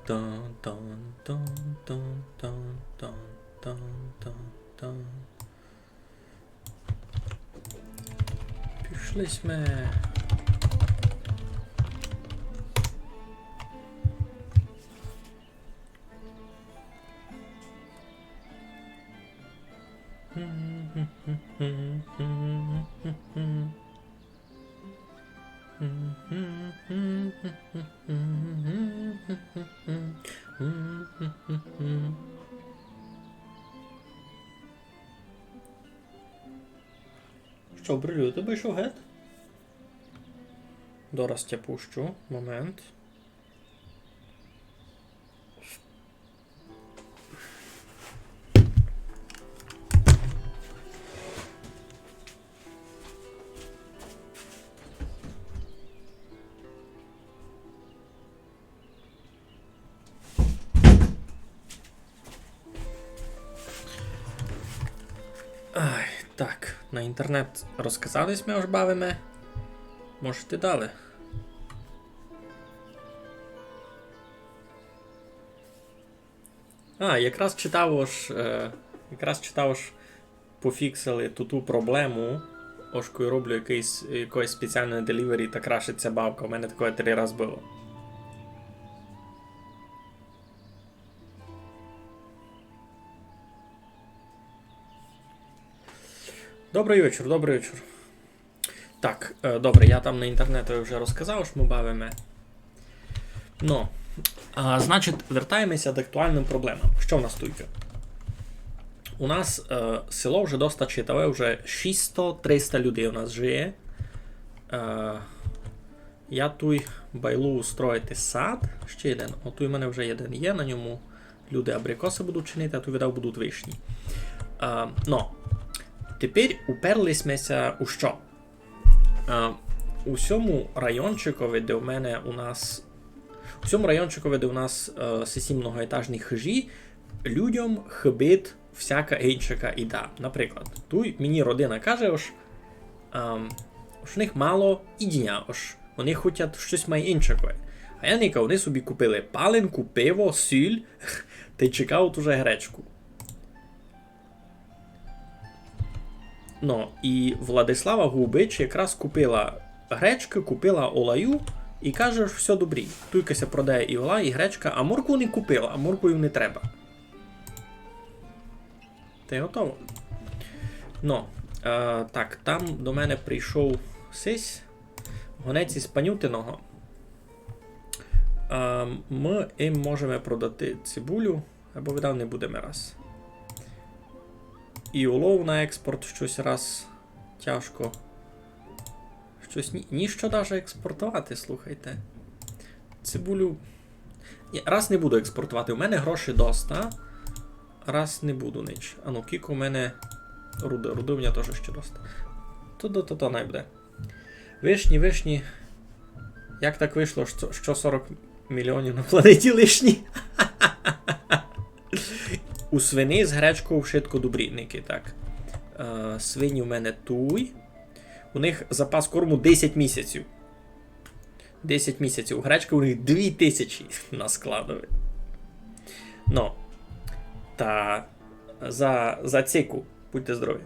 Тан, тан, тан, тан, тан, тан, тан, тан, тан. Пішли сме. Що, брилю, ти вийшов геть? Дораз тя пущу. Момент. Ай, так, на інтернет розказались ми аж бавимо. Можете далі. Якраз читав, пофіксили ту проблему. Ось коли роблю якоїсь спеціальної делівері, та крашиться бабка. У мене таке 3 рази було. Добрий вечір, добрий вечір. Так, добре, я там на інтернеті вже розказав, що ми бавимо. Ну, значить, вертаємося до актуальним проблемам. Що в нас тут? У нас село вже досить читаве, вже 600-300 людей у нас живе. Я тут байлу устроїти сад, ще один. От у мене вже один є, на ньому люди абрикоси будуть чинити, а тут, видав, будуть вишні. Тепер уперлися у що? У цьому райончикові, де у нас 7 многоетажні хижі, людям хибить всяка інша іда. Наприклад, тут мені родина каже, що в них мало ідіння, вони хочуть щось має інше. А я не кажу, вони собі купили паленку, пиво, сіль, та й чекають уже гречку. І Владислава Губич якраз купила гречки, купила олаю і каже, що все добрі. Туйкася продає і олай, і гречка, а моркву не купила, а моркву їм не треба. Та й готово. Так, там до мене прийшов сись, гонець із Панютиного. Ми їм можемо продати цибулю, або видав не будемо раз. І улов на експорт щось раз тяжко. Щось ніщо навіть експортувати, слухайте. Цибулю... Раз не буду експортувати, у мене гроші доста. Раз не буду нич. Кіко у мене руди. Руди у мене теж ще доста. То най буде. Вишні. Як так вийшло, що 40 мільйонів на планеті лишні? У свини з гречкою вшитко добрінники, так. Свині у мене туй. У них запас корму 10 місяців. 10 місяців. Гречка у них 2000 на складові. Та за цику. Будьте здорові.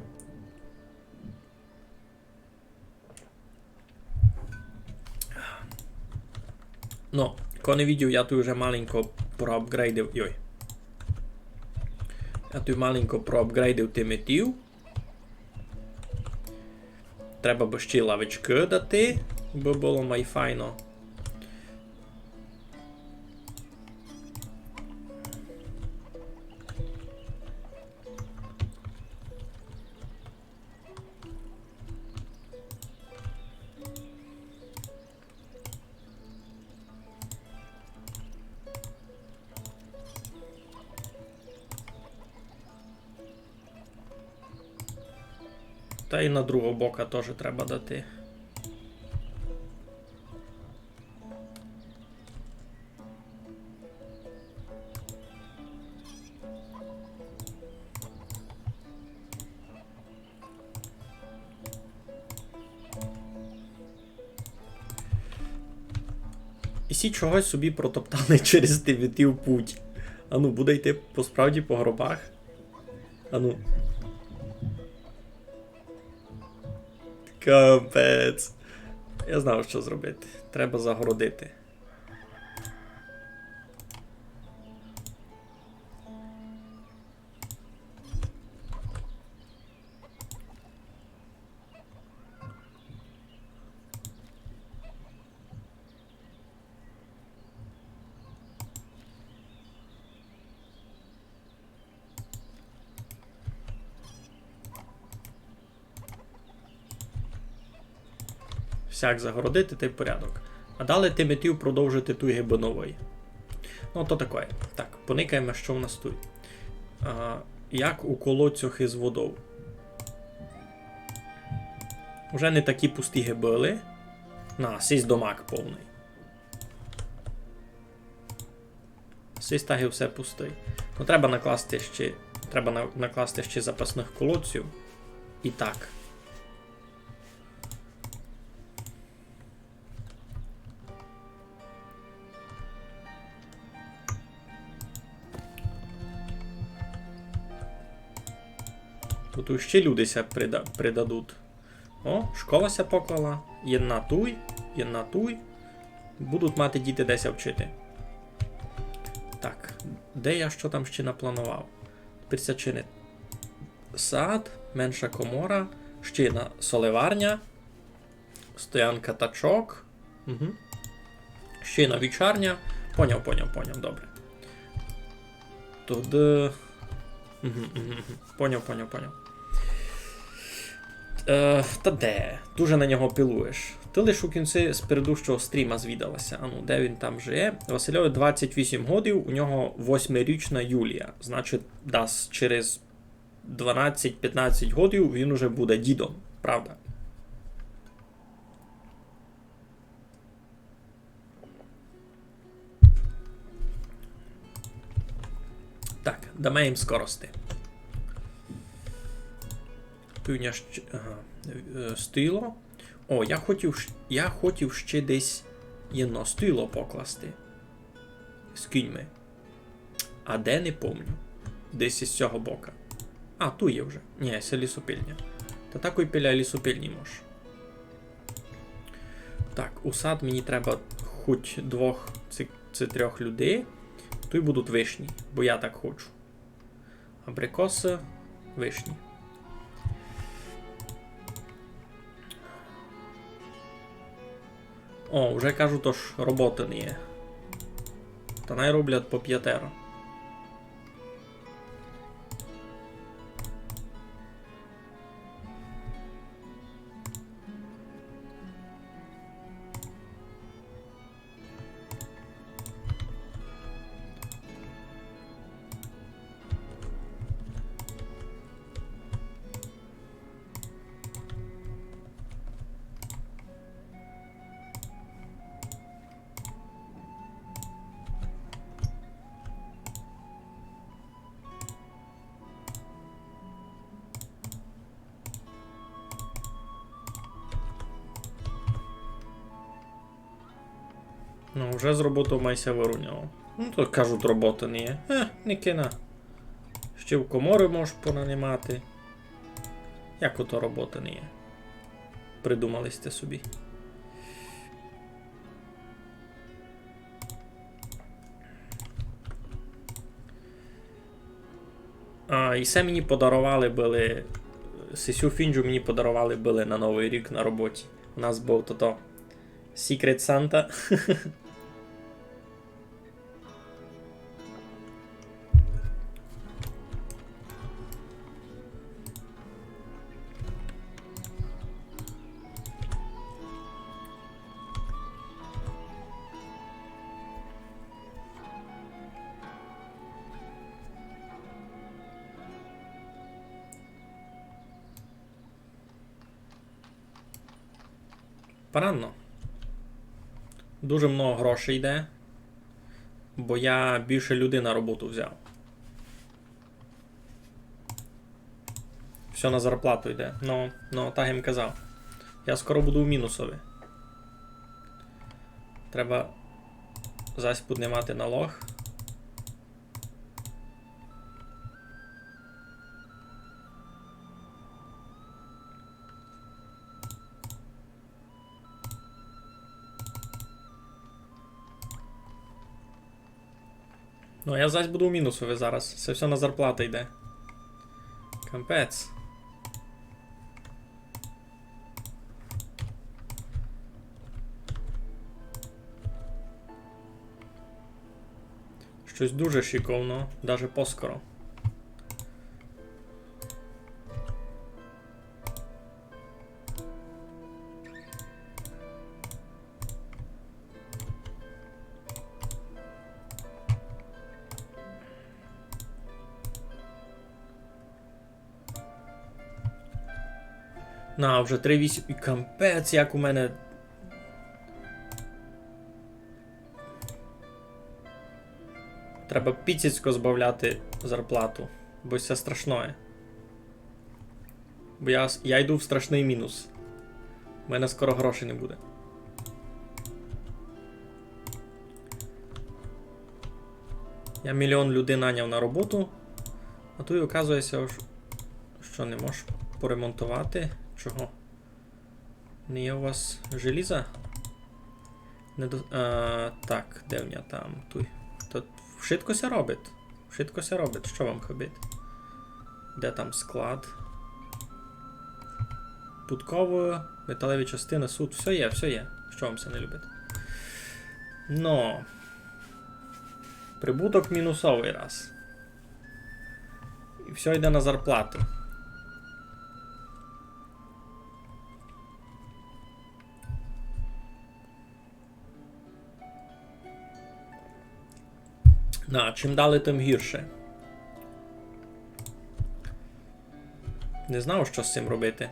Коли не відео, я тут вже маленько проапгрейдив. Я тут маленько проапгрейдив тиметів. Треба б ще лавочки дати, бо було майфайно. Та і на другого бока теж треба дати. І всі чогось собі протоптали через Тимотів путь. Ану, буде йти по гробах. Ану. Капець. Я знав, що зробити. Треба загородити. Всяк загородити, та й порядок. А далі Тимотів продовжити ту гибонової. Ну, то таке. Так, поникаємо, що в нас тут. Як у колодцях із водою. Уже не такі пусті були. Сись домак повний. Сись таги все пустий. Ну, треба накласти ще запасних колодців. І так. Тут ще люди ся придадуть. О, школа ся поклала. Єдна туй. Будуть мати діти десь вчити. Так, де я що там ще напланував? Тепер ся чинить сад, менша комора, ще на соливарня, стоянка тачок. Угу. Ще на вічарня. Поняв, добре. Тут... Поняв. Та де? Дуже на нього пилуєш. Ти лиш у кінці з передущого стріма звідалася. Ану, де він там живе? Васильові 28 годів, у нього 8-річна Юлія. Значить, через 12-15 годів він уже буде дідом. Правда? Так, дамо їм скорости. Півня ще... Ага. Стоїло. О, я хотів ще десь єдно стоїло покласти. З кіньми. А де, не помню. Десь із цього бока. А, ту є вже. Ні, це лісопильня. Та такої пиля лісопильні може. Так, у сад мені треба хоч 2-3 людей. Тут будуть вишні, бо я так хочу. Абрикоси, вишні. О, вже кажу, то ж роботи не є. Та най роблять по 5. Ну, вже з роботою майся вирівняло. Ну, то кажуть, роботи не є. Не кина. Ще в комори можеш понанімати. Як ото роботи не є? Придумали сте собі. І все мені подарували були... Сесю Фінджу мені подарували були на Новий рік на роботі. У нас був то Secret Santa. Поранно. Дуже много грошей йде, бо я більше людей на роботу взяв. Все на зарплату йде. Ну, так їм казав. Я скоро буду в мінусові. Треба зась піднімати налог. Ну, я зась буду у мінусові зараз. Це все на зарплату йде. Капець. Щось дуже шиковно, даже поскоро. На, вже 3,8. І капець, як у мене. Треба піцяцько збавляти зарплату, бо це страшне. Бо я йду в страшний мінус. У мене скоро грошей не буде. Я мільйон людей наняв на роботу, а тут оказується, що не можеш поремонтувати. Чого? Не є у вас желіза? Так, де в мене там? Тут швидко ся робить. Швидко ся робить. Що вам робити? Де там склад? Путково, металеві частини, суд. Все є, все є. Що вам це не любить? Но. Прибуток мінусовий раз. І все йде на зарплату. Чим далі, тим гірше. Не знав, що з цим робити.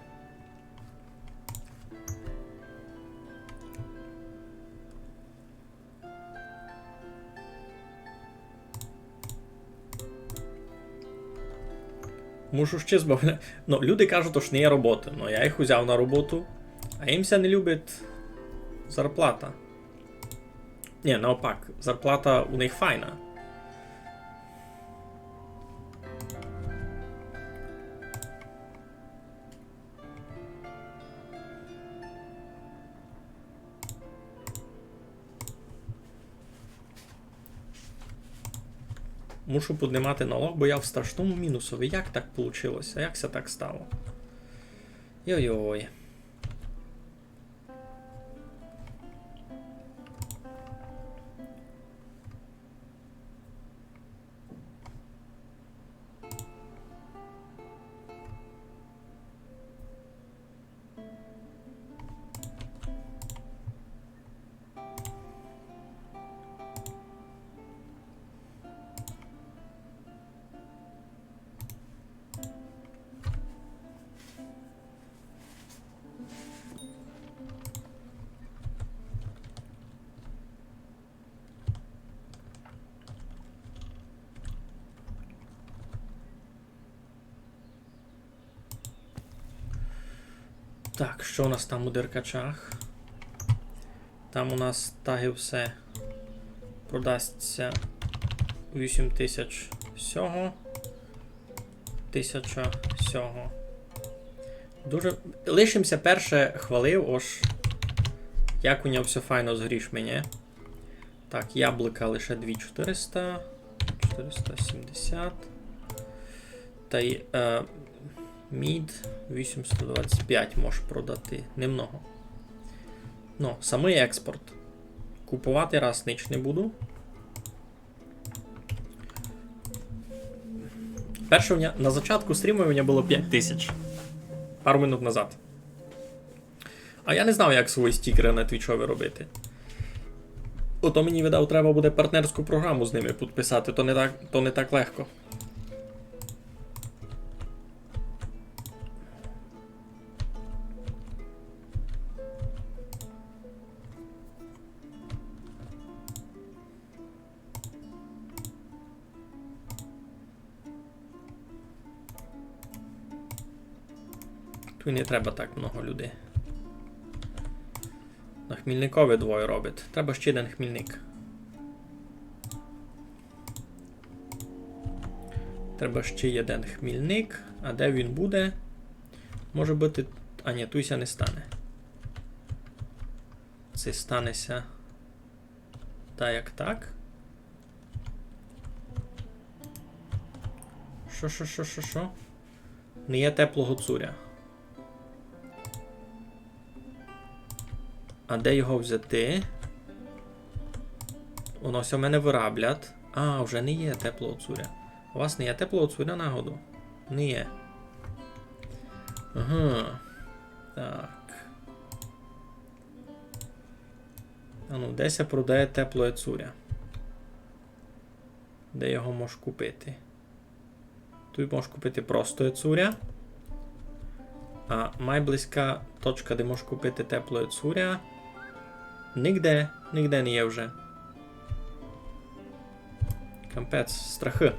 Мушу ще збавляти. Ну, люди кажуть, що не є роботи. Ну, я їх узяв на роботу, а їм не любить зарплата. Ні, навпак, зарплата у них файна. Мушу піднімати налог, бо я в страшному мінусові. Як так вийшло? Як це так стало? Йой-йой. Так, що у нас там у деркачах? Там у нас таги все продасться 8000 всього. 1000 всього. Дуже... Лишимося перше хвалив, ось як у нього все файно з грішми. Так, яблука лише 2400. 470. Та й мід 825 можеш продати. Немного. Ну, самий експорт. Купувати раз ніч не буду. Перше на зачатку стріму у мене було 5000. Пару минут назад. А я не знав, як свої стікери на твічові робити. Ото мені, видав, треба буде партнерську програму з ними підписати, то не так легко. Тут не треба так много людей. На Хмільникові двоє робить. Треба ще один Хмільник. Треба ще один хмільник. А де він буде? Може бути... А ні, туйся не стане. Це станеться... Так, як так. Що? Не є теплого цуря. А де його взяти? Воно все в мене вираблять. А, вже не є теплого цуря. У вас не є теплого цуря нагоду? Не є. Ага. Так. А ну, десь я продає теплого цуря. Де його можеш купити? Тут можеш купити просто цуря. А найблизька точка, де можеш купити теплого цуря, ніде не є вже. Кампець, страхи.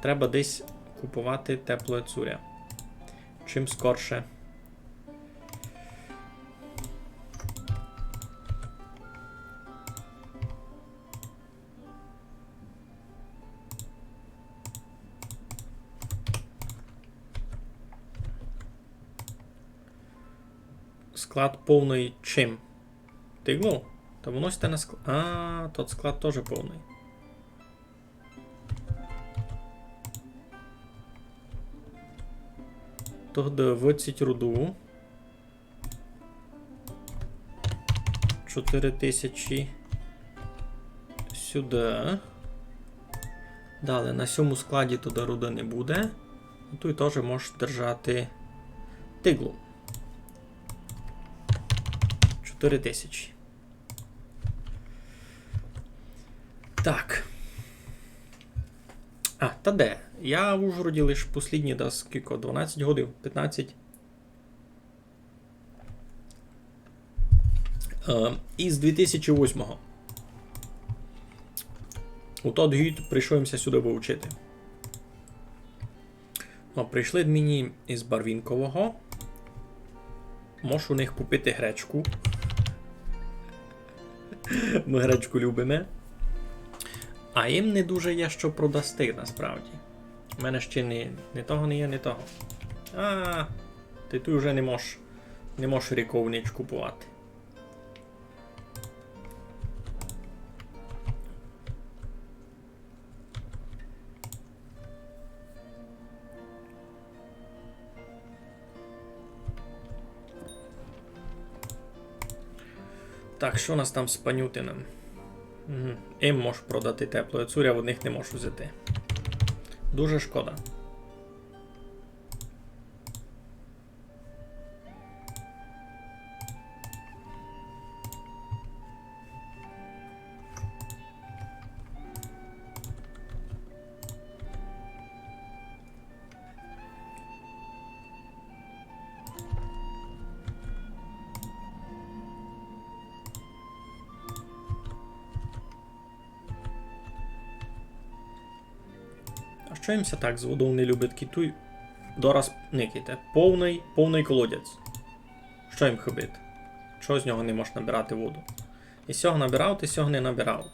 Треба десь купувати теплого цуря. Чим скорше. Склад повний чим? Тиглу? Та виносите на склад. А, тот склад теж повний. Тоді виціть руду. 4000 сюди. Далі, на цьому складі туди руда не буде. Тут теж можеш держати тиглу. 4000. Так. А, та де? Я в Ужгороді лише послідні, да, скільки? 12 годин? 15? Із 2008-го. У тот гід прийшовся сюди вивчити. Прийшли мені із Барвінкового. Можеш у них купити гречку. Ми гречку любимо. А їм не дуже є що продасти, насправді. У мене ще не того не є, не того. А, ти тут вже не можеш ріковнич купувати. Так, що у нас там з панютином? Їм можеш продати тепло, цуря в них не можеш взяти. Дуже шкода. Що їмся так з водою не любить китуй? Дораз никайте. Повний колодязь. Що їм робити? Чого з нього не можеш набирати воду? І сього набирав, і сього не набирав.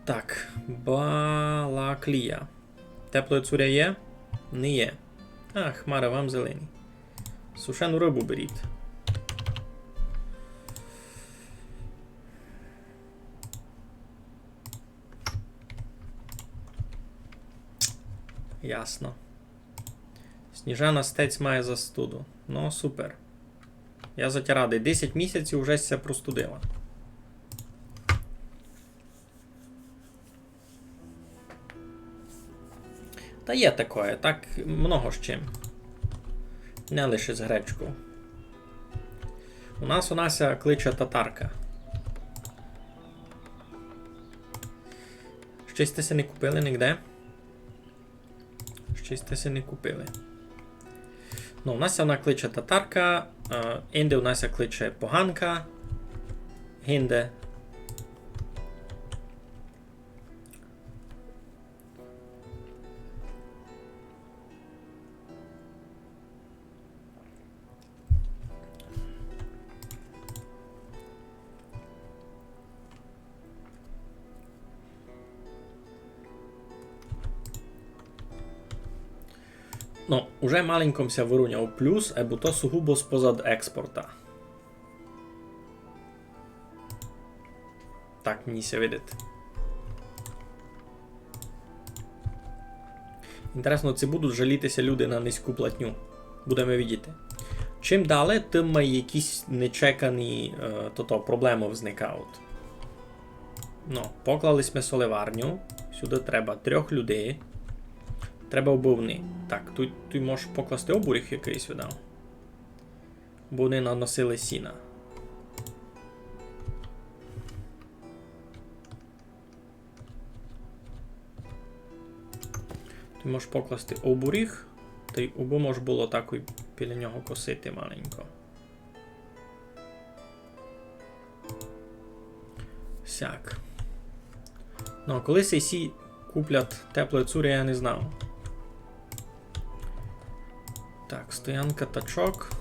Так, Балаклія. Теплої цуря є? Не є. А, хмари вам зелені. Сушену рибу беріть. Ясно. Сніжана стець має застуду. Ну, супер. Я за тя радий. 10 місяців вже ся простудила. Та є таке, так много з чим. Не лише з гречкою. У нас кличе татарка. Щось ти не купили ніде? Щось ти не купили. Ну, у нас вона кличе татарка, інде у нас кличе поганка, гінде. No, уже маленьком ся вирівняв плюс, або то сугубо спозад експорта. Так, мені ся видить. Інтересно, чи будуть жалітися люди на низьку платню. Будемо видіти. Чим далі, тим якісь нечекані проблеми визникають. Ну, поклали ми соливарню. Сюди треба 3 людей. Треба обувни. Так, тут можеш покласти обуріх якийсь сюди. Бо вони наносили сіна. Ти можеш покласти обуріх, та й обу може було так біля нього косити маленько. Сяк. Ну, а коли сі куплять теплої цурі, я не знав. Так, стоянка тачок.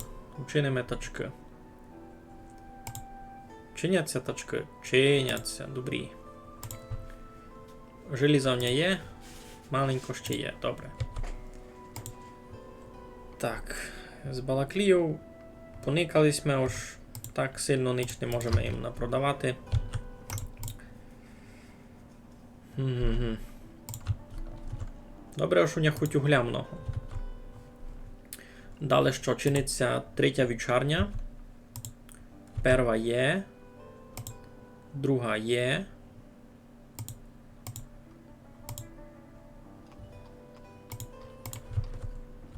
Чинимо тачки. Чиняться тачки? Чиняться, добрі. Желіза в ній є. Маленько ще є, добре. Так, з Балаклією поникались ми аж так сильно ніч не можемо їм напродавати. Добре, що у них хоч угля много. Далі що? Чиниться 3-я вічарня. 1-ва є. 2-га є.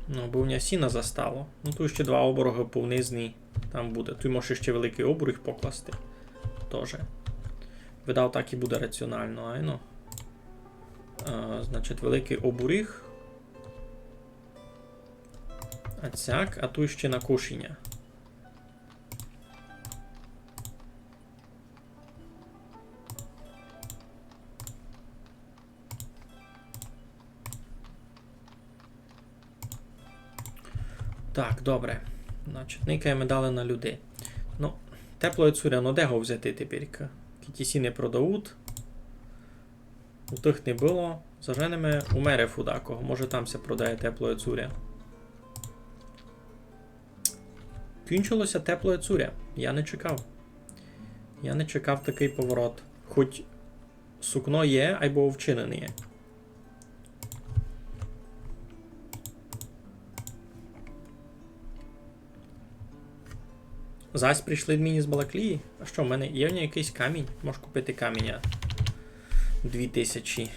Ну, бо у мене сіна застало. Ну, тут ще 2 обороги повнизні там буде. Тут можеш ще великий оборіг покласти. Тоже. Видав, так і буде раціонально, айно. Значить, великий оборіг. А тут ще на кушення. Так, добре. Значить, никаємо дали на людей. Ну, теплої цуря, ну де його взяти тепер? Кітісі не продають. У тих не було. Заженемо у мере фудакого. Може там се продає теплої цуря. Кінчилося теплої цуря. Я не чекав. Я не чекав такий поворот. Хоч сукно є, або вчинене є. Зась прийшли мені з Балаклії. А що, в мене є в ній якийсь камінь? Можеш купити каміння. 2000.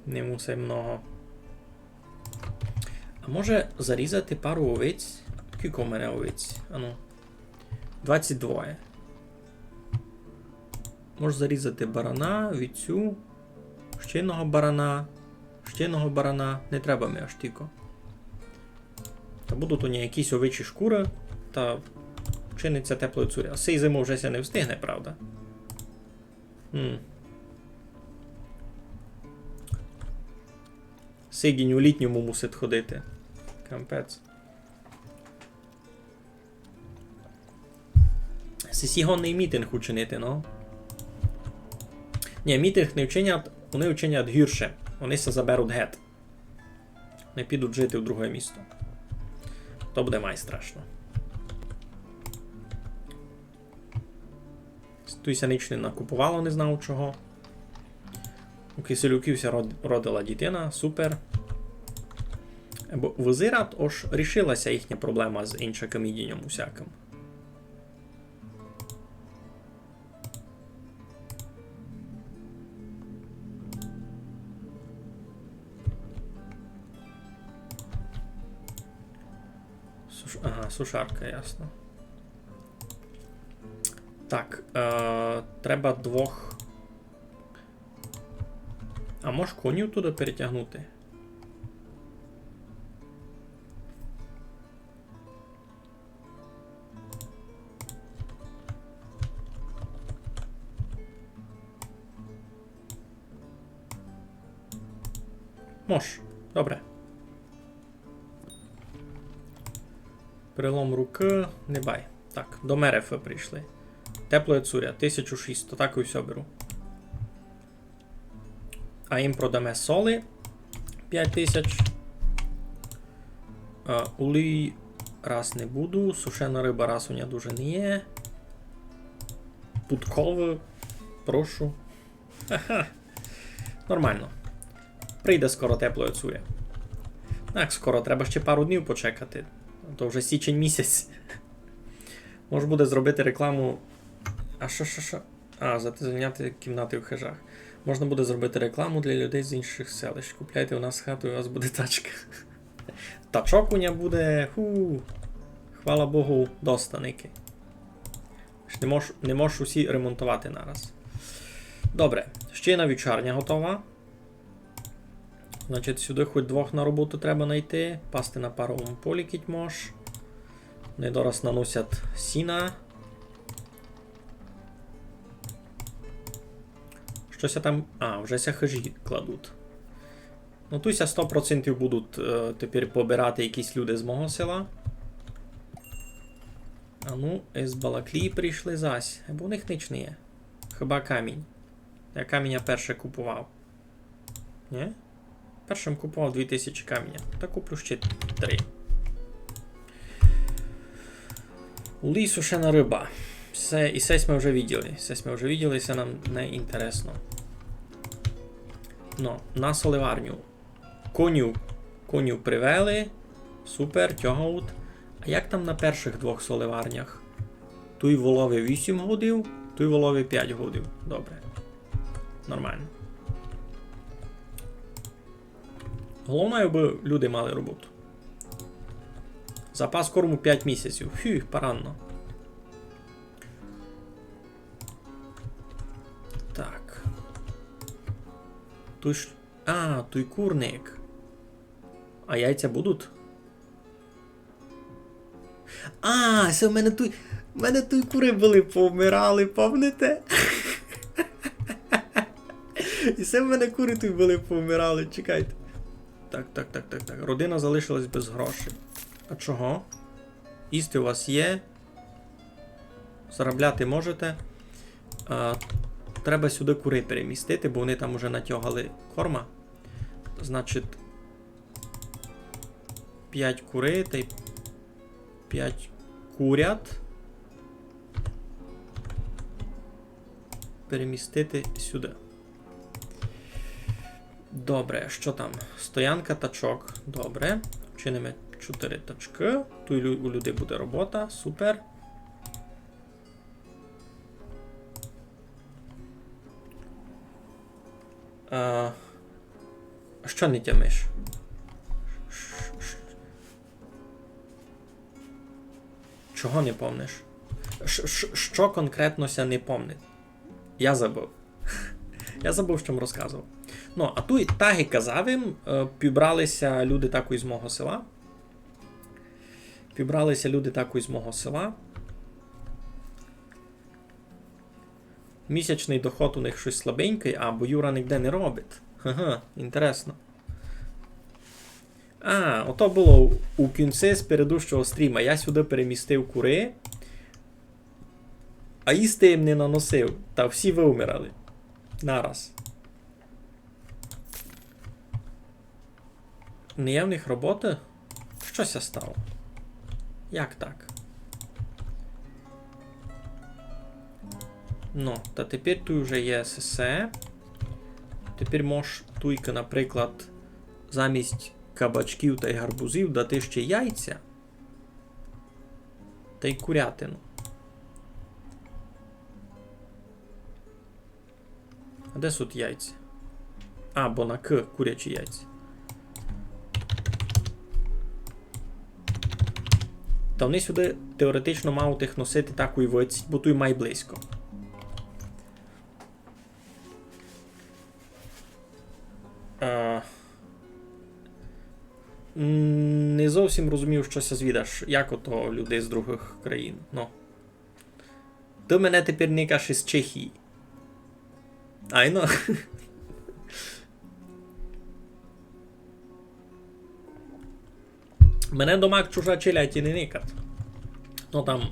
Не мусить много. А може зарізати пару овець? Скільки у мене овець? Ану. 22. Можеш зарізати барана, вівцю, ще одного барана. Не треба мені аж тільки. Та будуть у ній якісь овечі шкури, та чиниться теплою цуря. А сей зиму вже ся не встигне, правда? Сигінь у літньому мусить ходити. Кампець. Сесігонний мітинг учинити, ну. Ні, мітинг не вчинять, вони вчинять гірше. Вони се заберуть гет. Не підуть жити в друге місто. То буде май страшно. Туйся ніч не накупувало, не знав чого. У Киселюківся родила дитина, супер. Бо в Озират ож рішилася їхня проблема з іншаким їдінням усяким. Ага, сушарка, ясно. Так, треба 2. А можеш конів туди перетягнути? Мож, добре. Перелом руки, не бай. Так, до Мерефа прийшли. Теплої цуря, 1600, так і все беру. А їм продаме соли. 5000. Улій раз не буду. Сушена риба раз у мене дуже не є. Путкове. Прошу. Ага. Нормально. Прийде скоро тепло цуря. Так, скоро, треба ще пару днів почекати. То вже січень місяць. Може буде зробити рекламу. А що? Зайняти кімнати в хижах. Можна буде зробити рекламу для людей з інших селищ. Купляйте у нас хату і у вас буде тачка. Тачок у нього буде. Хвала Богу, достаники. Не можеш усі ремонтувати нараз. Добре, ще одна вівчарня готова. Значить, сюди хоч двох на роботу треба знайти. Пасти на паровому полі кіть мож. Вони дораз наносять сіна. Щось там... вже ся хижі кладуть. Ну, туся 100% будуть тепер побирати якісь люди з мого села. А ну, з Балаклії прийшли зась. Бо у них ніч не є. Хіба камінь. Я каміння перше купував. Ні? Першим купував 2000 каміння. Та куплю ще 3. Улій сушена риба. І сесь ми вже виділи. Це нам не інтересно. Ну, на соливарню. Коню привели. Супер, тягаут. А як там на перших двох соливарнях? Той волові 8 годин, той волові 5 годин. Добре. Нормально. Головне, аби люди мали роботу. Запас корму 5 місяців. Поранно. Так. Той курник. А яйця будуть? Це в мене той... В мене той кури були, повмирали, пам'ятаєте? І це в мене кури тут були, повмирали, чекайте. Так. Родина залишилась без грошей. А чого? Їсти у вас є. Заробляти можете. Треба сюди кури перемістити, бо вони там уже натягали корма. Значить, 5 кури та й 5 курят. Перемістити сюди. Добре, що там? Стоянка тачок. Добре. Чинимо 4 тачки. Тут у людей буде робота. Супер. Що не тямиш? Чого не помниш? Що конкретно ся не помнить? Я забув. Я забув, що вам розказував. Ну, а тут таги казав їм, пібралися люди такої з мого села. Місячний доход у них щось слабенький, бо Юра ніде не робить. Ага, інтересно. Ото було у кінці з передущого стріма. Я сюди перемістив кури, а їсти їм не наносив. Та всі вимирали. Нараз. Не є в них роботи? Щося стало? Як так? Ну, та тепер тут вже є ССЕ. Тепер можеш туйка, наприклад, замість кабачків та й гарбузів дати ще яйця та й курятину. А де тут яйця? Бо на К курячі яйця. Та вони сюди теоретично мають їх носити такою виці, бо тут май близько. Не зовсім розумів, що це звідаш, як ото людей з других країн. Ну. Ти мене тепер никаш із Чехії. Айно. Мене домак чужа челядь і не никат. Ну там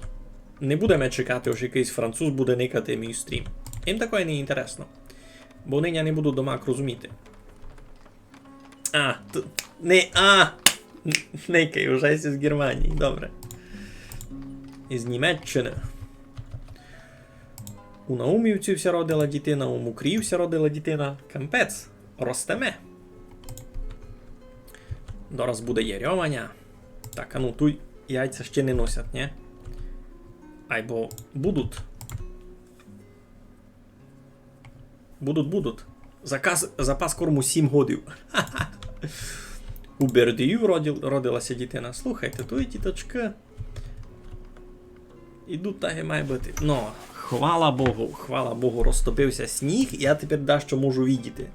не будемо чекати, ось якийсь француз буде никати мій стрім. Їм такое не інтересно. Бо нині я не буду домак розуміти. Никай, вже з Германії, добре. Із Німеччини. У Наумівців ся родила дитина, у Мукрів ся родила дитина. Кампець, ростеме. Дораз буде Єрьоманя. Так, а ну, тут яйця ще не носять, ні? Айбо будуть. Будуть. Запас корму 7 годів. У Бердію родилася дитина. Слухайте, то і діточка. Ідуть так і має бути. Ну, хвала Богу, розтопився сніг, і я тепер дещо можу видіти.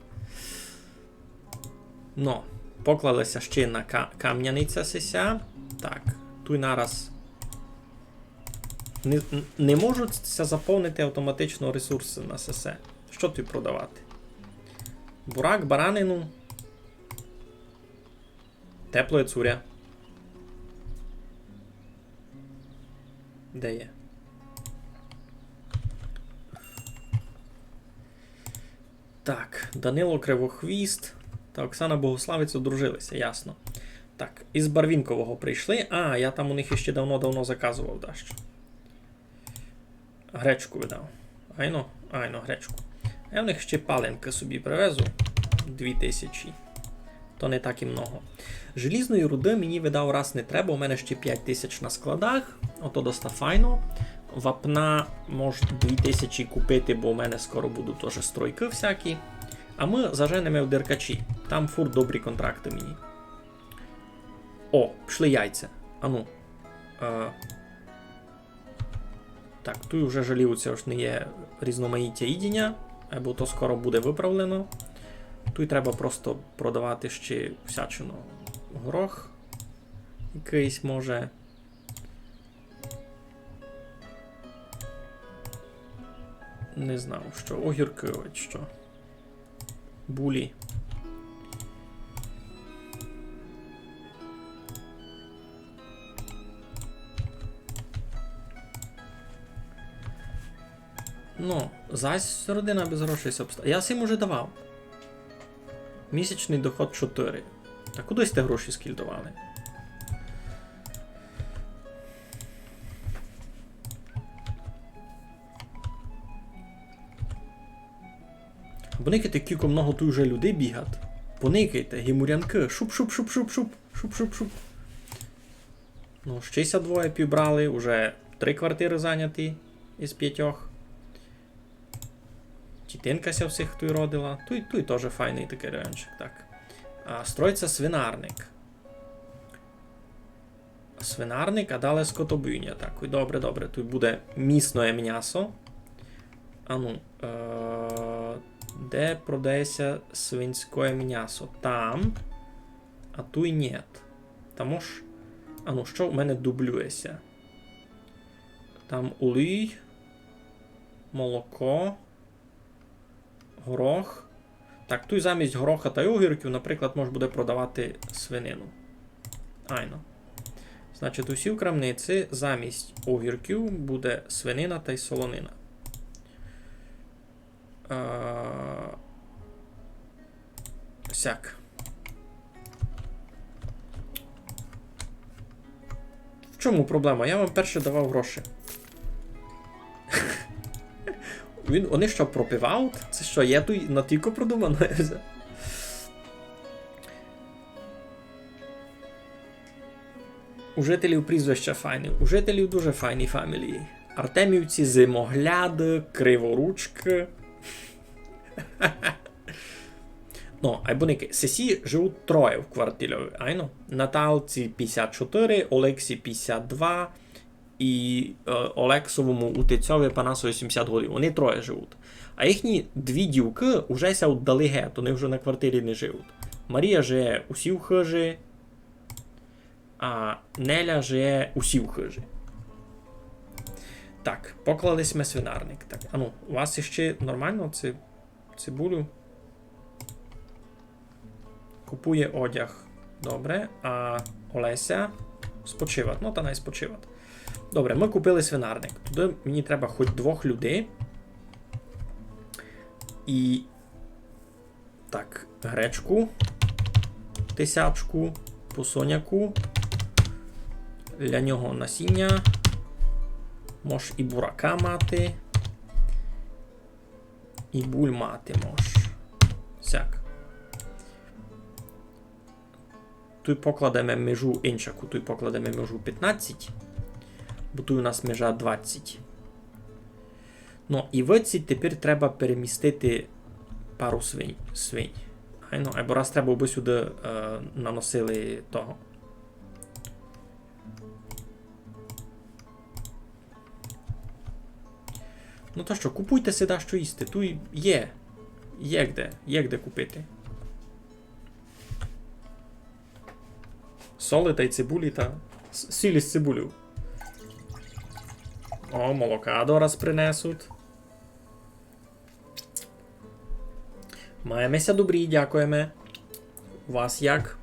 Ну, поклалися ще на кам'яниця сися. Так, тут нараз не можуть заповнити автоматично ресурси на сесе. Що тут продавати? Бурак, баранину. Теплоє цуря. Де є? Так, Данило Кривохвіст та Оксана Богославець одружилися, ясно. Так, із Барвінкового прийшли. Я там у них іще давно заказував дещо. Гречку видав. Айно, гречку. Я в них ще паленки собі привезу. 2000. То не так і много. Желізної руди мені видав раз не треба, у мене ще 5000 на складах. Ото доста файно. Вапна може 2000 купити, бо у мене скоро будуть теж стройки всякі. А ми заженемо в Деркачі. Там фур добрі контракти мені. О, пішли яйця. Ану. Так, тут вже жаліються, ось не є різноманіття їдіння, або то скоро буде виправлено. Тут треба просто продавати ще всячину. Горох якийсь може. Не знав, що. Огірки, ось що. Булі. Ну, зась родина без грошей обстає. Я всім уже давав. Місячний доход 4. Та кудись те гроші скільдували? Поникайте, кілько много тут вже людей бігать. Поникайте, гімурянки. Шуп-шуп-шуп-шуп-шуп. Шуп-шуп-шуп. Ну, 62 півбрали, уже 3 квартири зайняті із 5. Тітинка ся всіх тут родила. Тут теж файний такий райончик. Так. Строїться свинарник. Свинарник, а далі скотобойня. Так, добре. Тут буде місне м'ясо. Ану. Де продається свинське м'ясо? Там. А тут і ні. Тому ж. Ану, що в мене дублюється? Там олій. Молоко. Горох. Так, тут замість гороха та огірків, наприклад, можна буде продавати свинину. Айно. Значить, усі в крамниці замість огірків буде свинина та й солонина. Сяк. В чому проблема? Я вам перше давав гроші. Вони що, пропивають? Це що, є тут на тільки продумано? У жителів прізвища файні. У жителів дуже файні фамілії. Артемівці, Зимогляд, Криворучки. Ну, айбуники, сесі живуть троє в квартирі, айно? Наталці 54, Олексі 52 і Олексовому Утицьові Панасові 70 років. Вони троє живуть. А їхні дві дівки вже ся віддали геть, вони вже на квартирі не живуть. Марія живе у Сівхижі, а Неля живе у Сівхижі. Так, поклались ми свинарник. Так, ану, у вас іще нормально цибулю? Купує одяг. Добре, а Олеся спочивать. Ну, та най спочивать. Добре, ми купили свинарник. Туди мені треба хоч 2 людей. І... Так, гречку. тисячку по соняку. Для нього насіння. Мож і бурака мати. І буль мати мож. Сяк. Тут покладемо межу іншаку. Тут покладемо межу 15. Бо тут у нас межа 20. Ну, і в ці тепер треба перемістити пару свинь. Айно, або раз треба би сюди наносили того. Ну то що, купуйте сюди, що їсти. Тут є. Є де купити. Соли та й цибулі та... Сілі з цибулю. О, молока дораз принесуть. Маємося добрі, дякуємо. У вас як?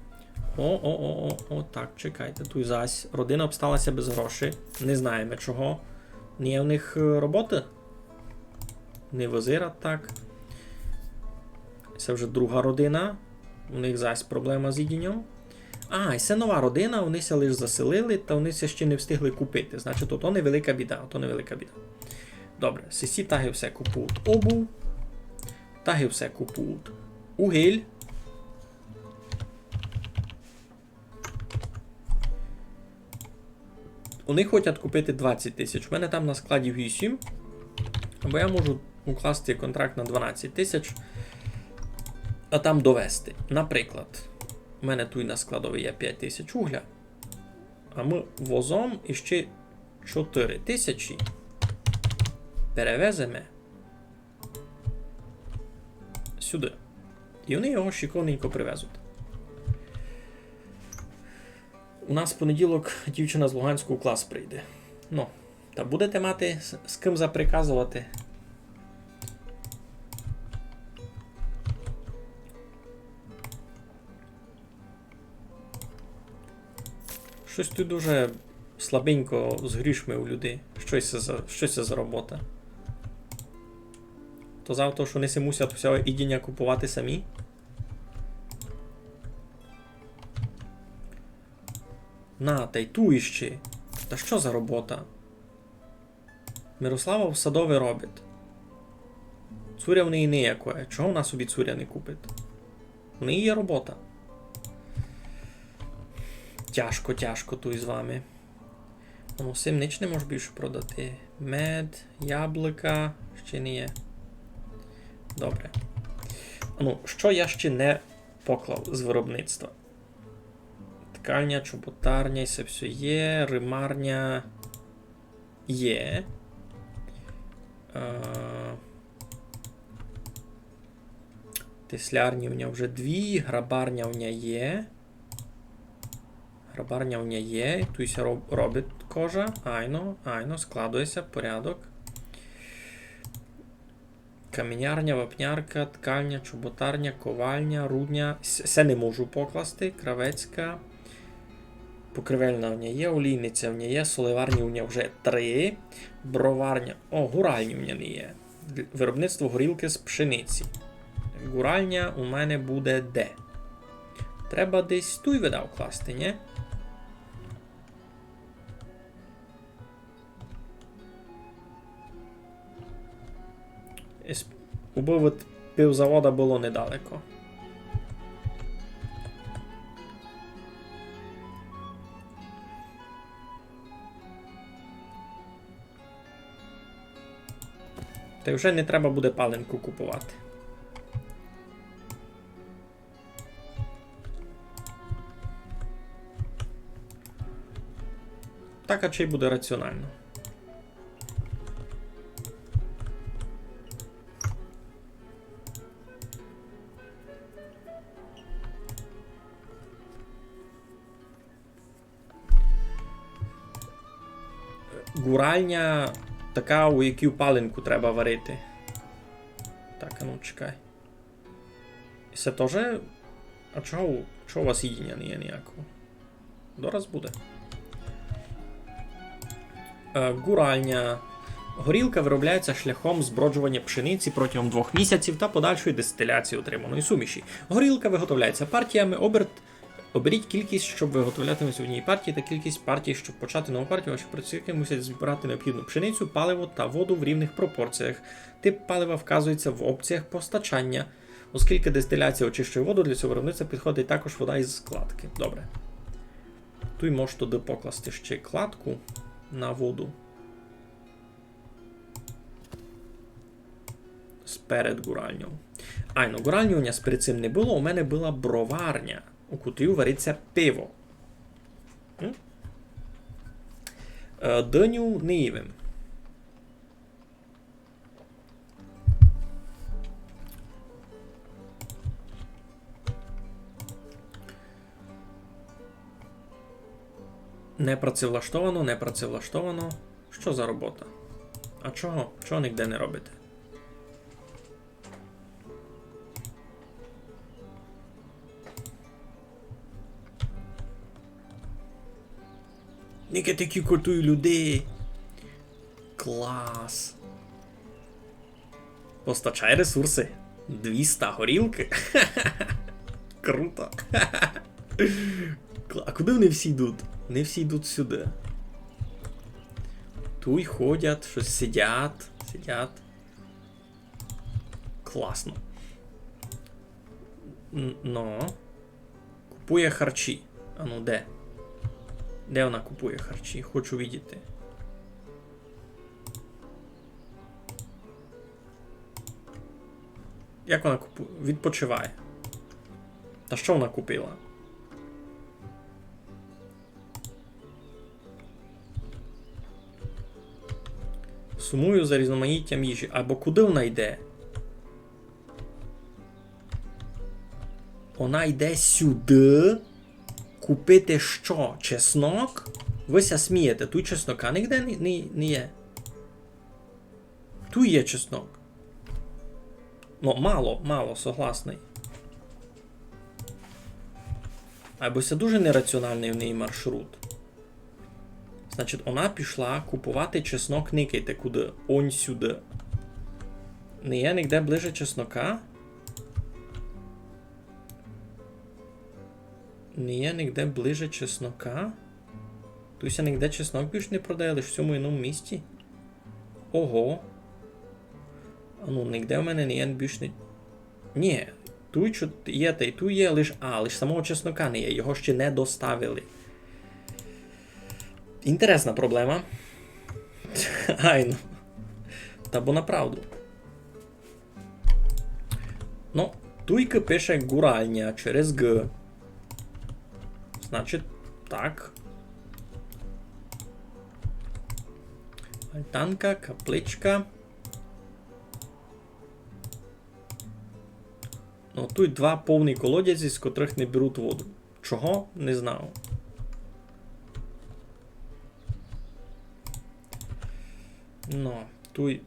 О, так, чекайте. Тут зась. Родина обсталася без грошей. Не знаємо чого. Не є в них роботи? Не визирать так. Це вже друга родина. У них зась проблема з їдінням. А, і це нова родина, вони ся лише заселили, та вони ся ще не встигли купити. Значить, то невелика біда, Добре, сесі таги все купують обув. Таги все купують угіль. Вони хочуть купити 20 тисяч. У мене там на складі 8. Або я можу укласти контракт на 12 тисяч, а там довести. Наприклад, у мене тут на складові є 5 тисяч угля, а ми возом іще 4 тисячі перевеземо сюди. І вони його шиконенько привезуть. У нас в понеділок дівчина з Луганську у клас прийде. Ну, та будете мати з ким заприказувати. Щось тут дуже слабенько з грішми у людей. Щось це за робота. То завтра, що вони се мусять все ідіння купувати самі. На, та й ту іще. Та що за робота? Мирослава в садове робить. Цуря в неї ніякої. Чого вона собі цуря не купить? В неї є робота. Тяжко тут з вами. Ну, сим ніч не можеш більше продати. Мед, яблука, ще не є. Добре. Ну, що я ще не поклав з виробництва? Ткальня, чоботарня, і це все є. Римарня є. Теслярні у мене вже 2. Грабарня у мене є. Грабарня у мене є. Тут се робить кожа. Айно, складується, порядок. Камінярня, вапнярка, ткальня, чоботарня, ковальня, рудня. Це не можу покласти. Кравецька. Покривельна в ній є, олійниця в ній є, соливарні в ній вже 3. Броварня. О, гуральні в ній не є. Виробництво горілки з пшениці. Гуральня у мене буде де? Треба десь тут видав класти, ні? Убив від пивзавода було недалеко. Та й вже не треба буде паленку купувати. Так, а чи й буде раціонально. Гуральня така, у якій паленку треба варити. Так, а ну чекай. І це теж... А чого у вас їдіння не є ніякого? Дораз буде. Гуральня. Горілка виробляється шляхом зброджування пшениці протягом 2 місяців та подальшої дистиляції отриманої суміші. Горілка виготовляється партіями, оберт Оберіть кількість, щоб виготовлятимуть в одній партії, та кількість партій, щоб почати нову партію. Ваші працівники мусять збирати необхідну пшеницю, паливо та воду в рівних пропорціях. Тип палива вказується в опціях постачання. Оскільки дистиляція очищує воду, для цього виробництва підходить також вода із складки. Добре. Тут можеш туди покласти ще кладку на воду. Сперед гуральню. Ну гуральню у нас перед цим не було, у мене була броварня, у котрій вариться пиво. Доню не ївим. Не працевлаштовано, не працевлаштовано. Що за робота? А чого? Чого ніде не робите? Ніки такі котують людей. Клас. Постачай ресурси. 200 горілки. Круто. А куди вони всі йдуть? Вони всі йдуть сюди. Тут ходять, щось сидять. Класно. Но. Купує харчі. А ну де? Де вона купує харчі? Хочу видіти. Як вона купує? Відпочиває. Та що вона купила? Сумую за різноманіттям їжі. Або куди вона йде? Вона йде сюди. Купити що? Чеснок? Вися смієте, тут чеснока ніде не є. Тут є чеснок. Ну, мало, согласний. Або це дуже нераціональний в неї маршрут. Значить, вона пішла купувати чеснок, никайте куди? Он сюди. Не є ніде ближе чеснока? Не є ніде ближе чеснока? Туся ніде чеснок більш не продає, лише в цьому іному місті? Ого. А ну, ніде в мене не є більш не... Ні, тут є та й тут є, лише самого чеснока не є, його ще не доставили. Інтересна проблема. Ну. Та бо направду. Ну, туйка пише гуральня через Г. Значить, так. Альтанка, капличка. Ну, тут два повні колодязі, з котрих не беруть воду. Чого? Не знав. Ну, тут...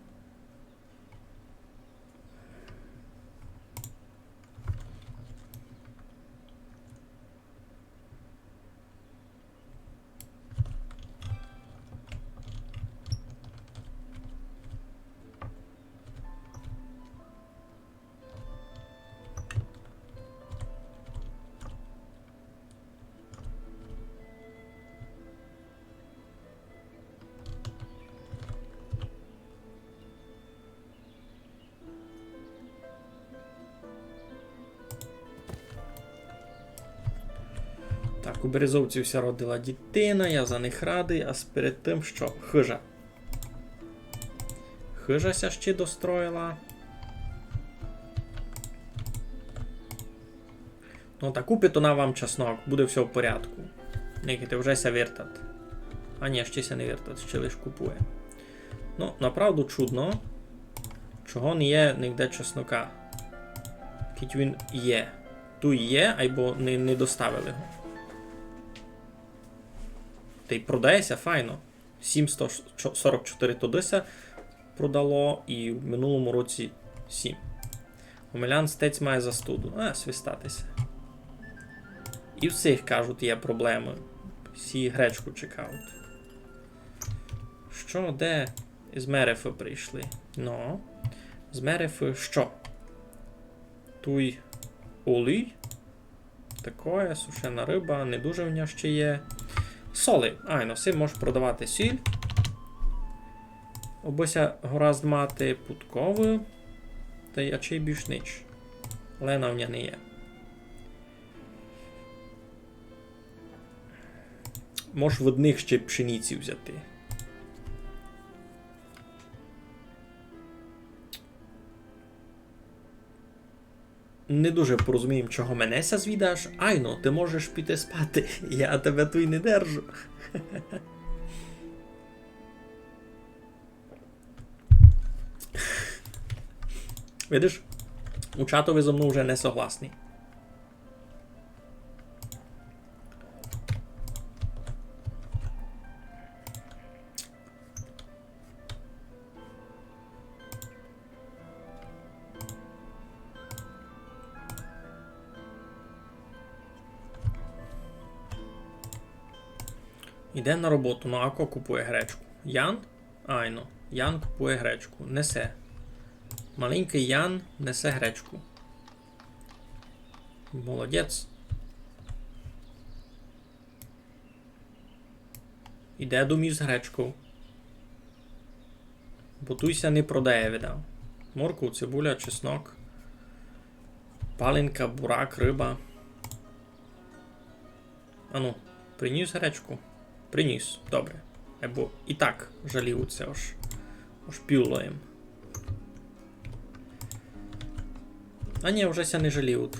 Так, у Березовців вся родила дитина, я за них радий, а перед тим, що хижа. Хижася ще достроїла. Ну так, купить вона вам чеснок, буде все в порядку. Неките вже ся вертат. А ні, ще ся не вертат, ще лиш купує. Ну, направду чудно, чого не є ніде чеснока. Кіть він є. Тут є, або не доставили його. Та й продається файно. 744 тодися продало і в минулому році 7. Омелян стець має застуду. Свистатися. І всіх, кажуть, є проблеми. Всі гречку чекають. Що, де? З Мерефи прийшли. Ну. З Мерефи що? Туй олій. таке, сушена риба, не дуже в нього ще є. Соли. Айно, си можеш продавати сіль. Обося горазд мати путкову. Та й ачий більш нич. Лена в нього не є. Можеш в одних ще пшениці взяти. Не дуже порозуміємо, чого менеся звідаш. Айно, ти можеш піти спати. Я тебе тут й не держу. Видиш? У чатові зо мною вже не согласні. Іде на роботу, ну а ко купує гречку? Ян? Айно. Ян купує гречку. Несе. Маленький Ян несе гречку. Молодець. Іде до міст з гречкою. Ботуйся не продає, видав. Моркву, цибуля, чеснок. Паленка, бурак, риба. Ану, приніс гречку? Приніс, добре. Або і так жаліються аж пюлоєм. А ні, вже ся не жаліють.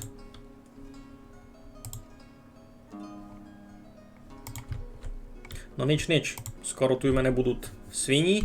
Ну нич, скоро тут у мене будуть свині.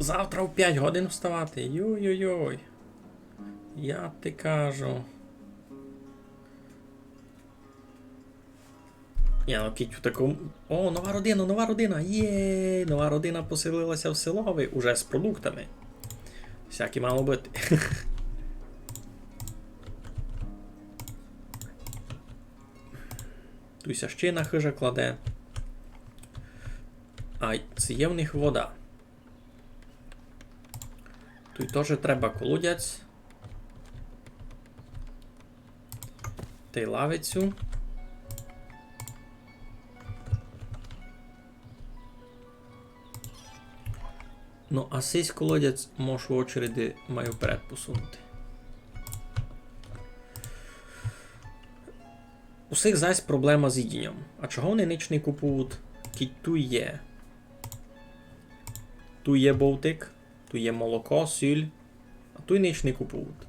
Завтра в 5 годин вставати. Йой-йой-йой. Я ти кажу. Я кіть в такому... О, нова родина! Є, нова родина поселилася в селові. Уже з продуктами. Всякі мало бути. Туйся ще на хижа кладе. А, це є в них вода. Тут теж треба колодязь. Та й лавицю. Ну, а сись колодязь можу в очереді маю вперед посунути. Усіх зась проблема з їдінням. А чого вони ніч не купують? Кіть ту є. Ту є бовтик. Тут є молоко, сіль, а тут ніч не купують.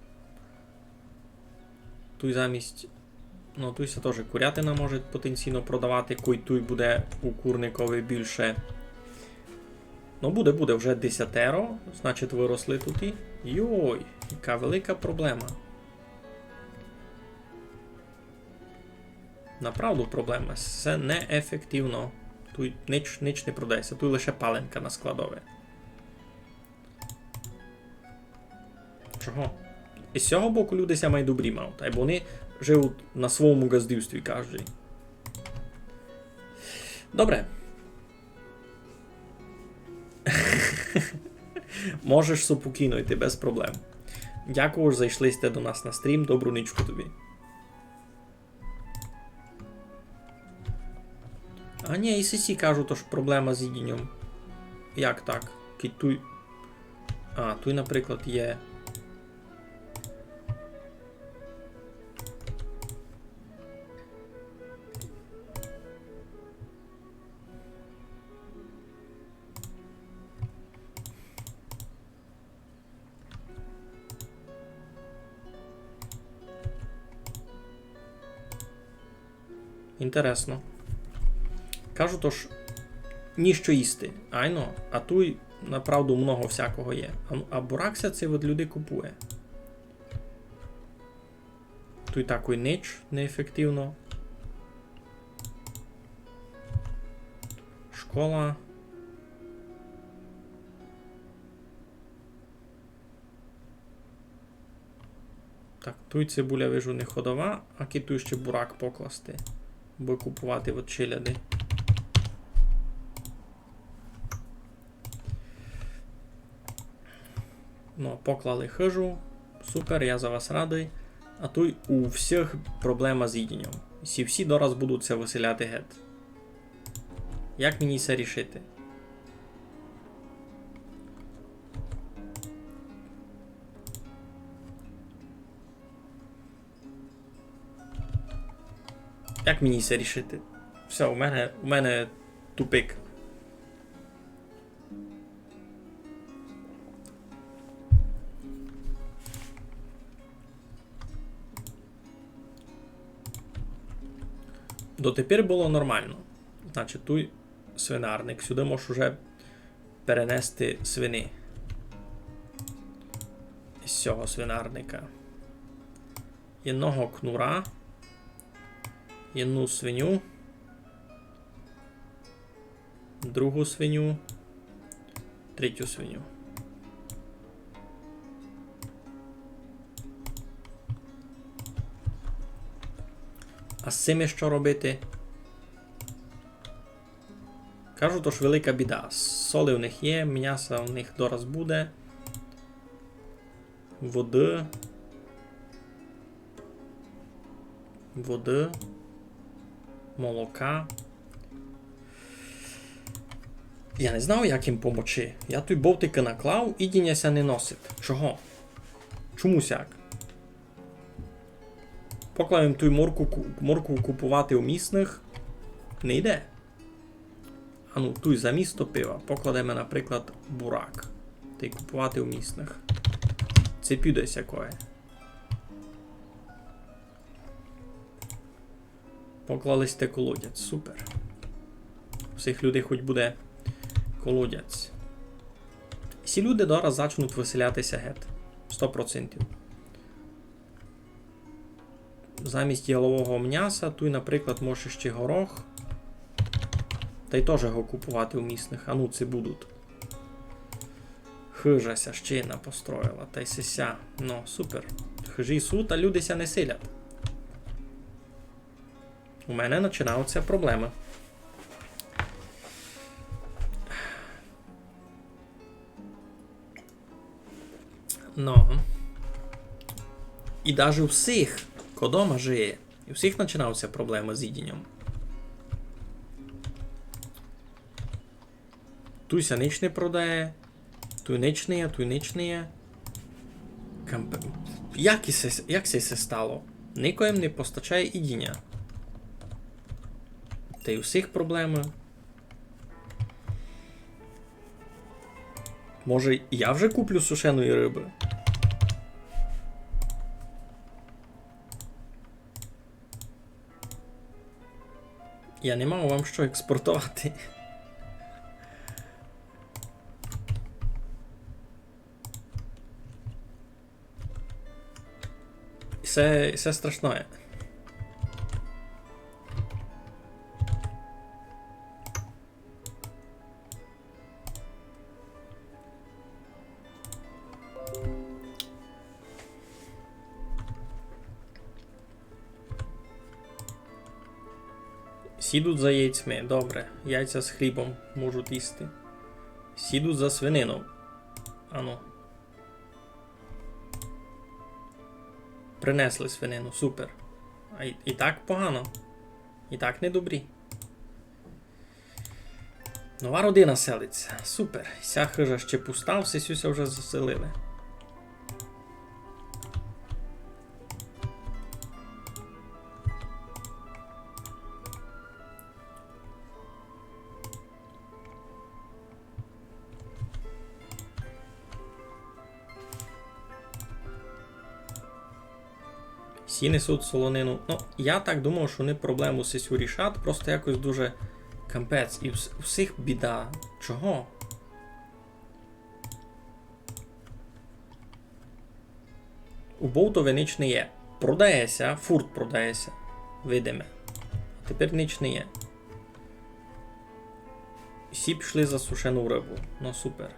Тут замість... Ну, тут ся теж курятина може потенційно продавати, тут буде у курникові більше. Ну, буде вже 10, значить виросли тут і... Йой, яка велика проблема. Направду проблема, це неефективно. Тут ніч не продається, тут лише паленка на складове. Чого? І з цього боку люди ся мають добрі мають, бо вони живуть на своєму газдівстві кожен. Добре. Можеш супокійно йти без проблем. Дякую, що зайшлися до нас на стрім. Добру нічку тобі. А ні, і сісі кажуть, що проблема з їдінням. Як так? Туй... А, тут, наприклад, є... Інтересно. Кажу, то ж, ніщо їсти. Айно, а туй направду много всякого є. А буракся це от люди купує. Тут такий нич неефективно. Школа. Так, тут цибуля, вижу, не ходова, а тут ще бурак покласти. Бо купувати от челяди. Ну, поклали хижу. Супер, я за вас радий. А тут у всіх проблема з їдінням. Всі дораз будуть це виселяти геть. Як мені це рішити? Як мені це рішити? Все, у мене тупик. Дотепер було нормально. Значить, тут свинарник. Сюди можеш уже перенести свини. Із цього свинарника. Одного кнура. Одну свиню. Другу свиню. Третю свиню. А з цими що робити? Кажу, то ж велика біда. Соли в них є, м'яса в них дораз буде. Води. Молока. Я не знав, як їм помочи. Я тут бовтики наклав і діняся не носить. Чого? Чому сяк? Поклавим ту морку купувати у місних. Не йде. А ну, тут за місто пива. Покладемо, наприклад, бурак. Та й купувати у місних. Це піде сякое. Поклали сте колодязь. Супер. Всіх людей хоч буде колодязь. Всі люди зараз зачнуть виселятися геть. 100%. Замість ялового м'яса, тут, наприклад, може ще горох. Та й теж його купувати у місних. А ну, це будуть. Хижася, ще одна построїла. Та й сися. Ну, супер. Хижі суд, а люди ся не силять. У мене починаються проблеми. Ну. І навіть у всіх, хто дома жиє, і у всіх починаються проблеми з їдінням. Туйся ніч не продає, туй ніч не є, туй ніч не є. Як це стало? Нікоїм не постачає їдіння. Та й у всіх проблеми. Може, я вже куплю сушеної риби? Я не мав вам що експортувати. Це страшно. Сідуть за яйцями, добре. Яйця з хлібом можуть їсти. Сідуть за свинину. Ану. Принесли свинину, супер. А і так погано. І так недобрі. Нова родина селиться. Супер. Ся хижа ще пуста, все сюся вже заселили. Всі несуть солонину. Ну, я так думав, що вони проблему сесю рішать, просто якось дуже кампець. І у всіх біда. Чого? у Болтові ніч не є. Продається, фурт продається. Видиме. А тепер ніч не є. Всі пішли за сушену рибу. Ну супер.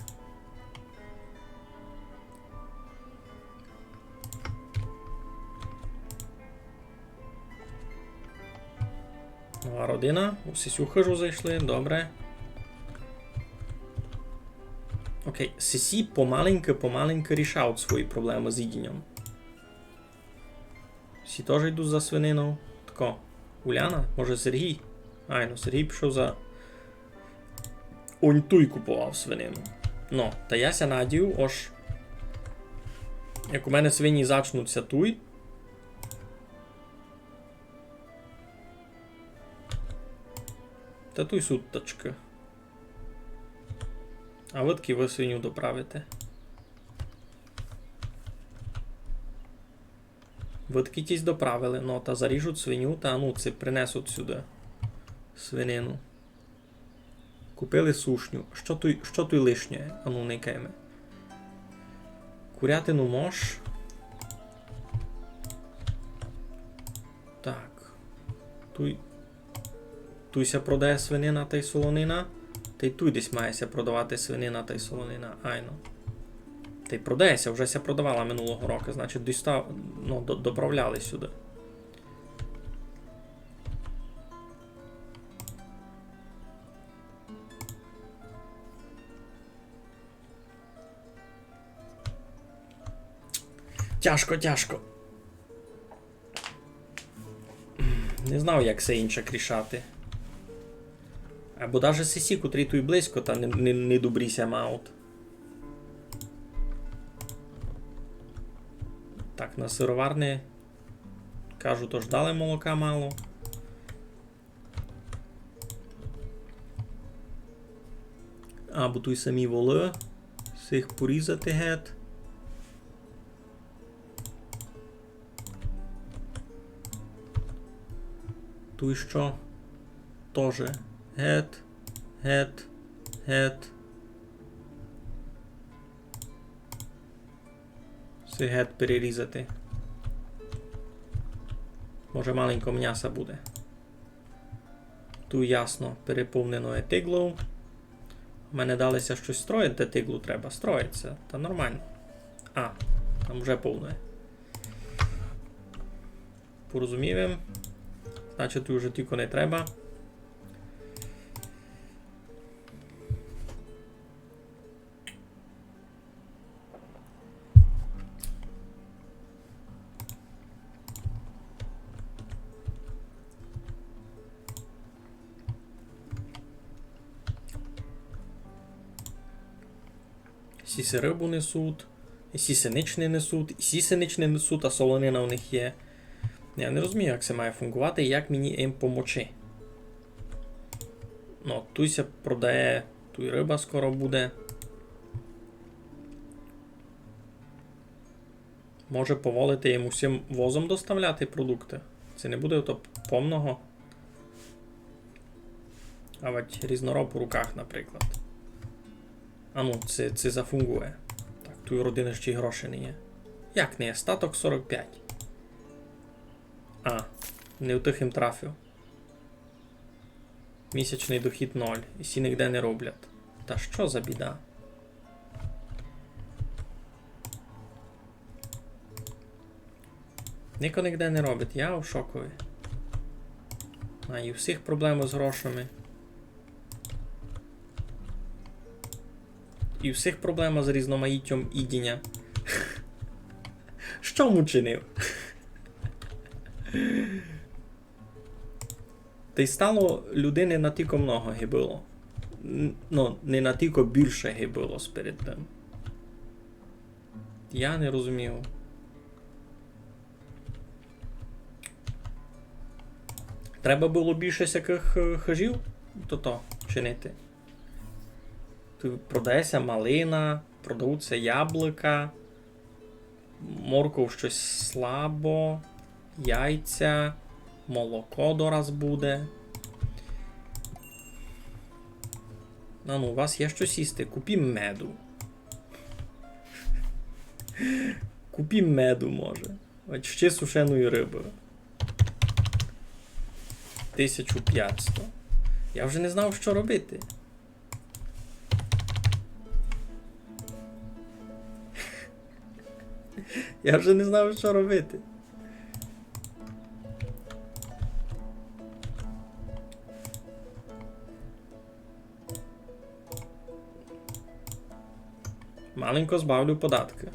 Нова родина. У Сісю хижу зайшли. Добре. Окей. Сісі помаленьки рішають свої проблеми з їдінням. Всі теж йдуть за свинину. Тако. Уляна? Може Сергій? Ну Сергій пішов за... Он туй купував свинину. Ну, та яся надію, ож... Як у мене свині зачнуться туй... Та туй суточки. А ви свиню доправите. Видки тісь доправили, ну, та заріжуть свиню, та ну, це принесуть сюди свинину. Купили сушню. Що той лишнє? А ну, не кайме. Курятину мож. Так. Туйся продає свинина та й солонина. Та й туй десь мається продавати свинина та й солонина. Айно. Та й продається, вже ся продавала минулого року, значить доправляли сюди. Тяжко. Не знав, як це інше рішати. Або навіть Сісі, котрий тут близько, та не добріся маут. Так, на сироварні, кажу, то ждали молока мало. Або тут самі воли, всіх порізати гет. Тут що? Тоже гет. Всі гет перерізати. Може маленько м'яса буде. Тут ясно переповнено тиглою. У мене далося щось строїти, тиглу треба. Строїться, та нормально. Там вже повне. Порозуміємо. Значить, тут вже тільки не треба. Сіси рибу несуть, сіси ніч не несуть, сіси ніч не несуть, а солонина у них є. Я не розумію, як це має функувати і як мені їм помочи. Ну, туйся продає, туй риба скоро буде. Може поволити їм усім возом доставляти продукти. Це не буде то повного. А от різнороб у руках, наприклад. Це зафунгує. Так, тут родини ще й грошей не є. Як не є? Статок 45. Не в тих їм трафив. Місячний дохід 0. І всі ніде не роблять. Та що за біда? Ніко ніде не робить. Я в шокові. І у всіх проблеми з грошами. І у всіх проблема з різноманіттям їдіння. Що му чинив? Та й стало людини натільки много гибило. Ну, не натільки більше гибило сперед тим. Я не розумів. Треба було більше всяких хижів то чинити. Тут продається малина, продаються яблука, морков щось слабо, яйця, молоко дораз буде. У вас є щось їсти, купім меду. Купім меду, може. От ще сушеної риби. 1500. Я вже не знав, що робити. Я вже не знав, що робити. Маленько збавлю податки.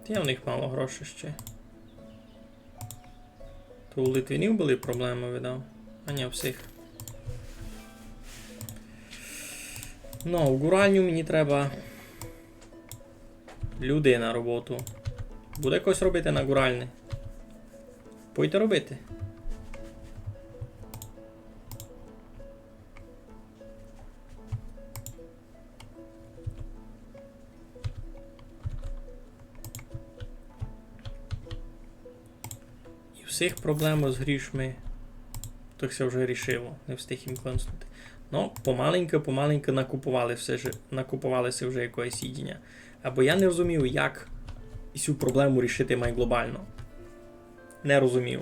Є в них мало грошей ще. То у Литвинів були проблеми, видав? А ні, всіх. Ну, у гуральню мені треба людей на роботу. Буде когось робити на гуральне? Пойте робити. Всіх проблем з грішми то все вже рішило, не встиг їм клянснути. Ну, помаленько накупувалися вже якоїсь їдіння. Або я не розумів, як цю проблему рішити глобально. Не розумів.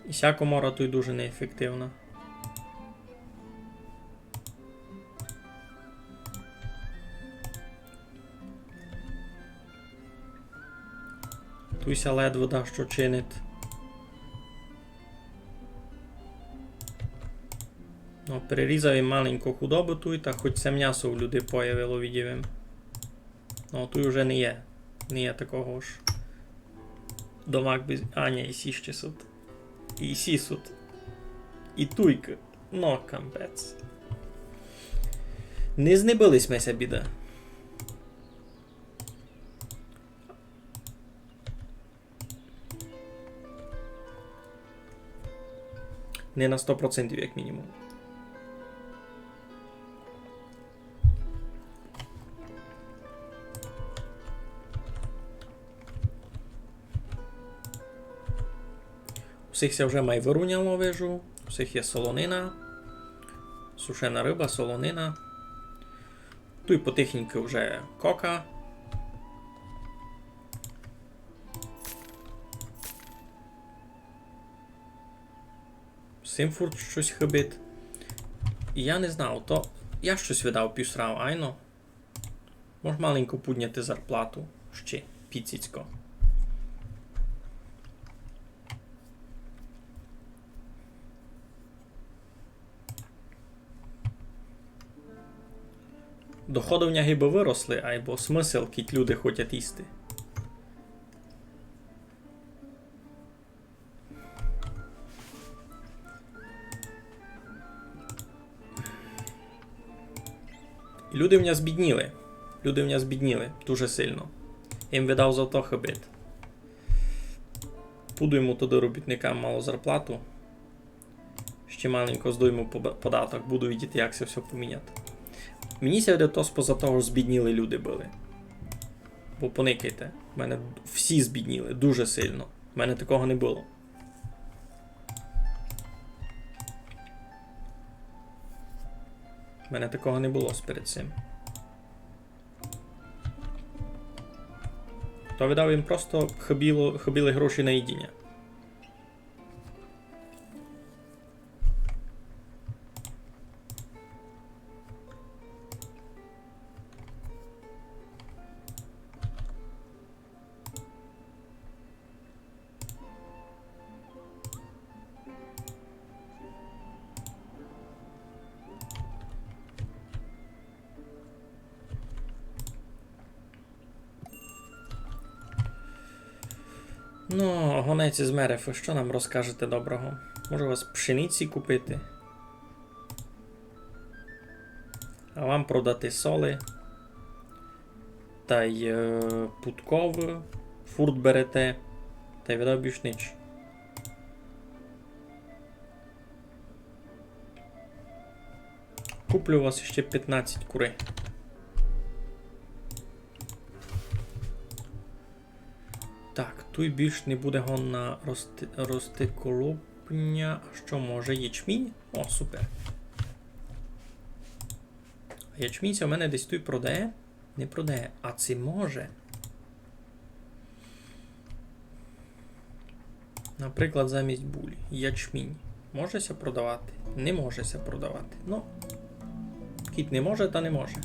І ця комора тут дуже неефективна. Туйся ледве да що чинить. Ну, перерізав їм маленьку худобу тут, та хоч це м'ясо в люди появило, відівим. Ну, тут вже не є. Не є такого ж. Домак без... А, ні, і сі ще суд. І сі суд. І туйка. Ну, кампець. Не знебились мися, біда. Не на 100% як мінімум. Усіх ся вже майвируняло, вижу. Усіх є солонина. Сушена риба, солонина. Тут потихеньку вже кока. Симфурт щось хибить. І я не знав, то я щось видав півсрав, айно. Може маленько підняти зарплату. Ще, піціцько. Доходи в няги би виросли, айбо смисл, кіть люди хочуть їсти. І люди в мене збідніли. Люди в мене збідніли дуже сильно. Їм видав за то хабит. Буду йому туди робітникам мало зарплату. Ще маленько здойму податок. Буду видіти, як це все поміняти. Мені сьогодні то споза того ж збідніли люди були. Бо поникайте, в мене всі збідніли, дуже сильно. В мене такого не було. У мене такого не було перед цим. То видав їм просто хабіли гроші на їдіння. Ну, гонець із Мерефи, що нам розкажете доброго? Може вас пшениці купити? А вам продати соли? Та й путков, фурт берете, та й видав більш нич. Куплю у вас ще 15 кури. Так, тут більш не буде гонна рости колопня. Що може? Ячмінь? О, супер. Ячмінця у мене десь тут продає? Не продає. А це може? Наприклад, замість булі. Ячмінь. Можеся продавати? Не можеся продавати. Ну, кіт не може, та не може.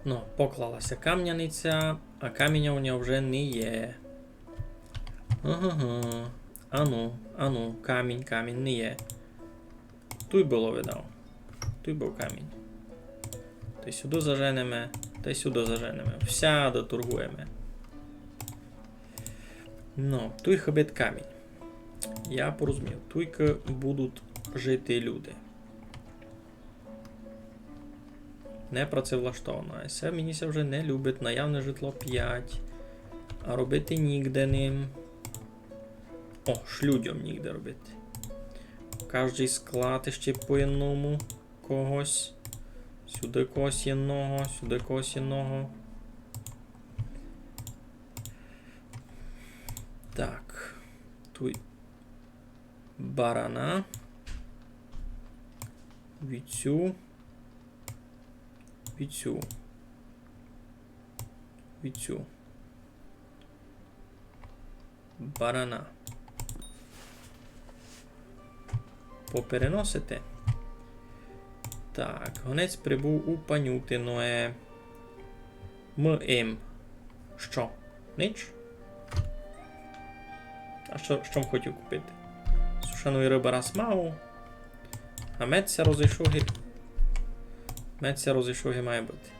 Ну, поклалася кам'яниця, а каміння у нього вже не є. Ага. Ану, камінь не є. Тут було видав. Тут був камінь. Та й сюди заженемо, та й сюди заженемо. Вся доторгуємо. Ну, тут хобит камінь. Я порозумів. Тут будуть жити люди. Не працевлаштовано. А це мені вже не любить. Наявне житло 5. А робити нігде ним. О, шлюдям нігде робити. Кожний склад ще по одному когось. Сюди когось одного, сюди когось одного. Так. Тут барана. Віцю. Барана. Попереносите. Так, гонець прибув у Панютине. Що? Ніч? А що хотів купити? Сушаної риби раз мав. А медця розійшоги. Медця розійшоги має бути.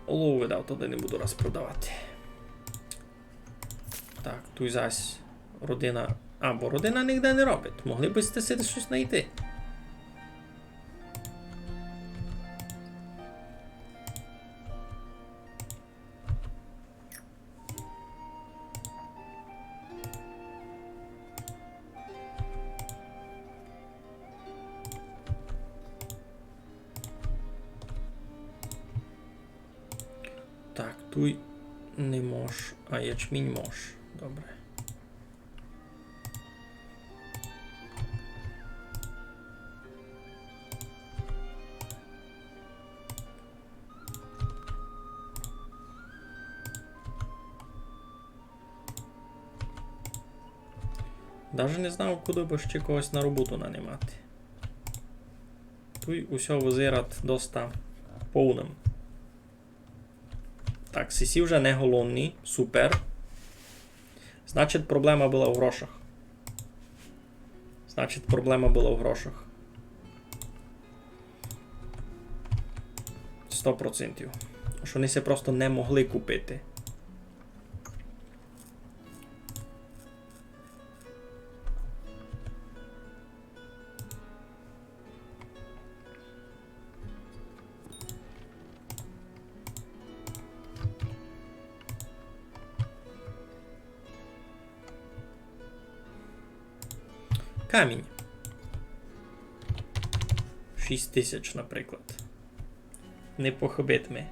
Олову видав, туди не буду раз продавати. Так, тут зась родина. Бо родина ніде не робить. Могли б стисити щось знайти. Так, тут не мож, а ячмінь мож. Добре. Даже не знав, куди б ще когось на роботу нанимати. Тут усе визират доста повним. Так, сісі вже не голодні. Супер. Значить, проблема була в грошах. 100%. Що вони це просто не могли купити. Камінь. 6000, наприклад. Не похибитиме.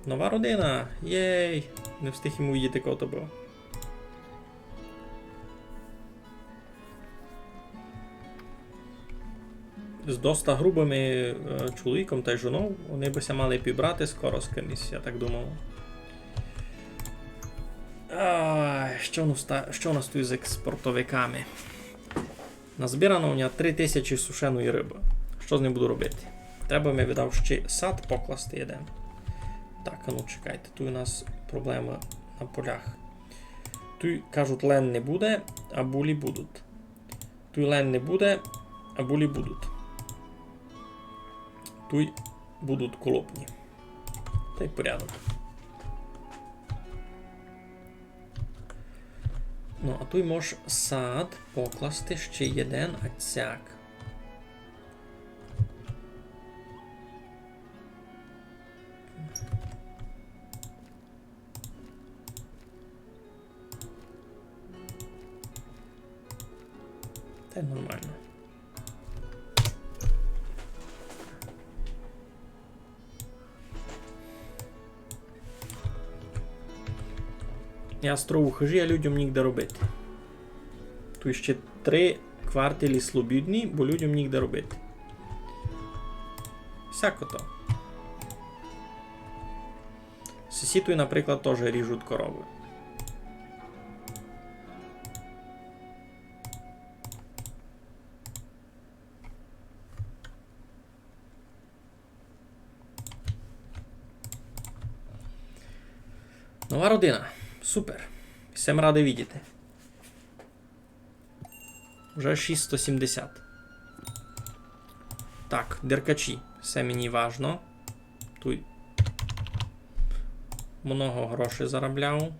Нова родина! Єй! Не встиг йому їти кого то був. З доста грубими чоловіком та й жоною вони бися мали пібрати скоро з кимось, я так думав. Що у нас тут з експортовиками? Назбирано у мене 3000 сушеної риби. Що з ним буду робити? Треба ми віддав ще сад покласти один. Так, а ну чекайте, тут у нас проблема на полях. Тут, кажуть, лен не буде, а булі будуть. Тут лен не буде, а булі будуть. Тут будуть колопні. Та й порядок. Ну, а тут можеш сад покласти ще один отсяк. Та нормально. Я строву хижі, а людям нігде робити. Тут ще 3 кварталі слобідні, бо людям нігде робити. Всяко то. Сусідуй, наприклад, теж ріжуть корови. Нова родина. Супер. Всім радий видіти. Вже 670. Так, деркачі. Все мені важно. Тут много грошей заробляв.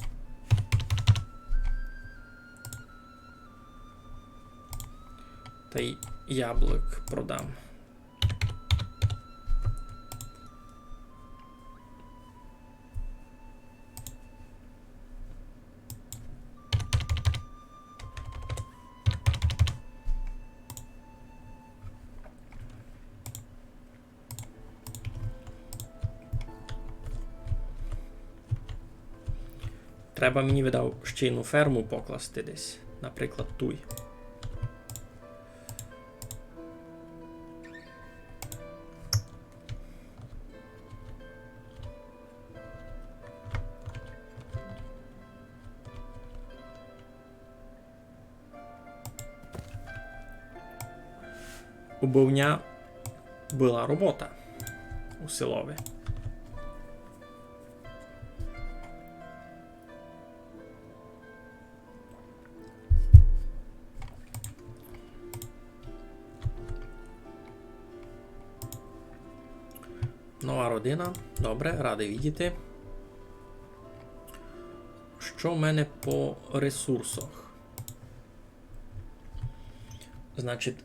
Та й яблук продам. Треба мені видав ще одну ферму покласти десь. Наприклад, туй. У Бовня була робота у селові. Нова родина. Добре, радий видіти. Що в мене по ресурсах? Значить,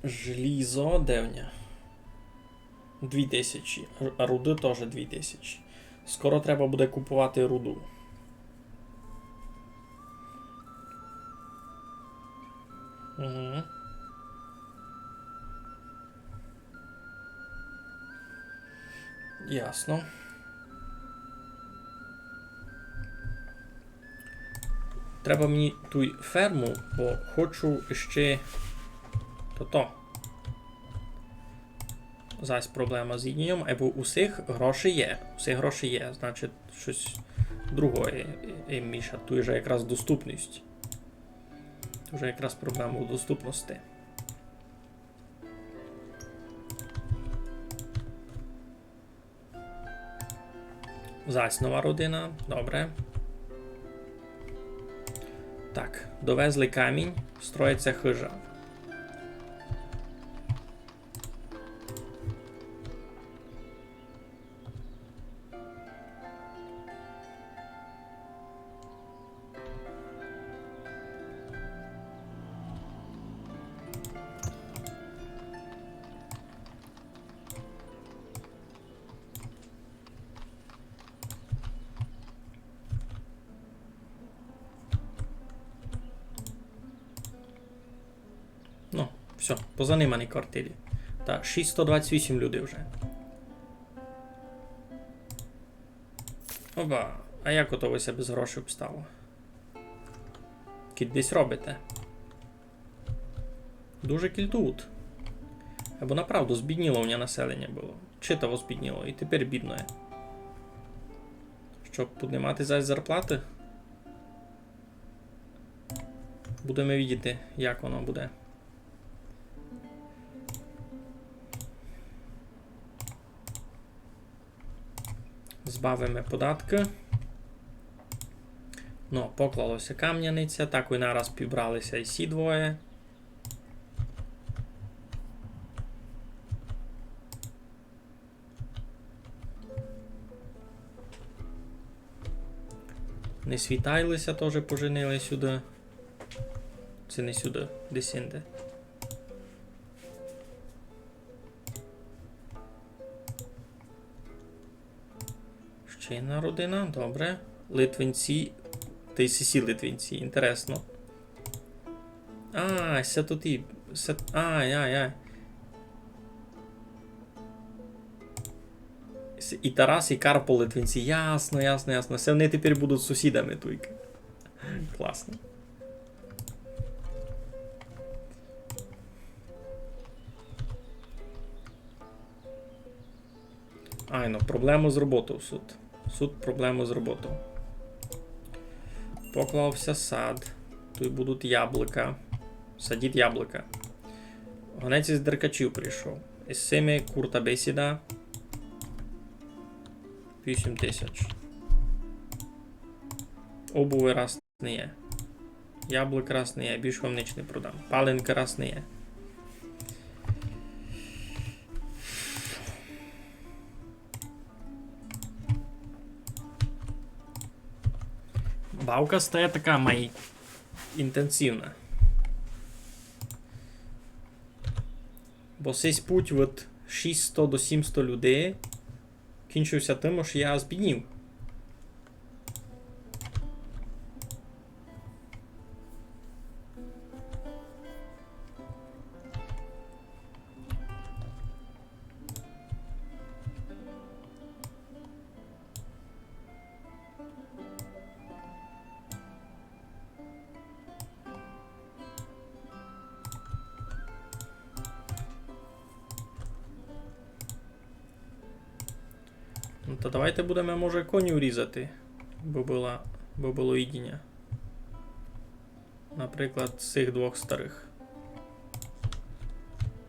желізо, де в нє? 2000. А руди теж 2000. Скоро треба буде купувати руду. Угу. Ясно. Треба мені ту ферму, бо хочу ще то. Зась проблема з їдінням, або усіх грошей є. Усіх грошей є, значить щось другое міша. Тут вже якраз доступність. Тут вже якраз проблема у доступності. Зась нова родина, добре. Так, довезли камінь, строїться хижа. Ну, все, позанимані квартирі. Так, 628 людей вже. Оба, а як ото ви себе без грошей обставили? Кіт десь робите? Дуже кільтут. Або направду збідніло у мене населення було. Читаво збідніло, і тепер бідне. Щоб піднімати зараз зарплати? Будемо видіти, як воно буде. Збавимо податки. Ну, поклалося Кам'яниця, так і нараз пібралися і сі двоє. Не світайлися, теж поженили сюди. Це не сюди, десь інде. Ще одна родина, добре. Литвинці. Та й сісі литвинці, інтересно. А, це тут і... Ай. І Тарас, і Карпо литвинці. Ясно. Це вони тепер будуть сусідами тільки. Класно. Ай, ну, проблему з роботою суд. Суд проблему з роботою. Поклався сад. Тут будуть яблука. Садіть яблука. Гонець із деркачів прийшов. Із цими курта бесіда. 8000. Обуви раз не є. Яблук раз не є. Більш вам ніч не продам. Паленка раз не є. Бавка стає така май інтенсивна. Бо цей путь від 600 до 700 людей кінчився тим, що я збіднів. Ну, то давайте будемо, може, коню різати, бо було їдіння. Наприклад, цих двох старих.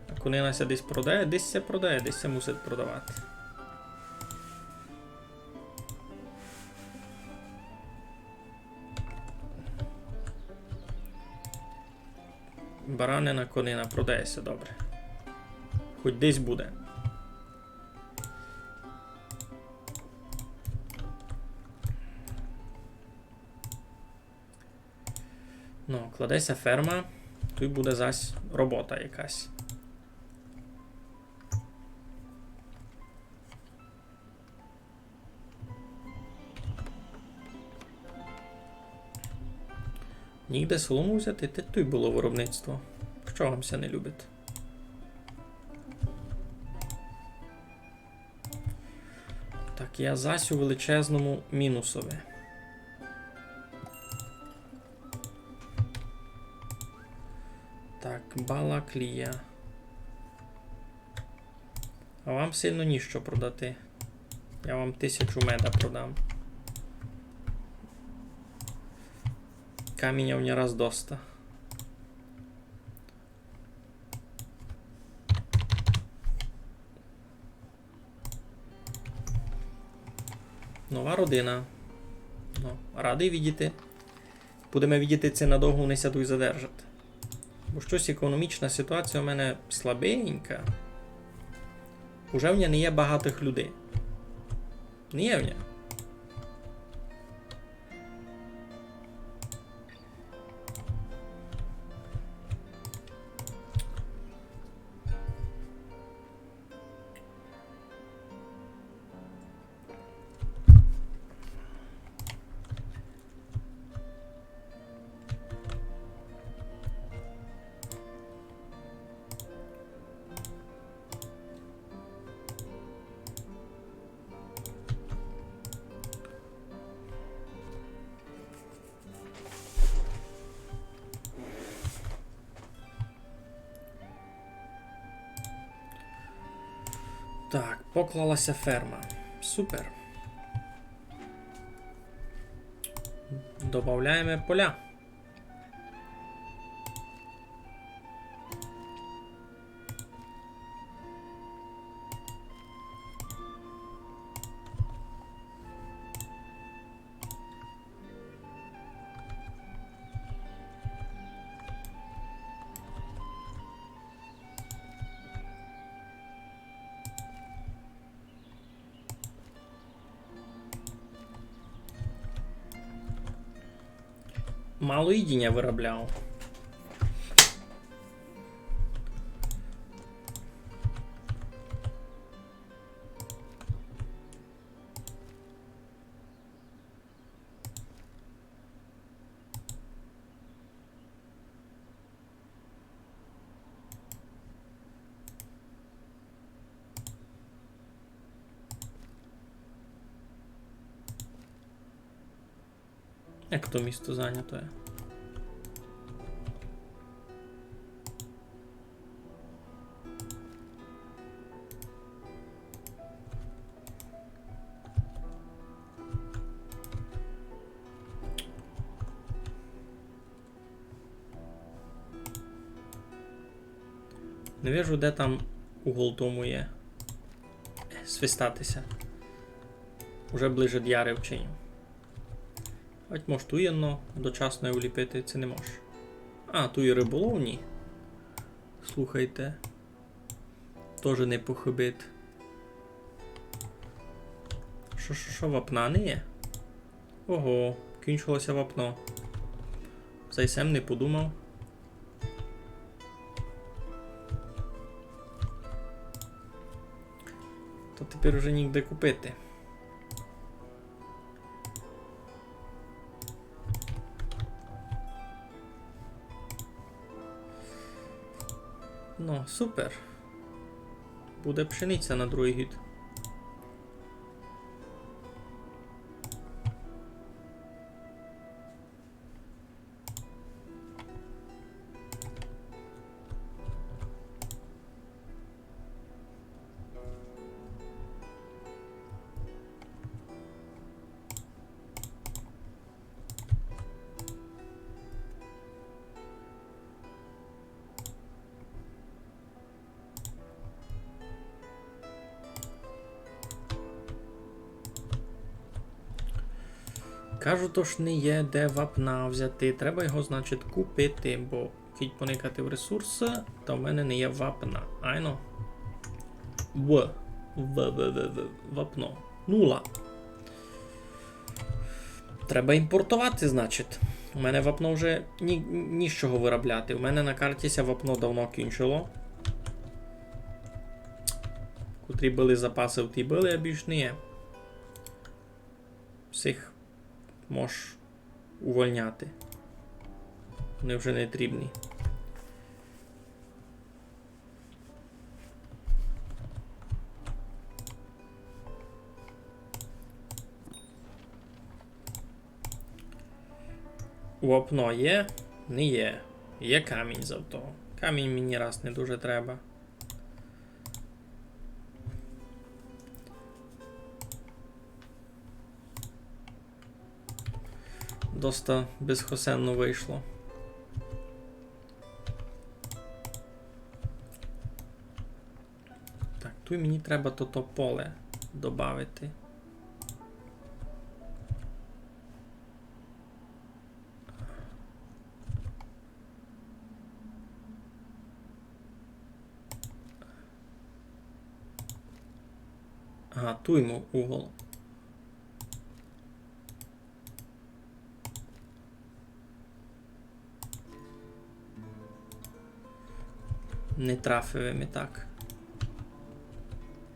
А конинася десь продає, десь це продає, десь це мусить продавати. Баранина, конина продається добре. Хоч десь буде. Ну, кладеться ферма, тут буде зась робота якась. Нігде солому взяти, тут було виробництво. Що вам все не любить? Так, я зась у величезному мінусові. Так, Балаклія. А вам сильно ніщо продати. Я вам 1000 меда продам. Каміння в раз доста. Нова родина. Ну, радий видіти. Будемо видіти це надовго не сяду і задержати. Бо щось економічна ситуація у мене слабенька. Уже в мене не є багатих людей. Не є в мене. Так, поклалася ферма. Супер. Добавляємо поля. Мало їдіння виробляв. Як то місто зайнято є? Не вижу, де там угол тому є. Свистатися. Уже ближе д'яри вчиню. Хоч може ту єно дочасно вліпити, це не може. А, ту і риболовні. Слухайте. Тоже не похибит. Що, вапна не є? Ого, кінчилося вапно. Зайсем не подумав. То тепер вже ніде купити. Ну, супер. Буде пшениця на другий гід. Кажу, то ж не є де вапна взяти. Треба його, значить, купити, бо кіть поникати в ресурси, то в мене не є вапна. Айно. Вапно. Нула. Треба імпортувати, значить. У мене вапно вже ні з чого виробляти. У мене на карті вапно давно кінчило. Котрі були запаси, в ті були, а більш не є. Всіх можеш увольняти. Вони вже не потрібні. Вапно є? Не є. Є камінь зато. Камінь мені раз не дуже треба. Доста безхосенно вийшло. Так, тут мені треба то поле додати. Ага, ту йому угол. Не трафив і так.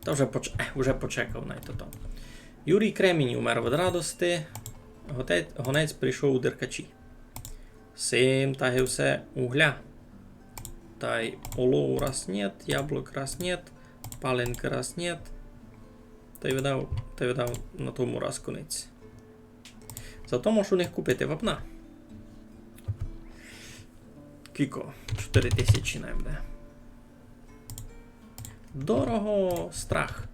Та вже почекав навіть то. Юрій Кремінь умер від радости. Гонець прийшов у деркачі. Сим таги все угля. Та й олову раз нет, яблук раз нет, паленки раз нет. Та й видав на тому раз конець. Зато можу у них купити вапна. Кіко, 4000 нам буде. Дорого, страх.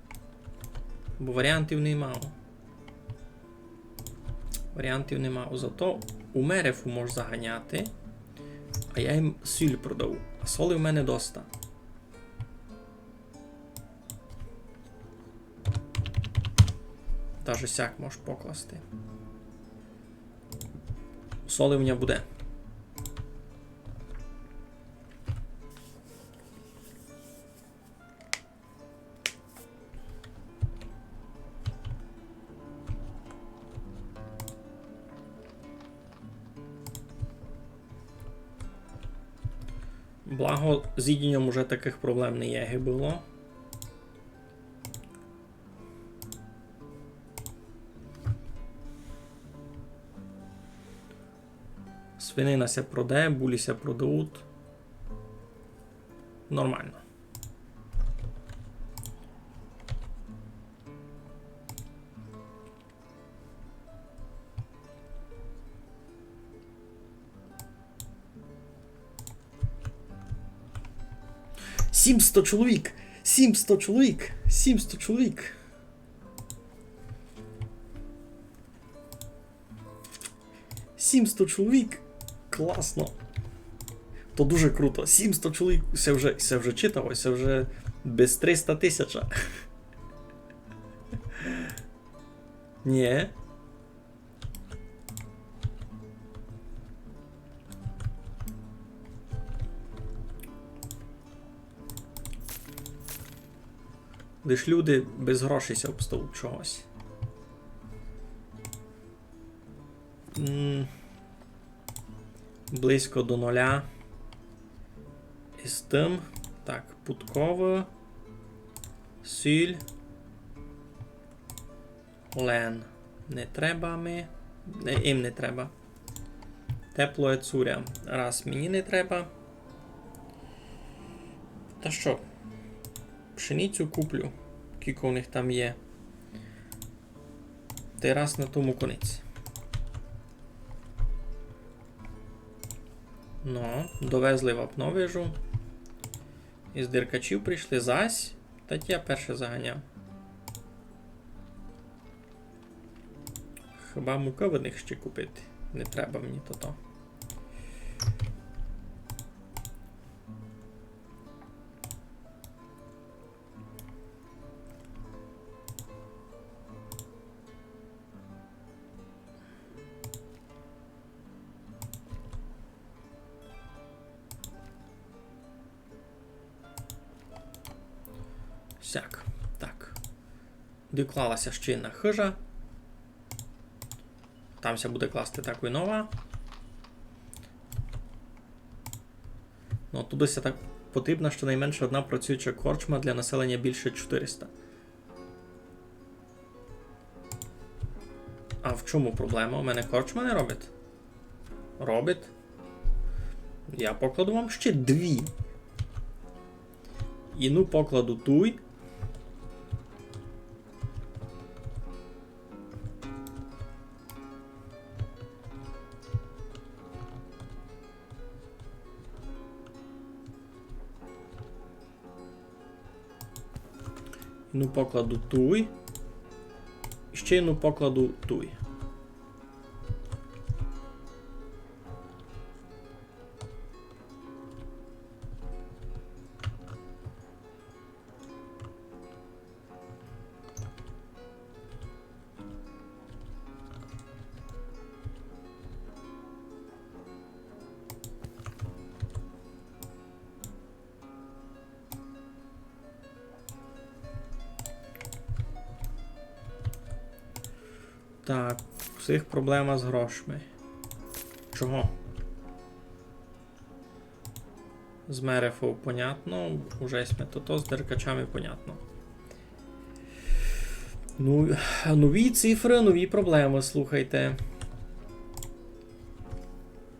Бо варіантів нема. Варіантів нема. Зато у Мерефу можу заганяти. А я їм сіль продав. А соли в мене доста. Даже сяк можеш покласти. Соли в мене буде. Благо, з їдінням уже таких проблем не є було. Свинина ся проде, булі ся продають. Нормально. «700 чоловік! 700 чоловік! 700 чоловік!» «700 чоловік! Класно!» То дуже круто. 700 чоловік! Це вже читав, це вже без 300 тисяч. Ні. Лиш люди без грошей ся обстають чогось. Близько до нуля. І з тим. Так, путково. Сіль. Лен. Не треба ми. Їм не треба. Тепло цуря. Раз мені не треба. Та що? Пшеницю куплю. Кілько у них там є. Та й раз на тому конець. Ну, довезли вапновижу. Із диркачів прийшли зась. Та я перше заганяв. Хіба муковиних ще купити? Не треба мені то-то. Сяк. Так. Доклалася ще одна хижа. Там ся буде класти так і нова. Ну, туди ся так потрібна щонайменше одна працююча корчма для населення більше 400. А в чому проблема? У мене корчма не робить? Робить. Я покладу вам ще 2. І ну покладу туй. Ну покладу туй. І ще ну покладу туй. Так, всіх проблема з грошми. Чого? З Мерефов понятно, уже то з деркачами понятно. Ну, нові цифри, нові проблеми, слухайте.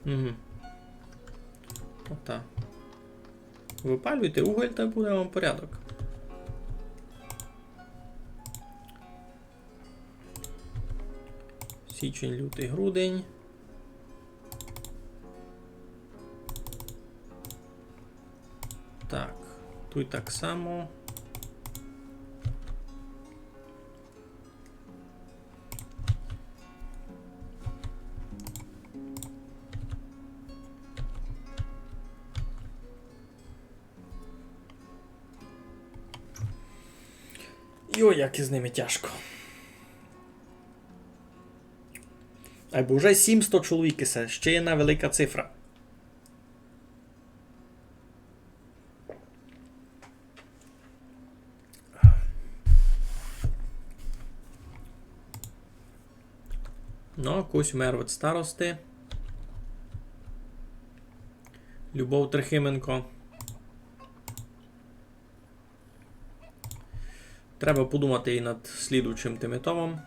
Угу. Ота. Випалюйте уголь, та буде вам порядок. Січень, лютий, грудень. Так, тут так само. Йой, як із ними тяжко. Або вже 700 чоловік ісе, ще jedna велика цифра. Ну, Кось умер від старости. Любов Трохименко. Треба подумати і над слідуючим Тимитовим.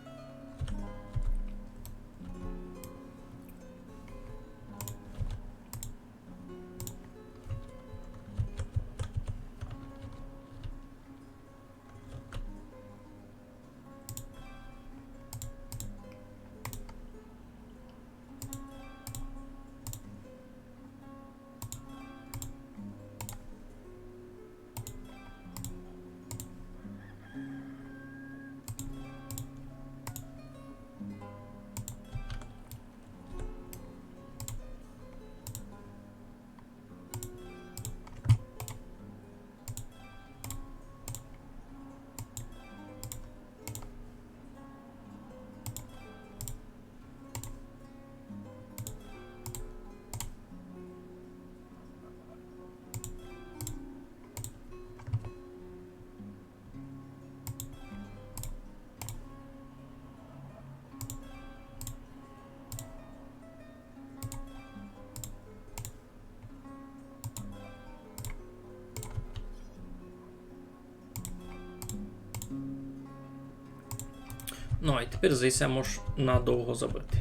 Ну, і тепер зайсемо ж надовго забити.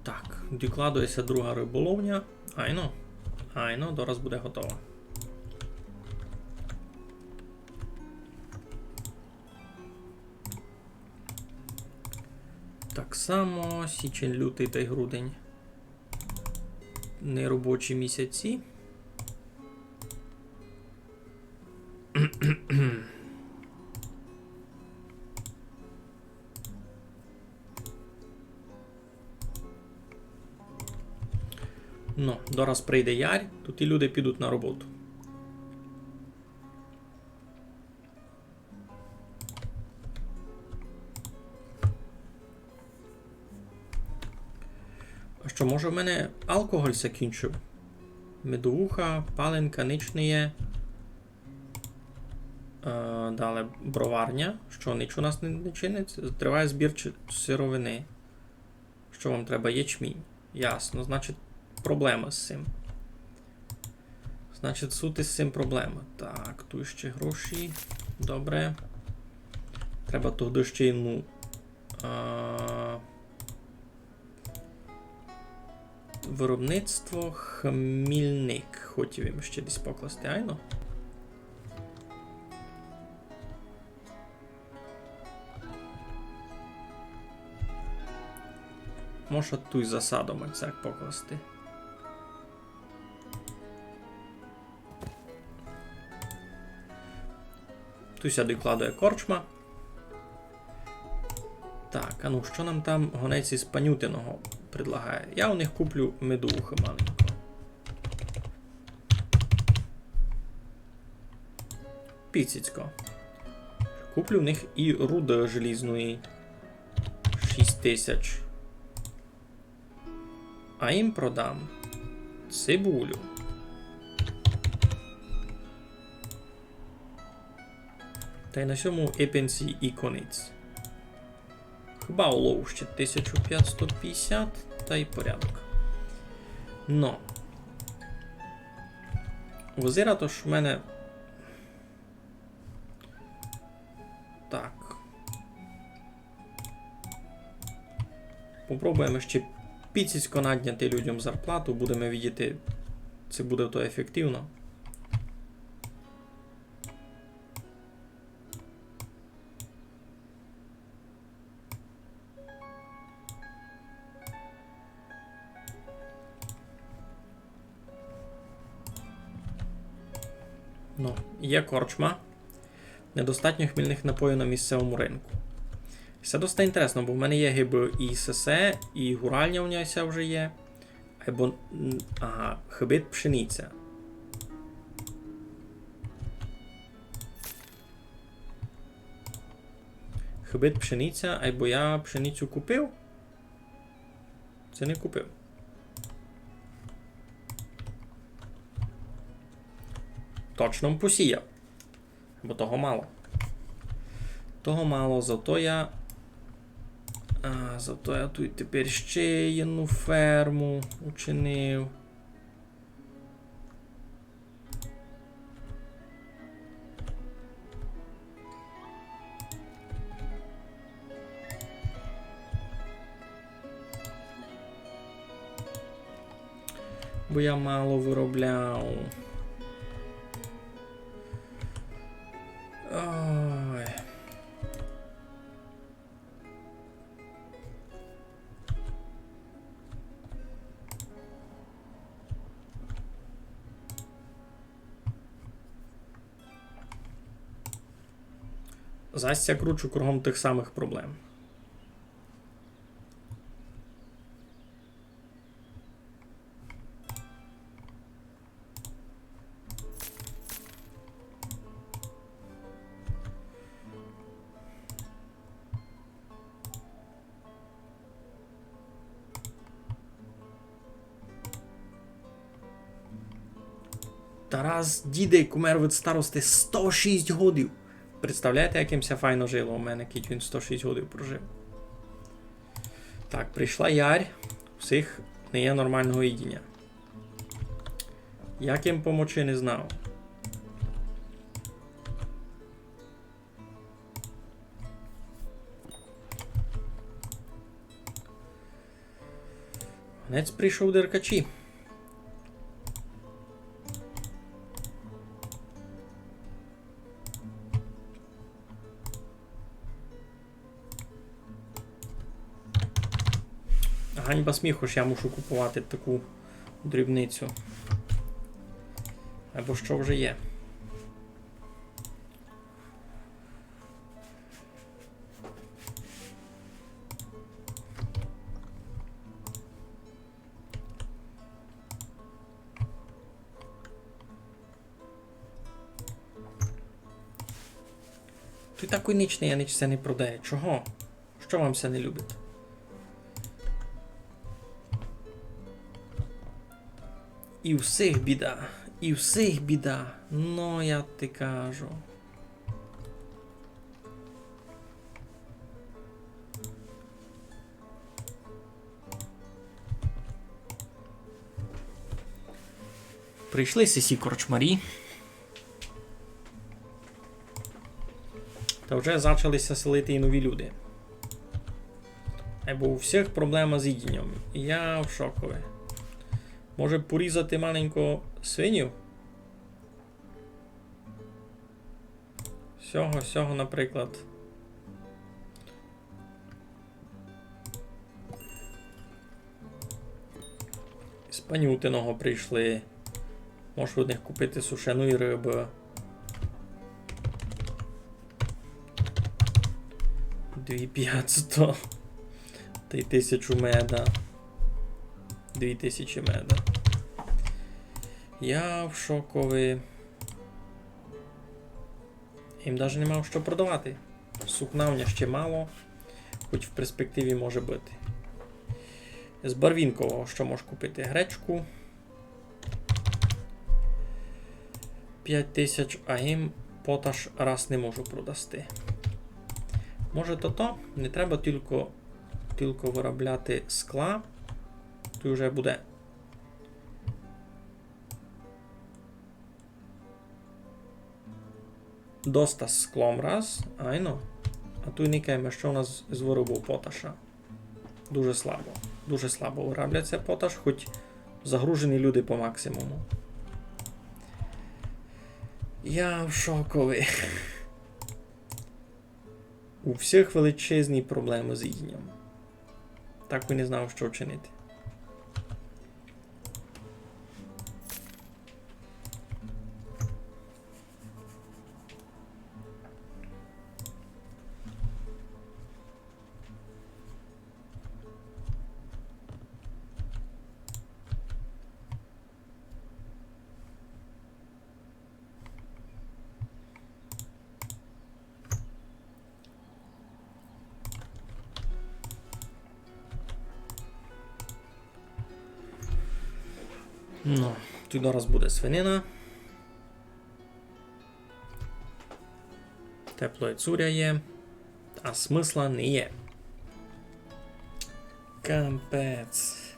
Так, докладується друга риболовня. Айно, зараз буде готова. Так само, січень, лютий та грудень. Неробочі місяці. Ну, зараз прийде Ярь, тут і люди підуть на роботу. А що, може в мене алкоголь закінчив? Медовуха, паленка, нич не є. Далі броварня. Що, ніч у нас не чинить? Триває збір сировини. Що вам треба? Ячмінь. Ясно, значить проблема з цим. Значить, суть із цим проблема. Так, тут ще гроші. Добре. Треба туди ще й, виробництво хмільник. Хотів їм ще десь покласти, айно? Може тут за садом цек покласти. Тут сюди кладує корчма. Так, а ну що нам там гонець із Панютиного предлагає? Я у них куплю медовухи маленько. Піціцько. Куплю в них і руда желізної. 6000. А їм продам цибулю. Та й на сьому епенсі і конець. Хіба улов ще 1550, та й порядок. Но. Возира то ж в мене... Так. Попробуємо ще піціцько надняти людям зарплату, будемо видіти, це буде то ефективно. Ну, є корчма. Недостатньо хмільних напоїв на місцевому ринку. Це досить інтересно, бо в мене є гиби і сесе, і гуральня у нього вже є. Або, ага, хибит пшениця. Хибит пшениця, або я пшеницю купив? Це не купив. Точно посіяв. Бо того мало. Того мало, зато я тут тепер ще одну ферму учинив. Бо я мало виробляв. Ой. Застя кручу кругом тих самих проблем. Тарас Дідик умер від старости 106 годів. Представляєте, якимся файно жило у мене, кіть він 106 годів прожив. Так, прийшла ярь. Всіх не є нормального їдіння. Як їм помочи, не знав. Гонець прийшов деркачі. Ганьба сміху ж я мушу купувати таку дрібницю. Або що вже є. Ти такий нічний, я ніч це не продає. Чого? Що вам це не любить? І всіх біда. І всіх біда. Ну, я ти кажу. Прийшли сесі корчмарі. Та вже почалися селити і нові люди. Бо у всіх проблема з їдінням. І я в шокові. Може порізати маленько свиню? Всього, наприклад. З панютиного прийшли. Можу в них купити сушеної риби. 2500. Та й 1000 меда. 2000 меда. Я в шокові. Їм навіть не мав що продавати. Сукна у мене ще мало. Хоч в перспективі може бути. З барвінкового що можу купити? Гречку. 5000, а їм поташ раз не можу продасти. Може то? Не треба тільки виробляти скла. Тут вже буде. Доста з склом раз. Айно. А тут никаємо, що у нас з виробу поташа. Дуже слабо. Дуже слабо виробляється поташ, хоч загружені люди по максимуму. Я в шокові. У всіх величезні проблеми з їдінням. Так і не знав, що вчинити. Ну, тут зараз буде свинина. Теплої цуря є, а смисла не є. Кампець.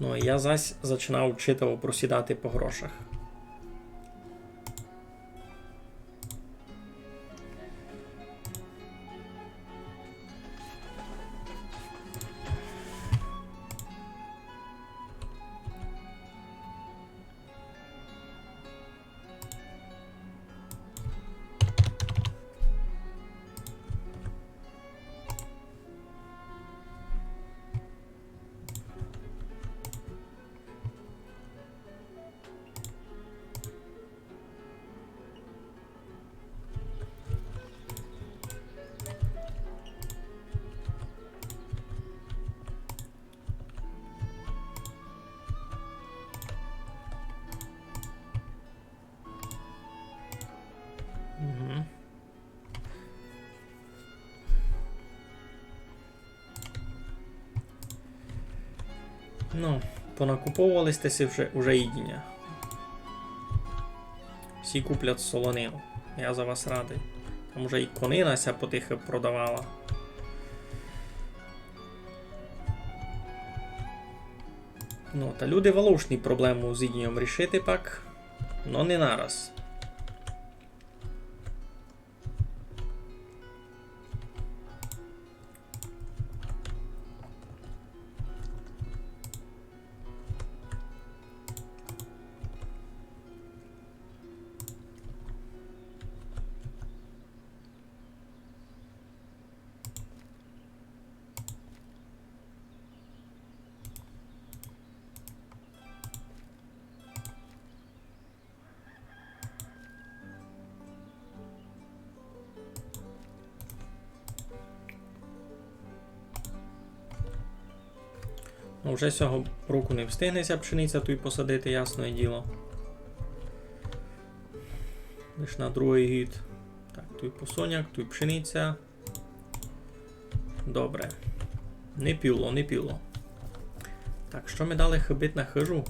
Ну, і я зась починав читаво просідати по грошах. Ну, понакуповувались тесі вже їдіння. Всі куплять солонину. Я за вас радий. Там вже і конина ся потихо продавала. Ну, та люди волошні проблему з їдінням рішити пак, но не нараз. Ну, вже цього року не встигнеться пшениця тут посадити, ясне діло. Лиш на другий гід. Так, тут посоняк, тут пшениця. Добре. Не піло, не піло. Так, що ми дали хибить на хижу?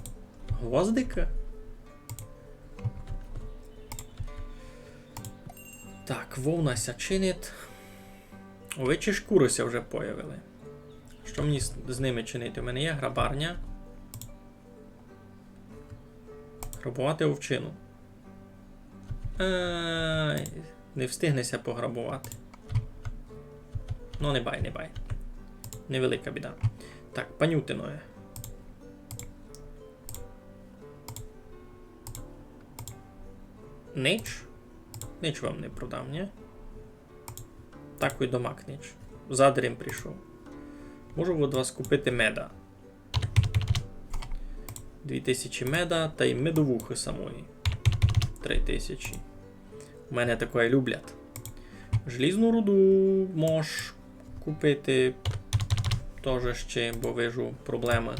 Гвоздика? Так, вовнася чинить. Овечі шкурися вже появили. Що мені з ними чинити? У мене є грабарня. Грабувати овчину. Не встигнеся пограбувати. Ну, не бай, не бай. Невелика біда. Так, панютиноє. Нич? Нич вам не продав, ні? Так і домак нич. Задрім прийшов. Можу від вас купити меда. 2000 меда та й медовухи самої. 3000. У мене таке люблять. Желізну руду можеш купити. Тоже ще, бо вижу проблеми.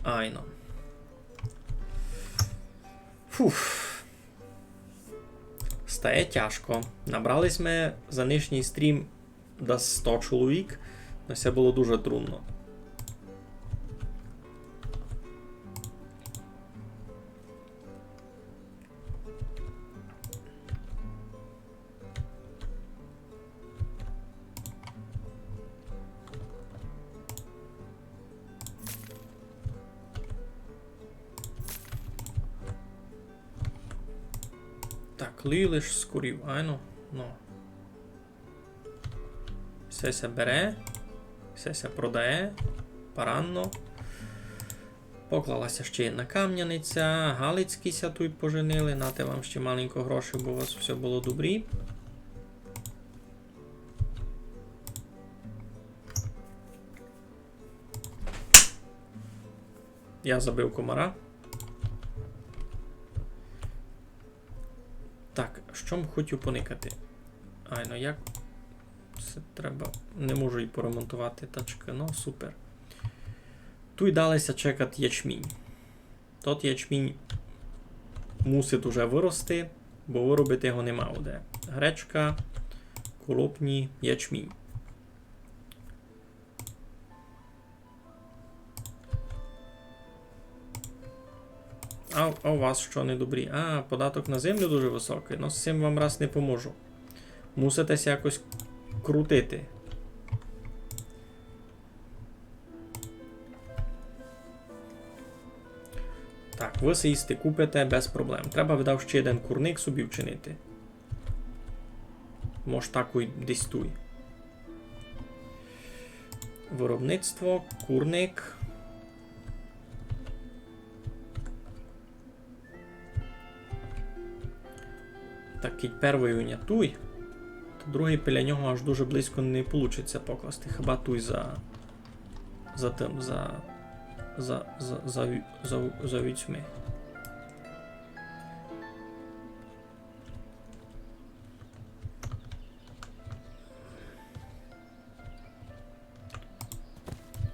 Айно. Фух. Стає тяжко. Набрались ми за нижній стрім до 100 чоловік, але це було дуже трудно. Так, лиш скурів, айно, ну. Все бере, все продає, паранно. Поклалася ще jedna кам'яниця, Галицькіся тут поженили, нате вам ще маленько грошей, бо у вас все було добрі. Я забив комара. Так, що м хотів поникати? Ай, ну як? Це треба... Не можу і поремонтувати тачки, ну супер. Тут далися чекати ячмінь. Тот ячмінь мусить уже вирости, бо виробити його нема де. Гречка, колопні, ячмінь. А у вас що не добрі? А, податок на землю дуже високий. Ну, з цим вам раз не поможу. Муситесь якось крутити. Так, ви сиїсти купите без проблем. Треба видав ще один курник собі вчинити. Може таку десь туй. Виробництво, курник. Так, кіть перший унятуй, то другий біля нього аж дуже близько не вийде покласти. Хіба туй за віцьми.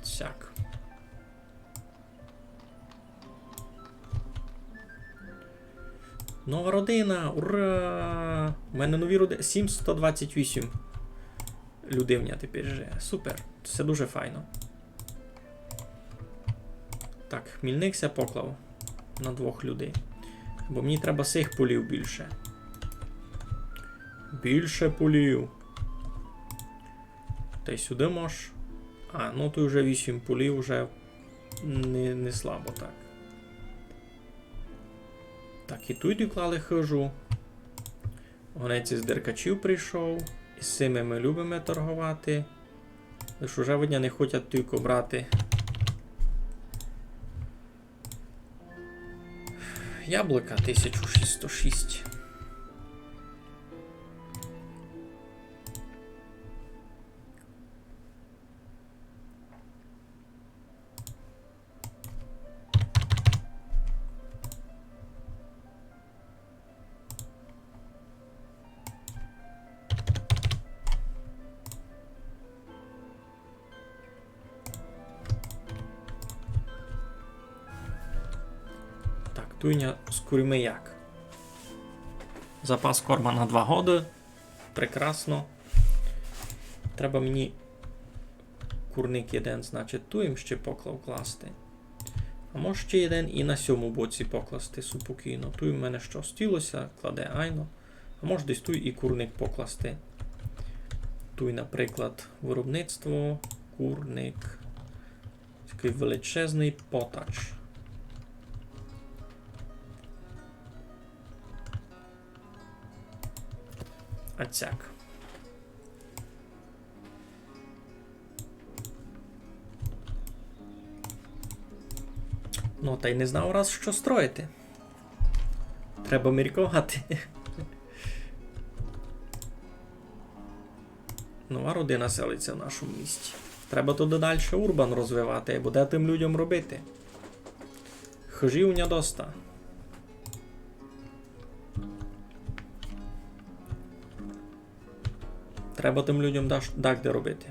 Сяк. Нова родина! Ура! У мене нові родини. 728 людей в мене тепер живе. Супер. Це дуже файно. Так, хмільникся поклав на 2 людей. Бо мені треба цих полів більше. Більше полів. Та й сюди можеш. А, ну тут вже 8 полів, вже не слабо так. Так, і тут доклали хижу. Гонець із деркачів прийшов. І з цими ми любимо торгувати. Лиш уже вони не хочуть тільки брати. Яблука 1606. Туйня з курми як. Запас корма на 2 роки. Прекрасно. Треба мені курник один, значить, туєм ще поклав класти. А може ще один і на 7 боці покласти супокійно. Туй в мене що стілося, кладе айно. А може десь туй і курник покласти. Туй, наприклад, виробництво, курник. Такий величезний потач. Ацяк. Ну, та й не знав раз, що строїти. Треба міркувати. Нова родина селиться в нашому місті. Треба туди далі урбан розвивати, бо де тим людям робити? Хижів не доста. Треба тим людям дак де робити.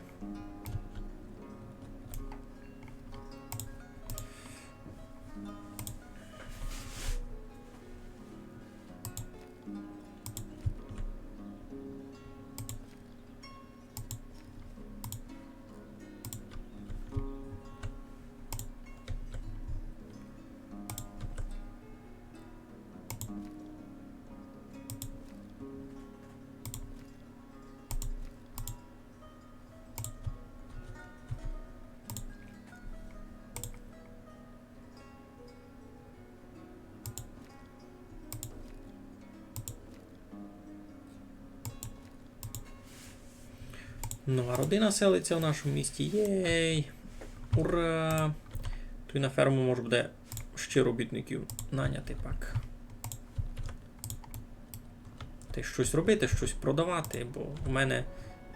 Нова родина селиться в нашому місті. Єй! Ура! Тут на ферму може буде ще робітників наняти пак. Та й щось робити, щось продавати, бо у мене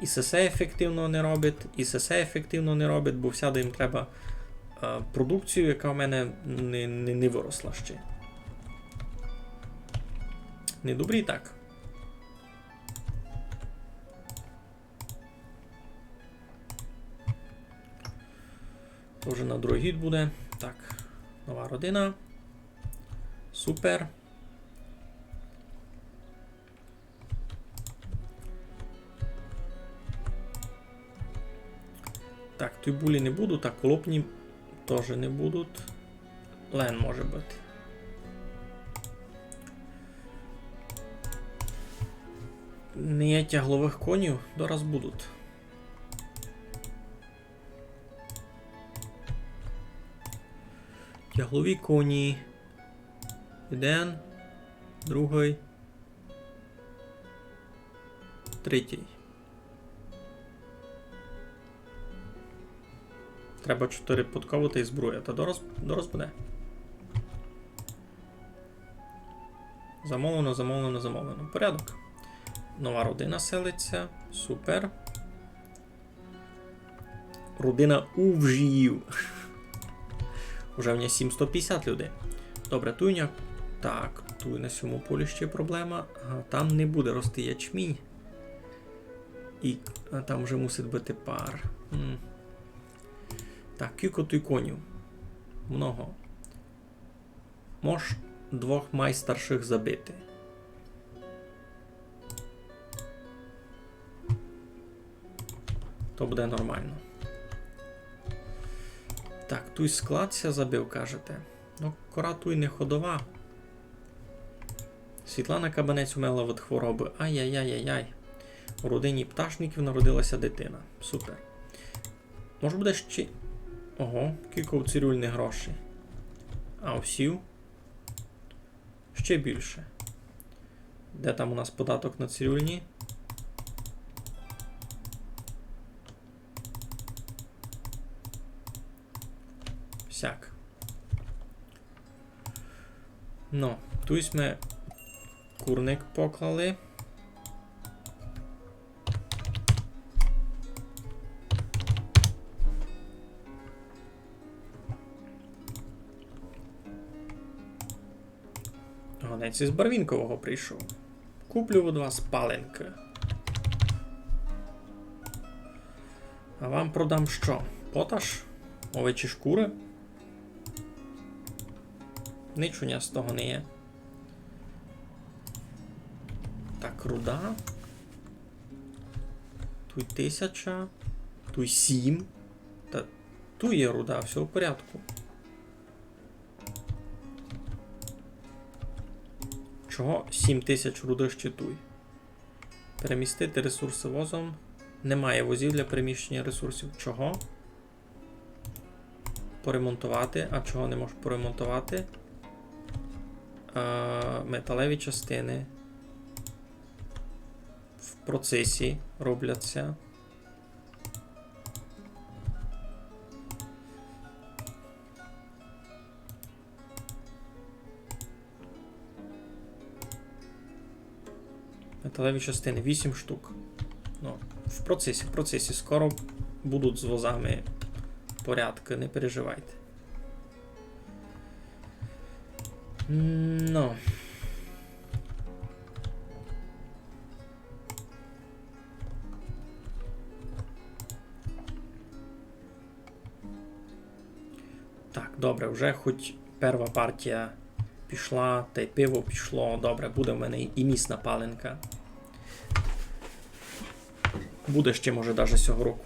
і ССЕ ефективно не робить, і ССЕ ефективно не робить, бо всяде їм треба продукцію, яка в мене не виросла ще. Не добрі так. Тоже на другий гід буде. Так, нова родина. Супер. Так, той булі не буду, так, лопні теж не будуть. Лен може бути. Не є тяглових конів, дораз будуть. Тяглові коні. Один, другий, третій. Треба 4 подковувати і зброя, та дораз буде. Замовлено, замовлено, замовлено. Порядок. Нова родина селиться. Супер. Родина Увжіїв. Уже в ній 750 людей. Добре, туйня. Так, тут на цьому полі ще проблема. Ага, там не буде рости ячмінь. І там вже мусить бути пар. Так, кілько туй конів. Много. Мож 2 майстарших забити. То буде нормально. Так, туй складся забив, кажете. Ну, кора туй не ходова. Світлана Кабанець умерла від хвороби. Ай-яй-яй-яй-яй. У родині пташників народилася дитина. Супер. Може буде ще... Ого, кілько в цирюльні гроші. А всів? Ще більше. Де там у нас податок на цирюльні? Всяк. Ну, тут ми курник поклали. Гонець із Барвінкового прийшов. Куплю від вас паленки. А вам продам що? Поташ? Овечі шкури? Нічого з того не є. Так, руда. Тут 1000. Тут 7. Та тут є руда, все в порядку. Чого 7000 руди щитуй? Перемістити ресурси возом. Немає возів для переміщення ресурсів. Чого? Поремонтувати. А чого не можу поремонтувати? Металеві частини в процесі робляться. Металеві частини 8 штук. Ну, в процесі. Скоро будуть з возами порядки, не переживайте. Ну. Так, добре, вже хоч перша партія пішла, та й пиво пішло. Добре, буде в мене і місна паленка. Буде ще, може, навіть цього року.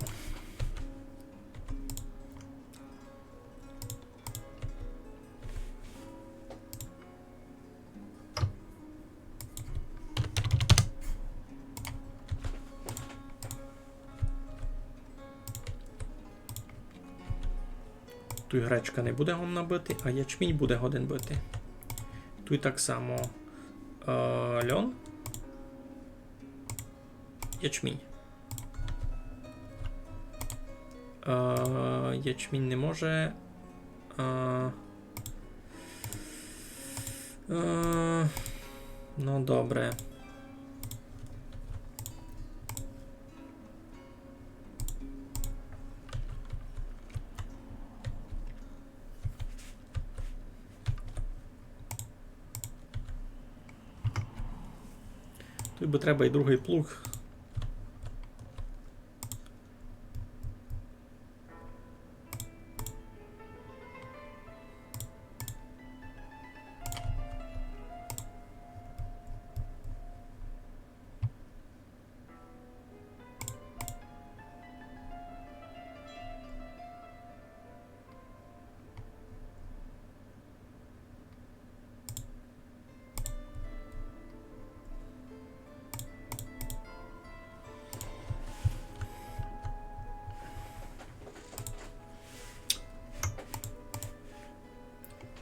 Тут гречка не буде гом набити, а ячмінь буде годин бити. Тут так само льон. Ячмінь. Ячмінь не може. Ну, добре. Тут би треба і другий плуг.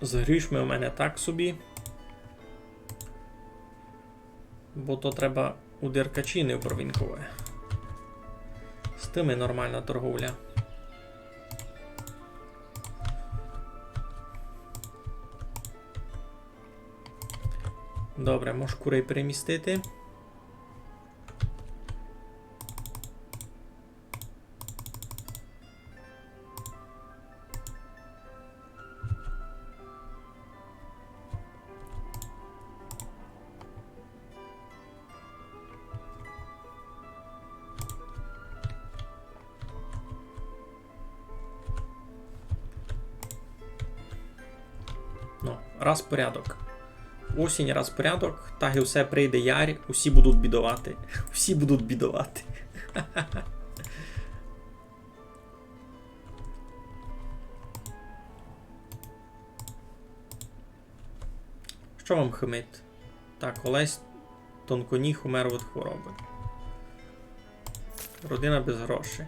З грішми у мене так собі. Бо то треба у Деркачі не впровінкове. З тими нормальна торговля. Добре, можеш курей перемістити. Ну, раз порядок. Осінь, раз порядок, так і все прийде яр, усі будуть бідувати. Усі будуть бідувати. Що вам химить? Так, Олесь тонконіг умер від хвороби. Родина без грошей.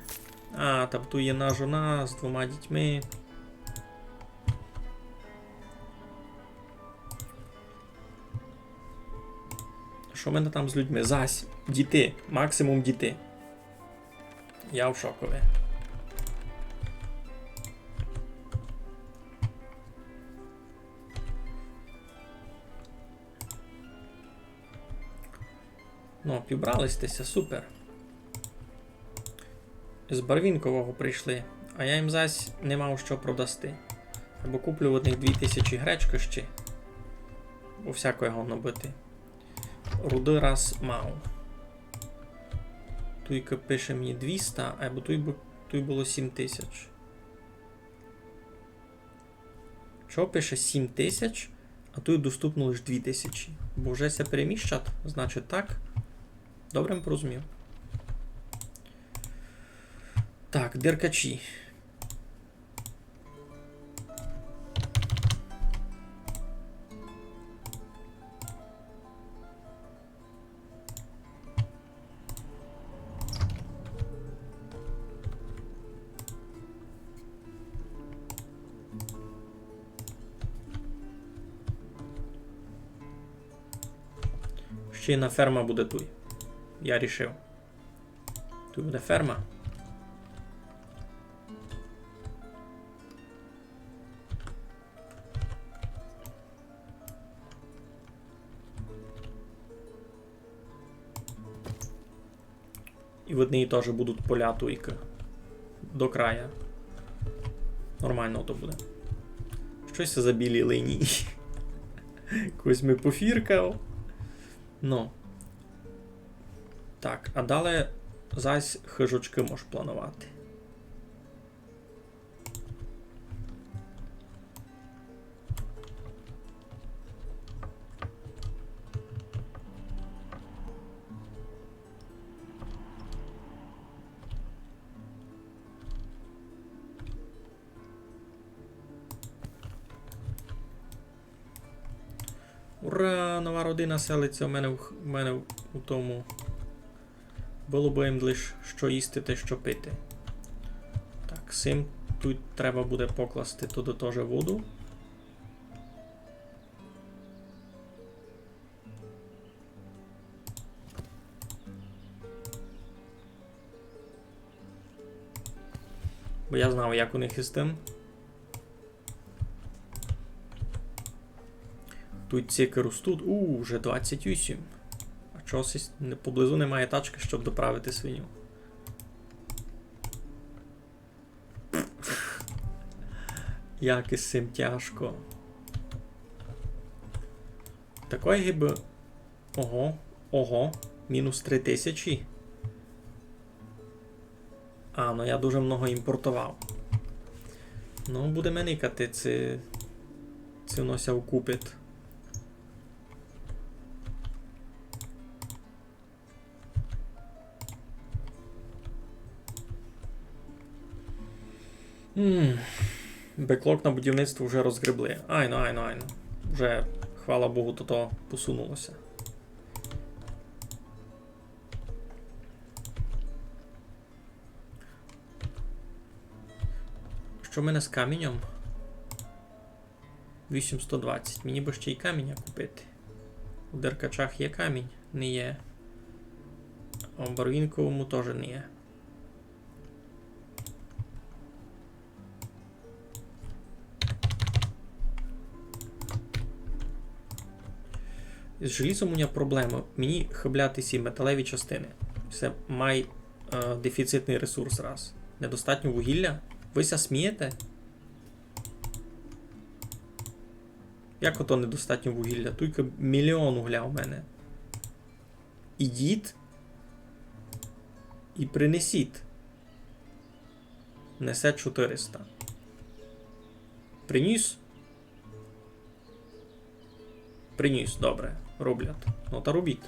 А, там тут є одна жона з 2 дітьми. Що в мене там з людьми? Зась, діти, максимум діти. Я в шокові. Ну, пібралися, супер. З Барвінкового прийшли, а я їм зась не мав що продасти. Або куплю в одних 2000 гречки ще. Бо всякого говно бити. Руди раз мав. Туйка пише мені 200, або туй було 7000. Що пише 7000, а тут доступно лише 2000. Бо вже ся переміщать, значить так. Добре ми порозумів. Так, Деркачі. Ще одна ферма буде тут. Я рішив. Тут буде ферма. І в одній теж будуть поля туйка. До края. Нормально то буде. Щось за білій линії. Когось ми пофіркав. Ну. Так, а далі зась хижочки можеш планувати. Ура! Нова родина селиться у мене у тому. Було б їм лише що їсти та що пити. Так, сим тут треба буде покласти туди теж воду. Бо я знав, як у них із тим. Тут ціки ростуть. Вже 28. А чогось поблизу немає тачки, щоб доправити свиню. Як із цим тяжко. Такої гиби... Ого. Мінус 3000. А, ну я дуже много імпортував. Ну, буде меникати це нося вкупить. Беклог на будівництво вже розгребли. Айно. Вже, хвала Богу, то посунулося. Що в мене з камінням? 8120. Мені би ще й каміння купити. У Деркачах є камінь? Не є. А у Барвінковому теж не є. З желізом у мене проблема. Мені хибляти ці металеві частини. Це май дефіцитний ресурс раз. Недостатньо вугілля? Вися смієте? Як ото недостатньо вугілля? Тільки мільйон угля у мене. Ідіть і принесіть. Несе 400. Приніс? Приніс, добре. Роблять. Ну та робіть.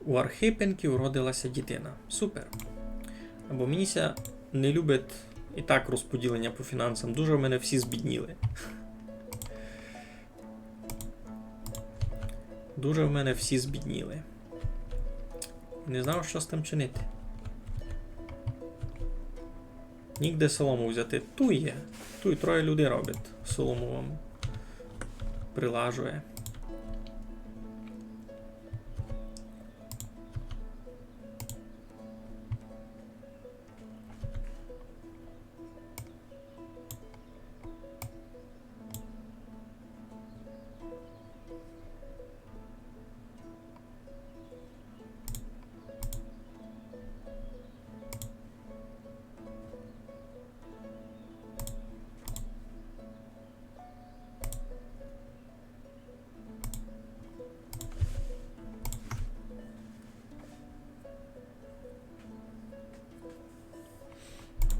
У Архипенків родилася дитина. Супер. Або мені не любить і так розподілення по фінансам. Дуже в мене всі збідніли. Дуже в мене всі збідніли. Не знав, що з тим чинити. Нігде солому взяти. Ту є. Ту і троє людей робить. Солому вам прилажує.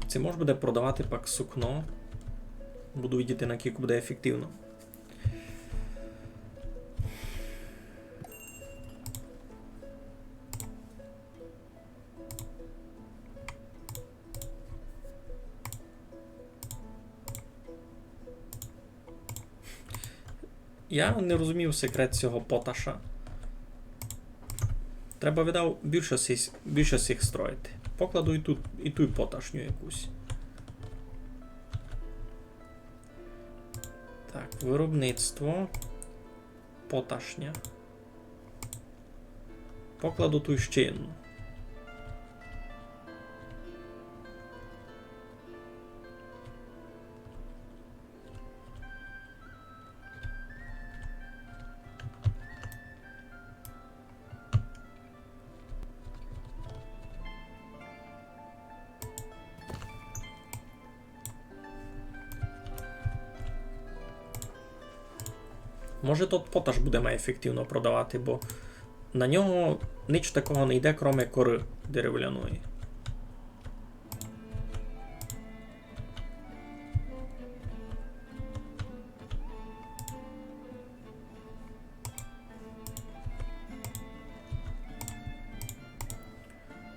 Це можна буде продавати пак сукно. Буду видіти, на кілько буде ефективно. Я не розумів секрет цього поташа. Треба, видав, більше всіх строїти. Покладу і ту поташню якусь. Так, виробництво. Поташня. Покладу ту ще одну. Може тут поташ буде має ефективно продавати, бо на нього ніч такого не йде, кроме кори деревляної.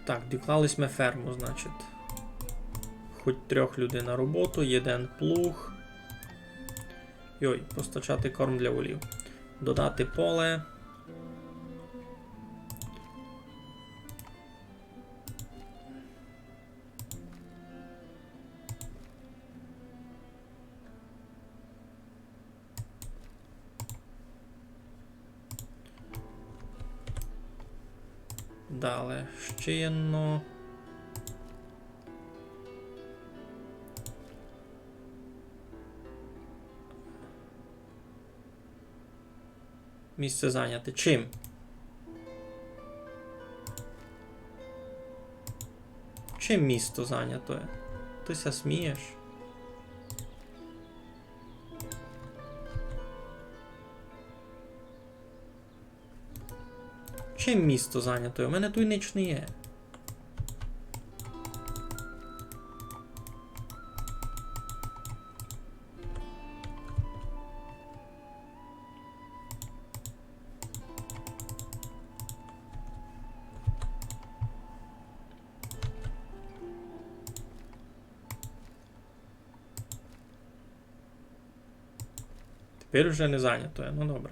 Так, доклались ми ферму, значить. Хоч 3 людей на роботу, 1 плуг. Йой, постачати корм для волів. Додати поле. Далі ще одно. Місце зайняте. Чим? Чим місто зайнято? Ти ся смієш? Чим місто зайнято? У мене тут ніч не є. Тепер вже не зайнято, ну добре.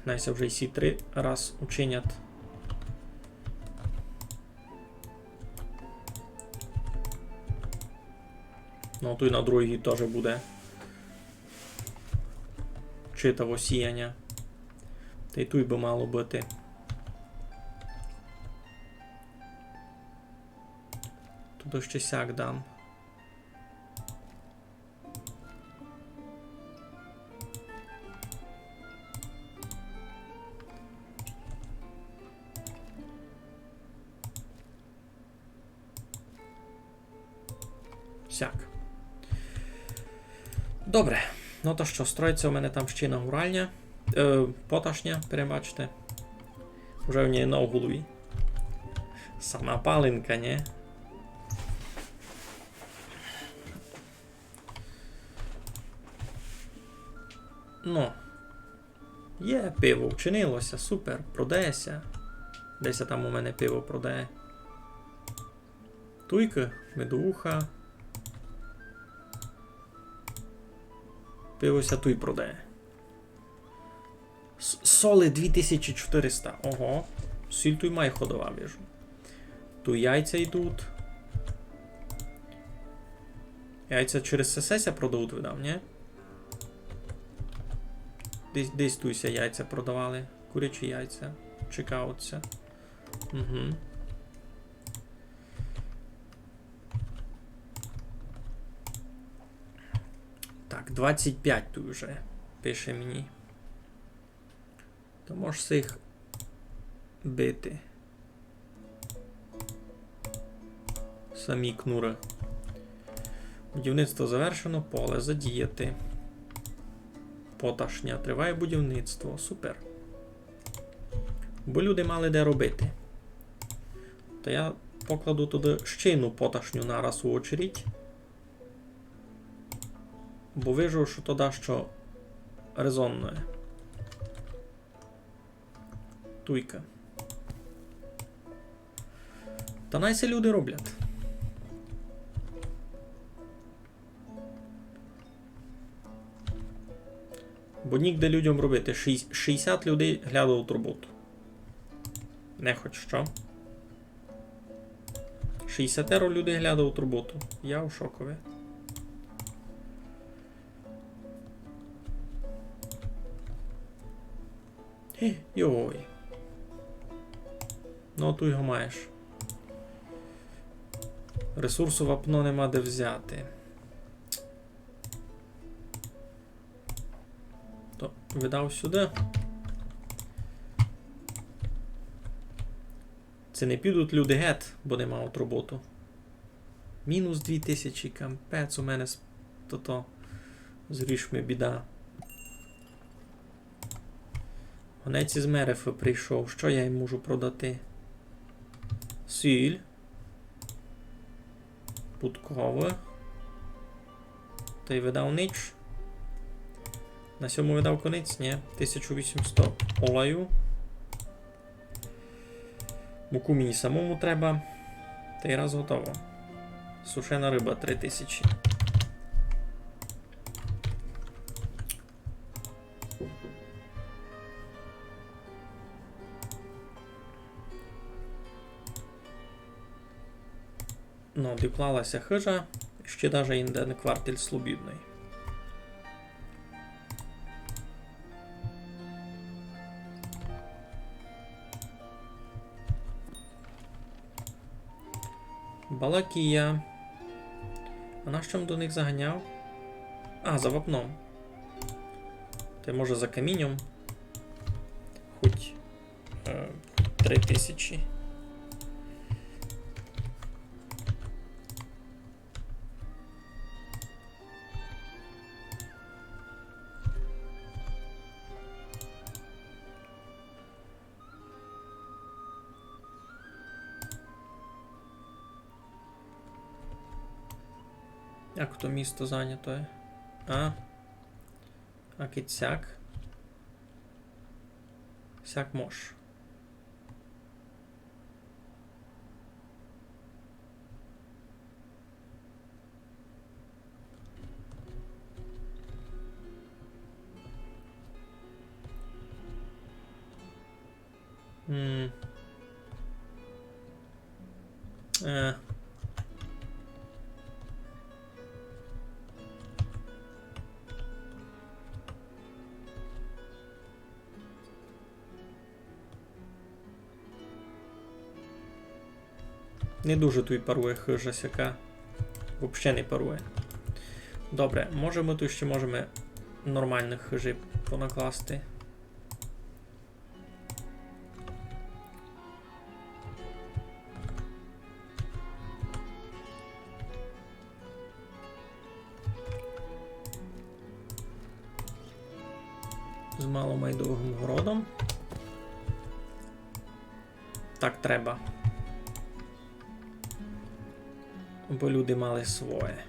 Найся вже і сі 3 раз учинять. Ну, то й на другій теж буде читаво сіяння. Та й тут би мало бути. Тут ще сяк дам. Сяк. Добре. Ну то що, строїться у мене там ще нагуральня. Поташня, перебачте. Вже в ній на голові. Сама палинка, не? Ну. Є пиво, вчинилося, супер, продається. Десь там у мене пиво продає. Туйка, медуха. Пивося туй продає. Соли 2400. Ого. Сіль туй має ходова, біжу. Тут яйця йдуть. Яйця через ССС продають, видав, ні? Десь туйся яйця продавали. Курячі яйця. Чекауться. Угу. Так, 25 тут вже пише мені. То можеш їх бити. Самі кнури. Будівництво завершено, поле задіяти. Поташня. Триває будівництво. Супер. Бо люди мали де робити. То я покладу туди ще одну поташню нараз у очередь. Бо вижу, що то дащо резонне. Туйка. Та найся люди роблять. Бо нігде людям робити. 60 людей глядають роботу. Не хоч що. 60 людей глядають роботу. Я у шокові. Йой. Ну, тут його маєш. Ресурсу вапно нема де взяти. То видав сюди. Це не підуть люди гет, бо не мають роботу. Мінус 2000, кампець у мене то з грішми біда. Гонець із Мерефи прийшов. Що я їм можу продати? Сіль. Путкове. Та й видав нич. На сьому видав конець? Ні. 1800 олаю. Муку мені самому треба. Та й раз готово. Сушена риба 3000. Ну, доклалася хижа, ще даже інде не кварталь слобідний. Балакія. А на що до них заганяв? А, за вапном. Ти може за камінням? Хоч 3000. Як то місто зайнято? А кицяк? Сяк мож. Не дуже тут парує хижа сяка. Взагалі не парує. Добре, може ми тут ще можемо нормальних хижів понакласти. З маломайдовим городом. Так треба. Бо люди мали своє.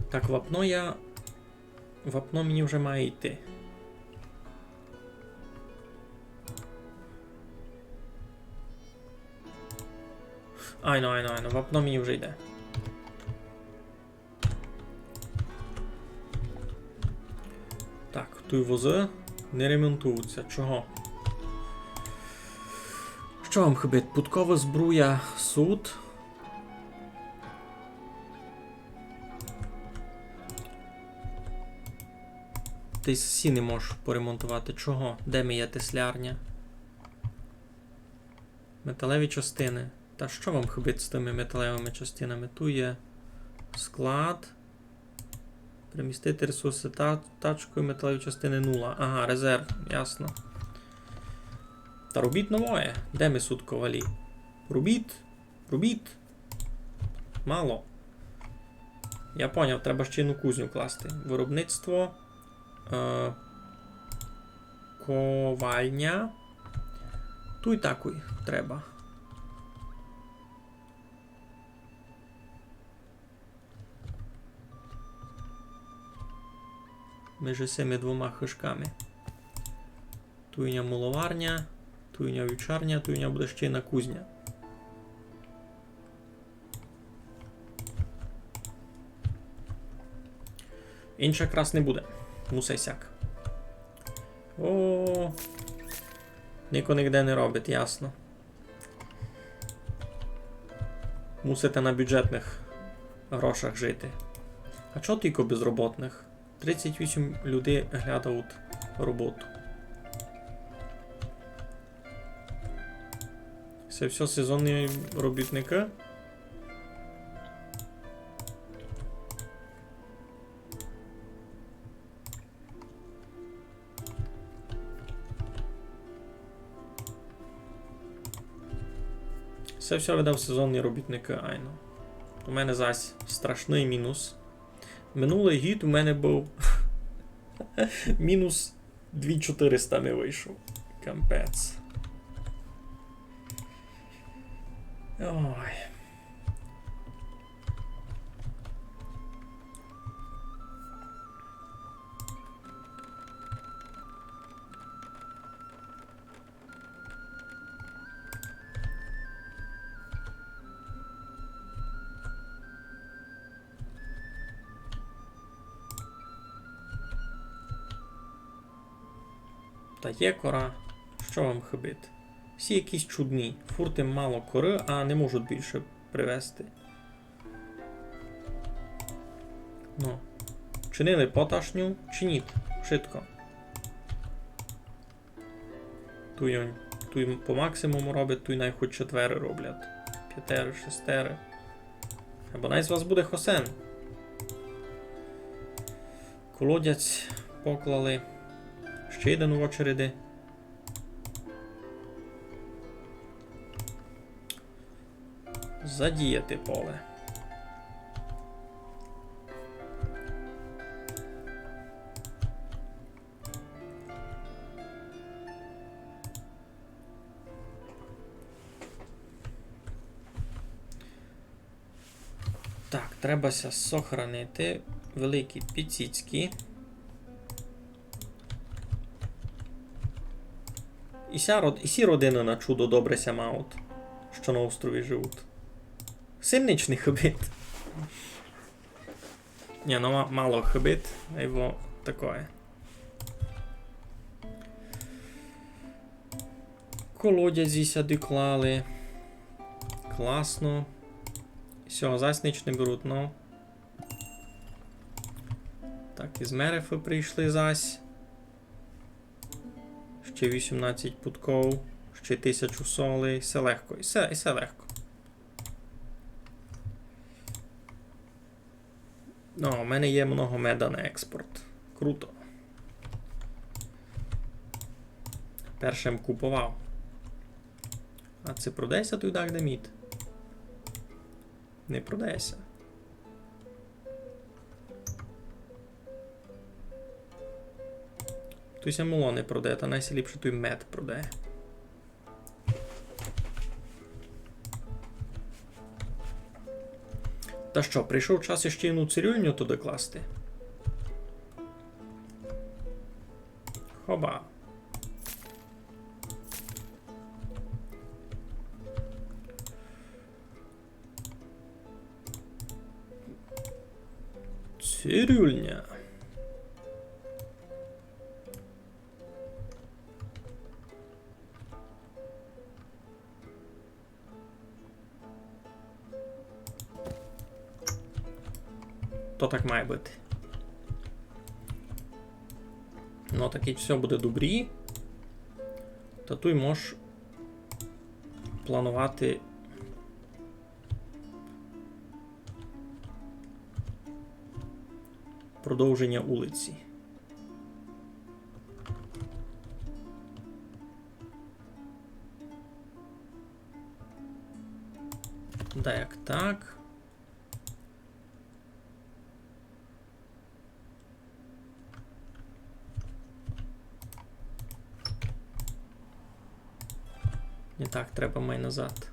Так, вапно мені вже має йти. Айно, вапно мені вже йде. Так, тут вози не ремонтуються. Чого? Що вам хибить? Путкова збруя, суд. Ти сі не можеш поремонтувати. Чого? Де моя теслярня? Металеві частини. Та що вам хибить з тими металевими частинами? Тут є склад. Примістити ресурси тачкою, металеві частини 0. Ага, резерв, ясно. Та робіть новое. Де ми суд ковалі? Робіть. Мало. Я поняв, треба ще одну кузню класти. Виробництво. Ковальня. Ту й таку треба. Між цими двома хижками. Туйня муловарня, туйня вівчарня, туйня буде ще на кузня. Інша якраз не буде. Мусе сяк. О, ніко нігде не робить, ясно. Мусите на бюджетних грошах жити. А чого тільки безроботних? 38 людей глядають роботу. Це все сезонні робітники. Це все видав сезонні робітники, айно. У мене зась страшний мінус. Минулий гід у мене був мінус 2400 не вийшов. Кампець. Ой. Та є кора. Що вам хибить? Всі якісь чудні. Фурти мало кори, а не можуть більше привезти. Ну. Чинили поташню, чиніть. Швидко. Туй по максимуму робить, туй най хоч 4 роблять. 5, 6. Або най з вас буде хосен. Колодязь поклали. Ще один в очереді. Задіяти поле. Так, требася сохранити великі підсіцькі. І сі родини на чудо добре ся мають, що на острові живуть. Сильничний хобіт. Ні, ну мало хобіт, а його таке. Колодязі сюди клали. Класно. Всього засніч не беруть, ну. Так, із Мерефи прийшли зась. Ще 18 путков, ще 1000 солей. Все легко, і все легко. Ну, у мене є много меда на експорт. Круто. Першим купував. А це продається той дак де мід? Не продається. Той ся моло не продає, та найсіліпше той мед продає. Та що, прийшов час іще одну цирюльню туди класти? Хоба. Цирюльня. То так має бути. Ну, так і все буде добрі. Та тут можеш планувати продовження вулиці. Да, як так. Не так, треба май назад.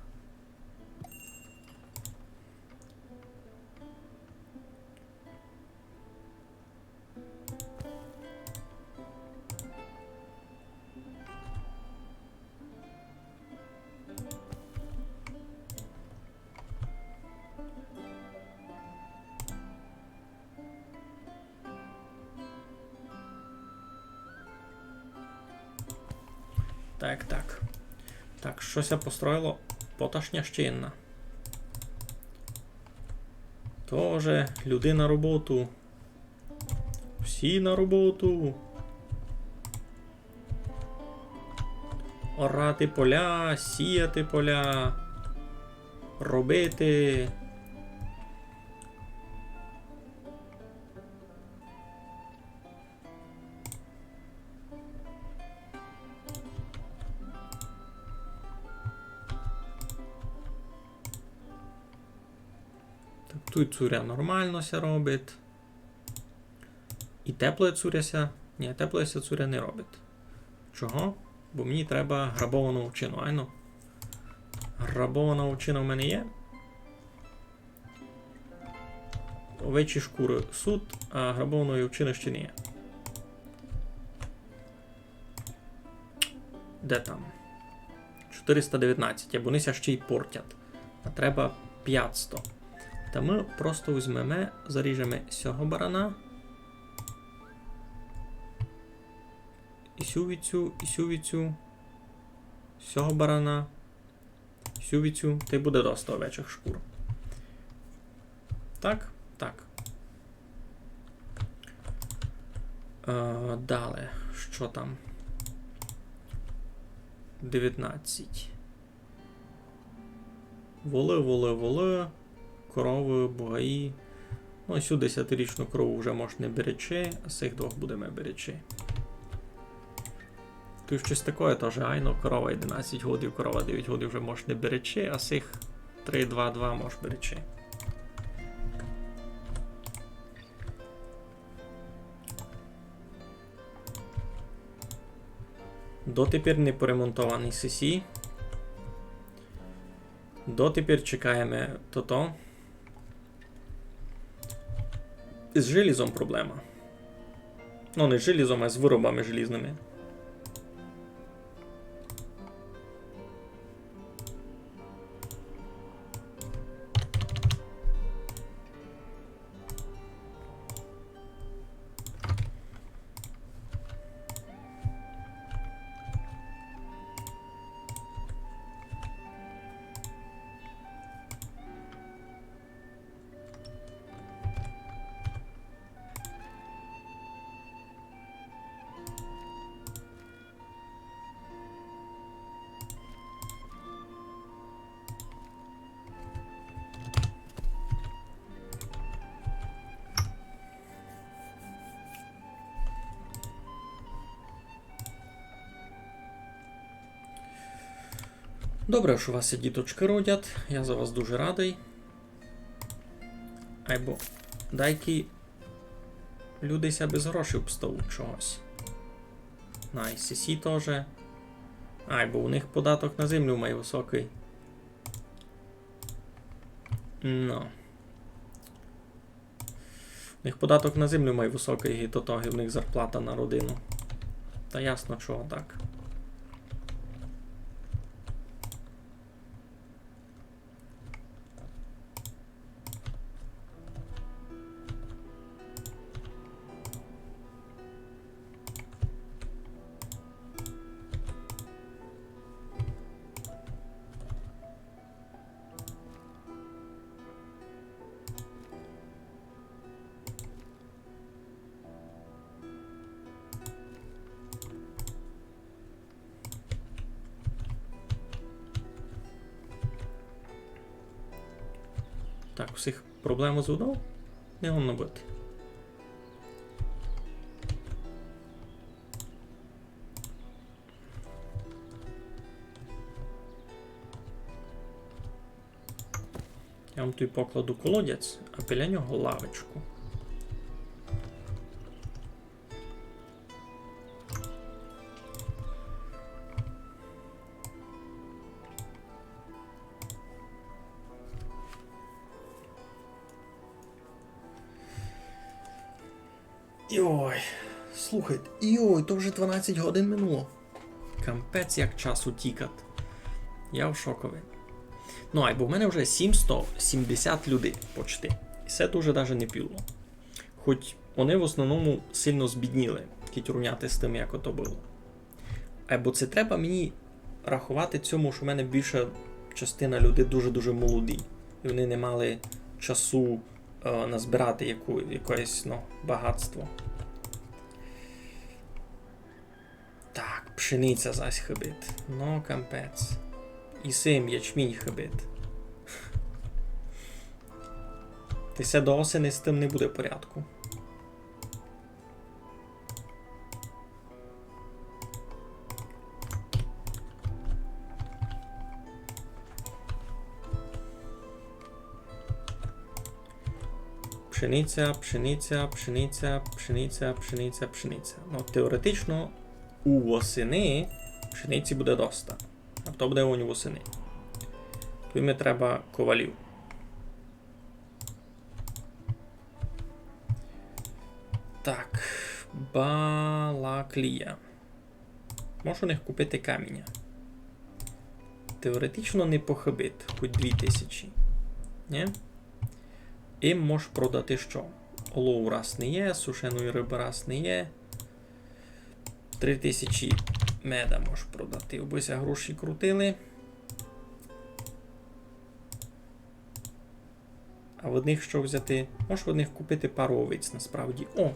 Так. Так, щось я построїло поташня щінна. Тоже люди на роботу. Всі на роботу. Орати поля, сіяти поля. Робити. Тут цуря нормально ся робить. І тепле цуряся. Ні, теплеся цуря не робить. Чого? Бо мені треба грабовану овчину. Айно. Грабована овчина в мене є. Овечі шкури суд, а грабованої овчини ще не є. Де там? 419, або вони ся ще й портять. А треба 500. Та ми просто візьмемо, заріжемо цього барана. І сю віцю, Сього барана. Сювіцю. Та й буде доста овечих шкур. Так? Так. Далі. Що там? 19. Воли. Корови, бугаї. Ну, цю 10-річну корову вже можна не беречи, а з цих двох будемо беречи. Тут щось таке теж, айно, корова 11 годів, корова 9 годів вже можна не беречи, а з цих 3-2-2 можна беречи. Дотепер не поремонтований CC. Дотепер чекаємо то-то. З желізом проблема. Ну, не з желізом, а з виробами желізними. Добре, що у вас є діточки родять, я за вас дуже радий. Айбо дайки люди ся без грошей обставуть чогось. На ICC теж. Айбо у них податок на землю має високий. Ну. У них податок на землю має високий, і то в них зарплата на родину. Та ясно, чого так. Так, усіх проблем з водою не гонно бути. Я вам тут покладу колодязь, а біля нього лавочку. Йой, слухайте, то вже 12 годин минуло. Кампець як часу тікат. Я в шокові. Ну, бо в мене вже 770 людей почти. І це дуже навіть не піло. Хоч вони в основному сильно збідніли, кітюрняти з тим, як ото було. Бо це треба мені рахувати цьому, що в мене більша частина людей дуже-дуже молоді. І вони не мали часу назбирати якесь багатство. Так, пшениця зась хибить. Ну, кампець. І сим ячмінь хибить. Ти все до осені з тим не буде порядку. Пшениця. Ну, теоретично, у восени пшениці буде доста. А то буде у восени. Тут мені треба ковалів. Так, Балаклія. Можу у них купити каміння. Теоретично не похибить, хоч 2000. Ні? І можеш продати що? Олову раз не є, сушеної риби раз не є. 3000 меда можеш продати. Обися гроші крутили. А в одних що взяти? Можеш в одних купити пару овець насправді. О!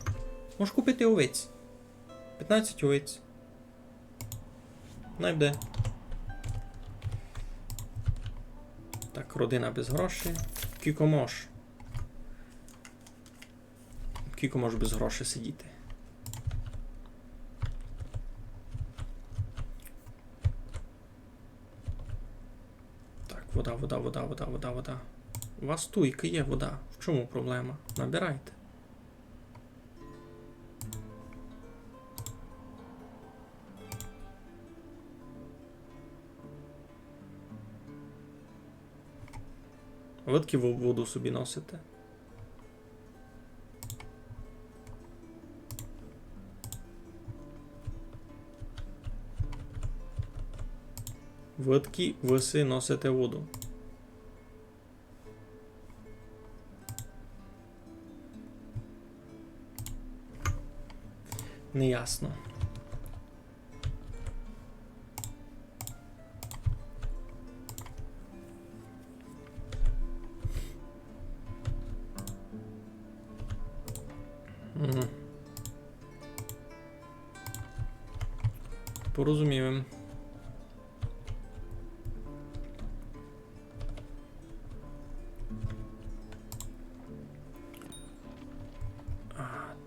Можеш купити овець. 15 овець. Найде. Так, родина без грошей. Кіко мож. Кіко мож без грошей сидіти. Так, вода. У вас туйка є вода. В чому проблема? Набирайте. Ви таки воду собі носите. Ви таки ви носите воду. Неясно. Угу. Порозуміємо.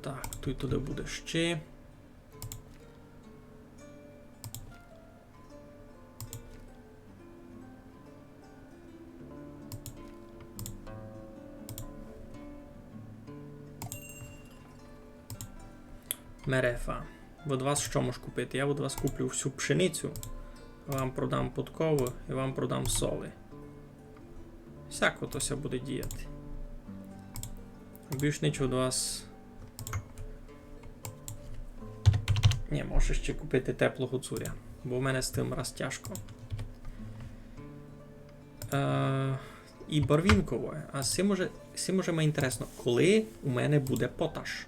Так, тут туди буде ще. Мерефа. Від вас що можу купити? Я від вас куплю всю пшеницю, вам продам подкову і вам продам соли. Всяко то ся буде діяти. Більш нічого від вас... Ні, можу ще купити теплого цуря, бо в мене з тим раз тяжко. І барвінкове. А з цим уже мені інтересно, коли у мене буде поташ?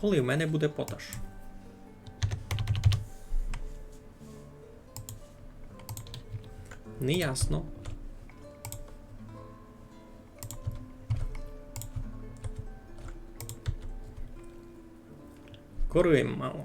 Коли в мене буде поташ? Неясно. Коруємо мало.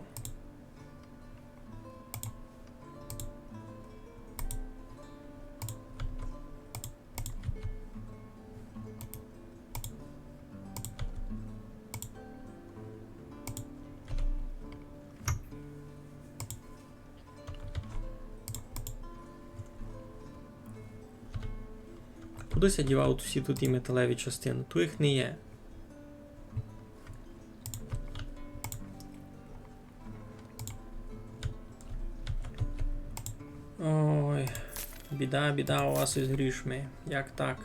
Кудись я дівав всі тут і металеві частини, тут їх не є. Ой, біда у вас із грішми. Як так?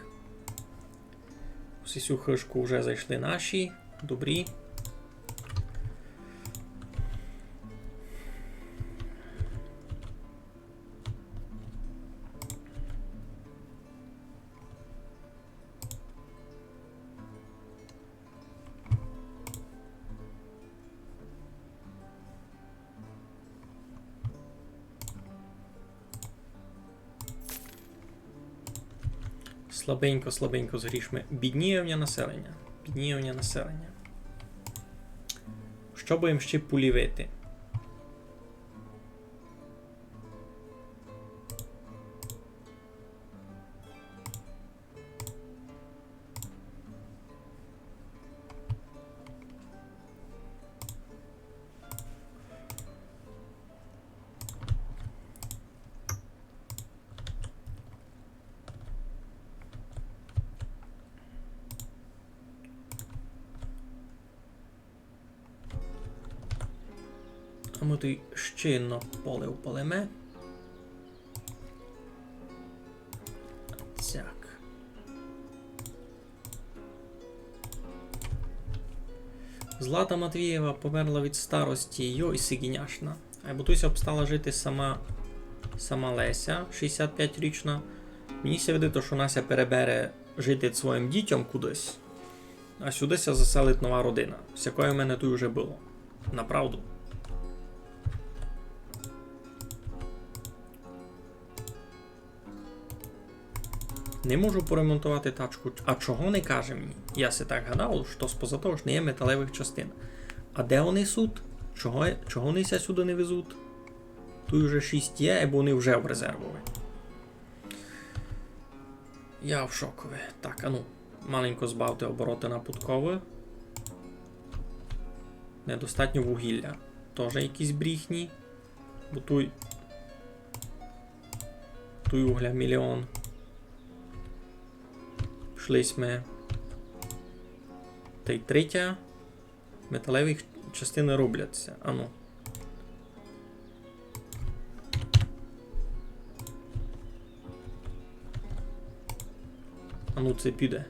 Всю хишку вже зайшли наші, добрі. Слабенько з грішми. Біднієвня населення. Що будемо ще полівити? А ми тут ще на поле впалиме. Так. Злата Матвієва померла від старості, йой, сигіняшна. А Бутуся б стала жити сама Леся, 65-річна. Мені ся видить, що Нася перебере жити своїм дітям кудись, а сюди ся заселить нова родина. Всякої в мене тут вже було. Направду. Не можу поремонтувати тачку. А чого не каже мені? Я си так гадав, що споза того ж не є металевих частин. А де вони суть? Чого вони ся сюди не везуть? Тут вже 6 є, або вони вже в резервові. Я в шокові. Так, а ну, маленько збавте обороти на путкове. Недостатньо вугілля. Тоже якісь бріхні. Бо туй угля мільйон. Пішлись ми. Та й третя. Металеві частини робляться. Ану. Ану, це піде.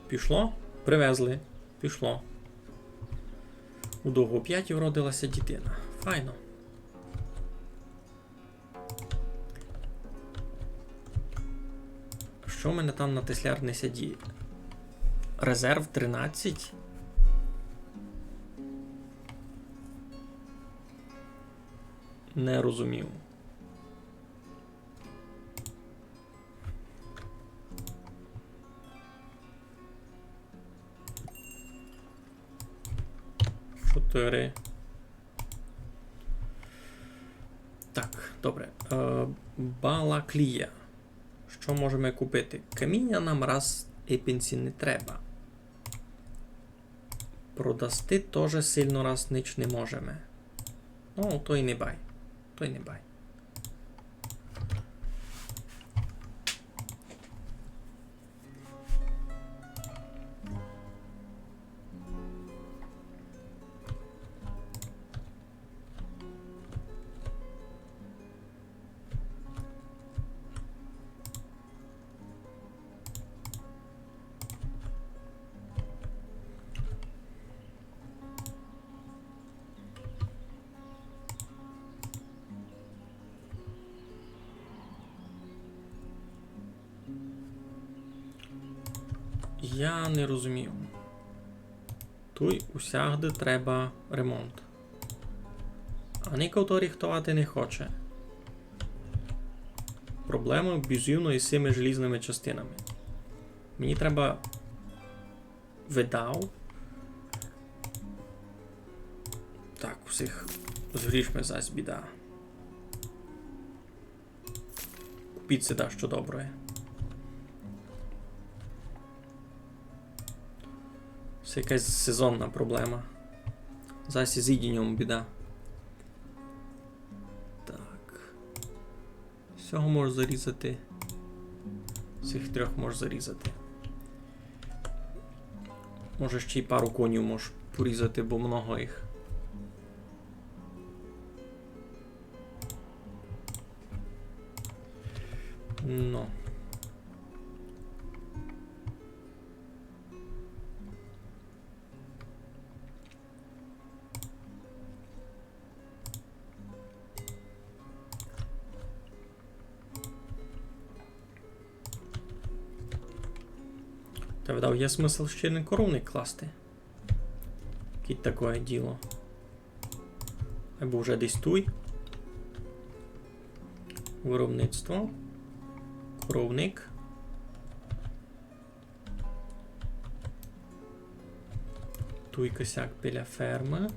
Пішло? Привезли. Пішло. У довго 5 вродилася дитина. Файно. Що в мене там на Тесляр не сядіє? Резерв 13? Не розумів. Чотири. Так, добре. Балаклія. Що можемо купити? Каміння нам раз епінці не треба. Продасти теж сильно раз ніч не можемо. Ну, то й не бай. То й не бай. Я не розумію. Тут усягде треба ремонт. А ніхто рихтувати не хоче. Проблема об'єктивно із цими желізними частинами. Мені треба видав. Так, усіх згрішми зась біда. Купіть сюди, що добре. Це якась сезонна проблема. Зась із ідінням біда. Так. Всього можу зарізати. Цих трьох можу зарізати. Може ще й пару конів можу порізати, бо много їх. Ну. Та видав, є смисл ще не коровник класти. Кіть таке діло. Або вже десь туй. Виробництво. Коровник. Туй косяк біля ферми.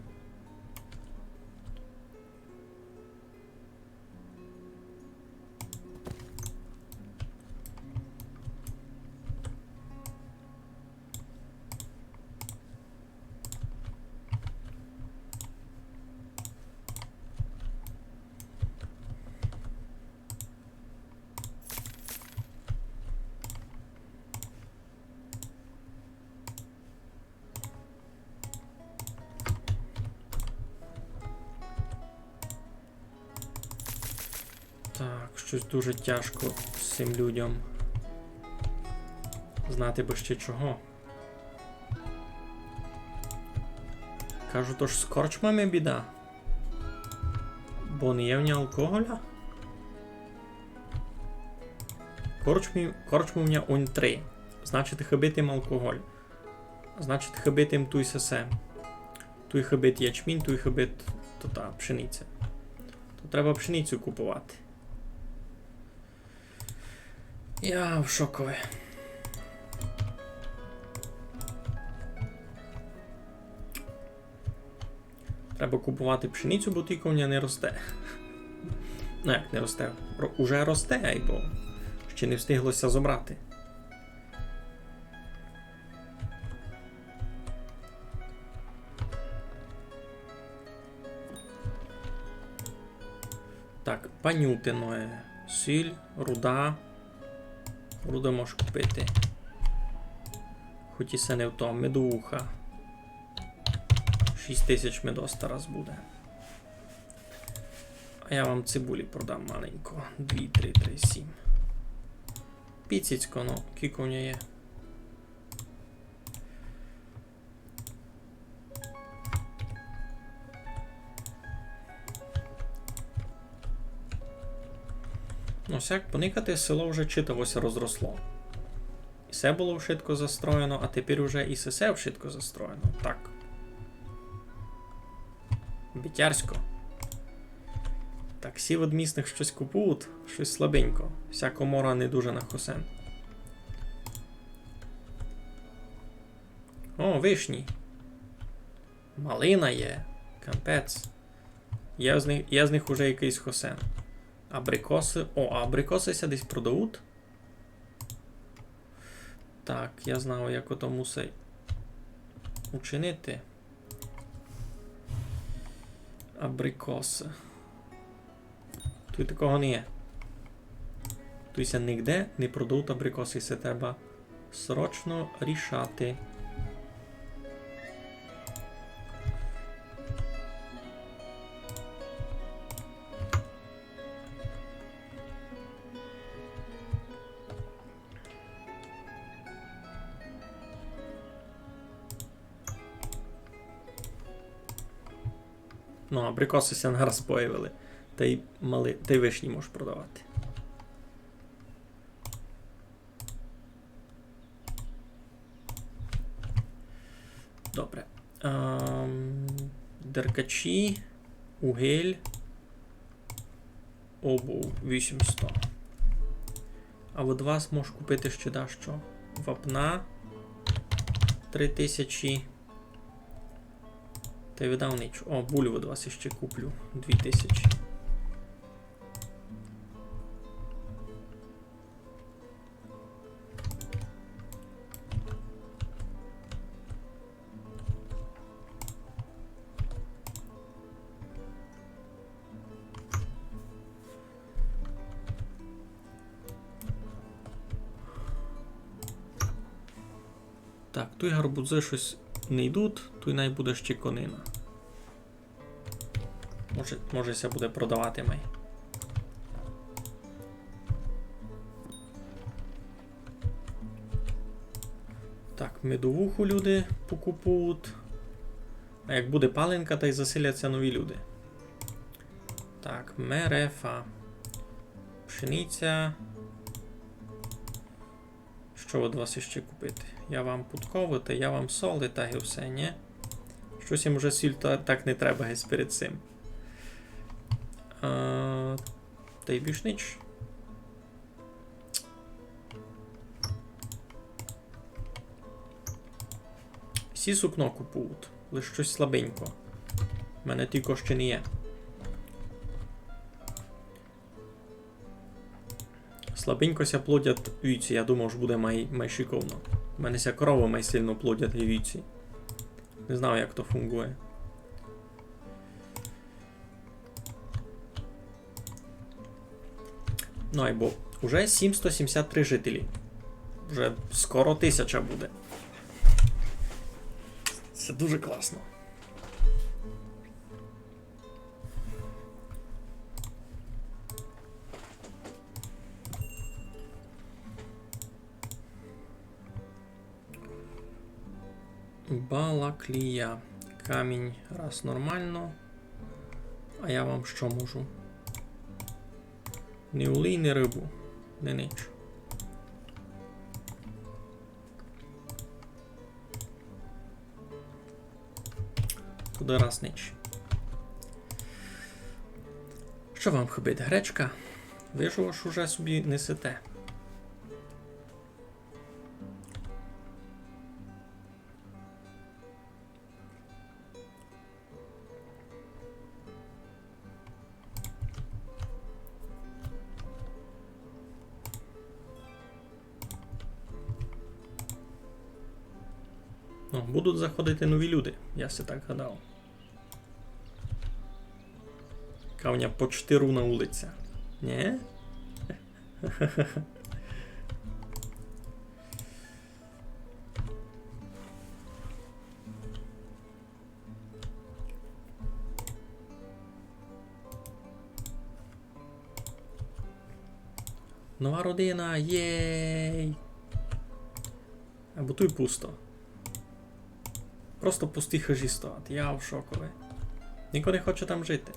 Так, щось дуже тяжко з цим людям. Знати би ще чого. Кажу, то ж з корчмами біда. Бо не є в ній алкоголя. Корчму в ній унь 3. Значить, хибитим алкоголь. Значить, хибитим туй сесе. Туй хибит ячмінь, туй хибит пшениця. То треба пшеницю купувати. Я в шокові. Треба купувати пшеницю, бо тіковня не росте. Ну як не росте? Уже росте, бо ще не встиглося зобрати. Так, панютиноє. Сіль, руда. Руду можеш купити. Хоч і це не в тому. Медовуха. 6000 медос зараз буде. А я вам цибулі продам маленько. 2, 3, 3, 7. Піціцько, ну, кілько в нього є. Ну, всяк поникати, село вже читавося розросло. І все було вшитко застроєно, а тепер вже і сесе вшитко застроєно. Так. Бітярсько. Так, всі від місних щось купують, щось слабенько. Вся комора не дуже на хосен. О, вишні. Малина є. Кампець. Є з них уже якийсь хосен. Абрикоси. О, а абрикоси десь продають. Так, я знав, як ото мусить учинити. Абрикоси. Тут такого не є. Тут ніде не продають абрикоси. Це треба срочно рішати. Ну, абрикоси ся нараз появили. Та й вишні можеш продавати. Добре. Деркачі, угіль, обув 800. А від вас можеш купити ще що? Вапна 3000. Та й видав нічого. О, булю від вас ще куплю. 2000. Так, тут гарбузи щось не йдуть, тут най буде ще конина. Може ся буде продавати май. Так, медовуху люди покупують. А як буде паленка, то й заселяться нові люди. Так, мерефа. Пшениця. Що від вас іще купити? Я вам путковити, я вам соли, та і все, ні? Щось їм вже сіль так не треба геть перед цим. Та й більш ніч. Всі сукно купують, лише щось слабенько. У мене тільки ще не є. Слабенько ся плодять вівці, я думав, що буде май шиковно. У мене ся корови май сильно плодять і вівці. Не знаю, як то фунгує. Ну, айбо, уже 773 жителі. Вже скоро 1000 буде. Це дуже класно. Балаклія. Камінь раз нормально. А я вам що можу? Ні улей, ні рибу. Не ніч. сюди раз нич. Що вам хибить? Гречка? Ви ж уже собі несете. Ну, будуть заходити нові люди, я си так гадав. Кавня по 4 на вулиця. Ні? Нова родина, єй! Або тут пусто. Просто пусті хижі стоять. Я в шокові. Ніхто не хоче там жити.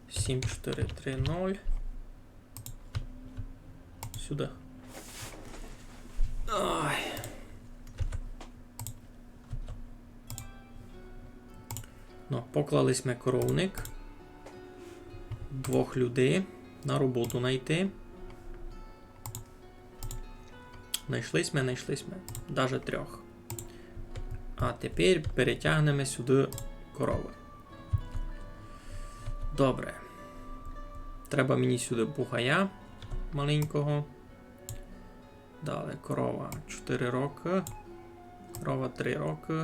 Сім, 4, 3, 0. Сюди. Ой. Ну, поклались ми коровник. 2 людей на роботу знайти. Знайшлись ми. Даже 3. А тепер перетягнемо сюди корови. Добре. Треба мені сюди бугая маленького. Далі корова 4 роки. Корова 3 роки.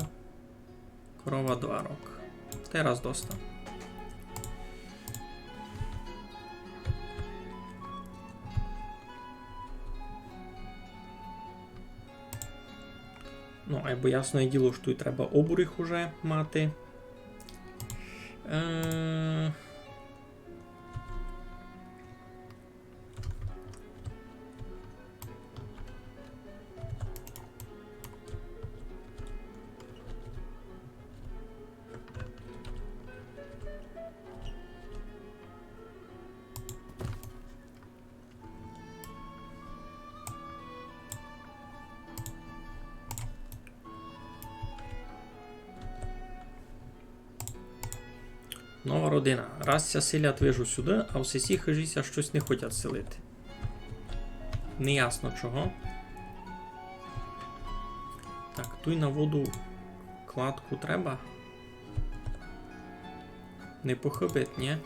Корова 2 роки. Teraz dosta. Ну, або ясне діло, що тут треба обуріх уже мати. Нова родина. Раз ся селять вижу сюди, а всі ці хижіся щось не хочуть селити. Неясно чого. Так, тут на воду кладку треба. Не похибить, ні?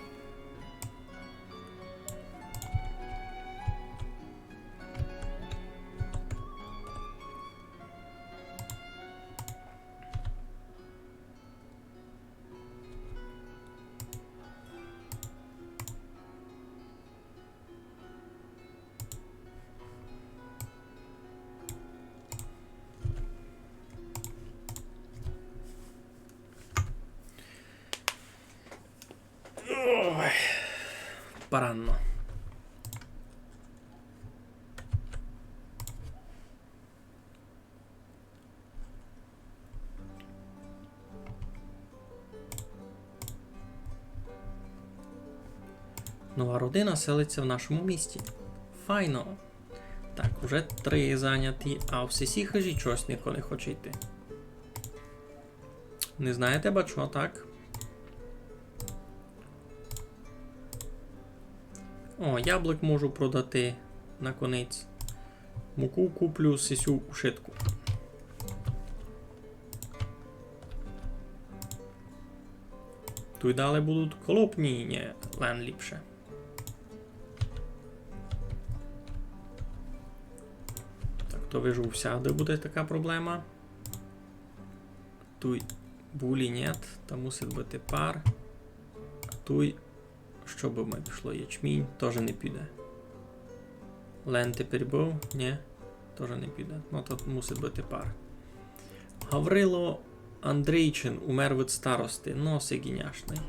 Ой, поранно. Нова родина селиться в нашому місті. Файно. Так, уже 3 зайняті, а всі хижі чогось ніхто не хоче йти. Не знаєте, бачу, так? О, яблук можу продати на конець. Муку куплю сисю ушитку. Тут далі будуть колопні, ні, лен ліпше. Так, то вижу всяде буде така проблема. Тут булі нет, там мусить бути пар. Тут щоб у мене пішло ячмінь, теж не піде. Лен тепер був? Ні, теж не піде. Ну тут мусить бути пар. Гаврило Андрійчин умер від старости. Носи гіняшний.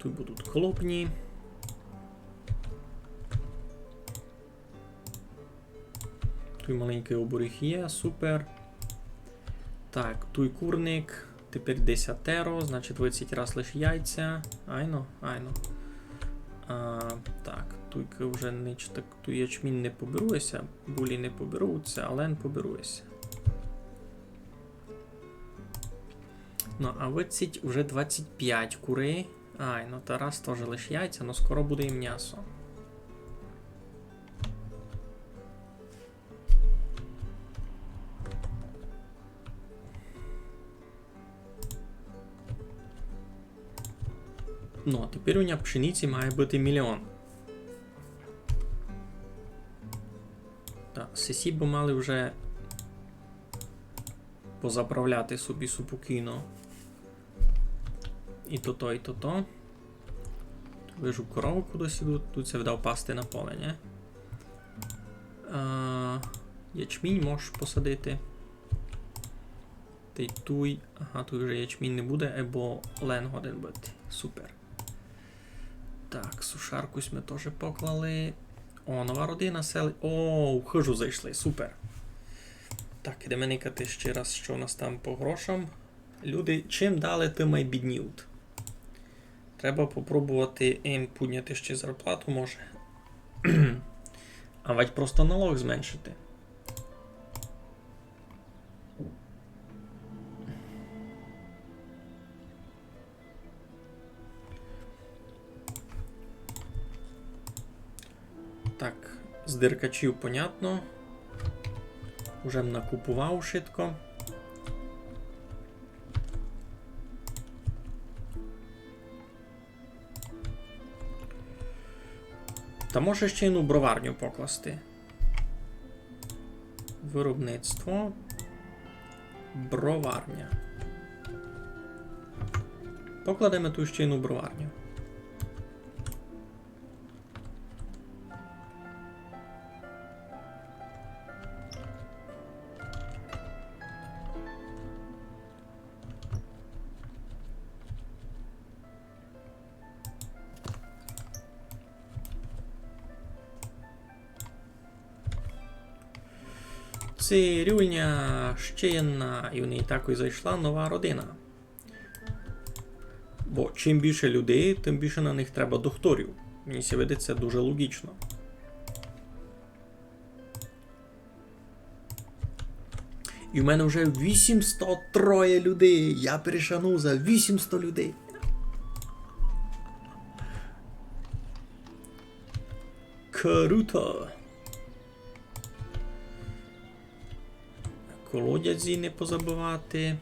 Тут будуть хлопні. Тут маленький оборіг є, супер. Так, той курник. Тепер 10, значить 20 раз лише яйця. Айно. Так, тут вже не так, тут ячмінь не поберуся, булі не поберуться, ален поберуся. Ну, а виціть вже 25 курей. Ну Тарас теж лише яйця, але скоро буде і м'ясо. Ну, а тепер у нього пшениці має бути 1 мільйон. Так, сесі б мали вже позаправляти собі супокійно. І то-то, і то-то. Вижу корову кудись ідуть, тут це вдав пасти на поле, не? Ячмінь можеш посадити. Ти туй. Ага, тут вже ячмінь не буде, або лен годен бути. Супер. Так, сушаркусь ми теж поклали. О, нова родина сели. О, в хижу зайшли, супер. Так, ідемо никати ще раз, що у нас там по грошам. Люди, чим далі, тим і бідніють. Треба попробувати їм підняти ще зарплату, може. А вать просто налог зменшити. Так, з диркачів понятно. Уже накупував шитко. Та може ще й броварню покласти. Виробництво. Броварня. Покладемо ту ще й броварню. Цирюльня ще одна, і в неї так і зайшла нова родина. Бо чим більше людей, тим більше на них треба докторів. Мені се видиться дуже логічно. І в мене вже 803 людей. Я перешанув за 800 людей. Круто. Колодязі не позабивати.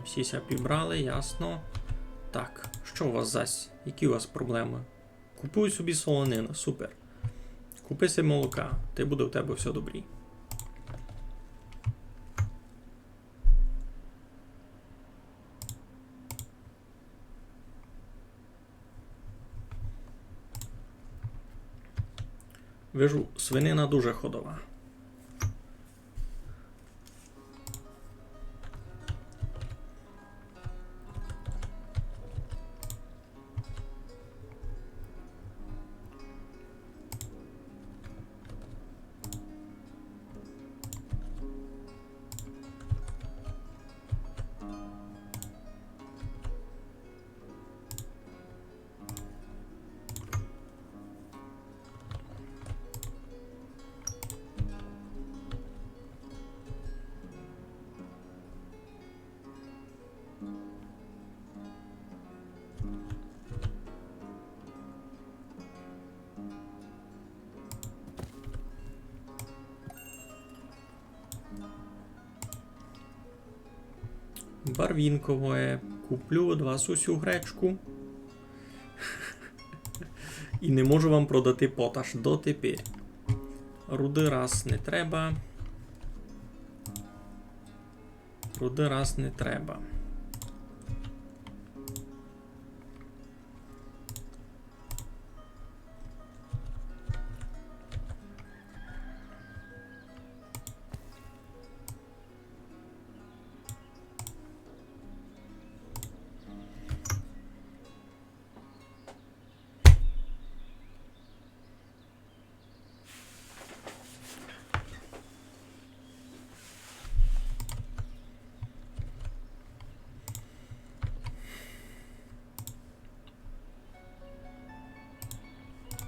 Всіся підбрали, ясно. Так, що у вас зась? Які у вас проблеми? Купуй собі солонину, супер. Купи собі молока, ти буде в тебе все добрі. Вижу, свинина дуже ходова. Барвінкове. Куплю від вас усю гречку. І не можу вам продати поташ дотепер. Руди раз не треба. Руди раз не треба.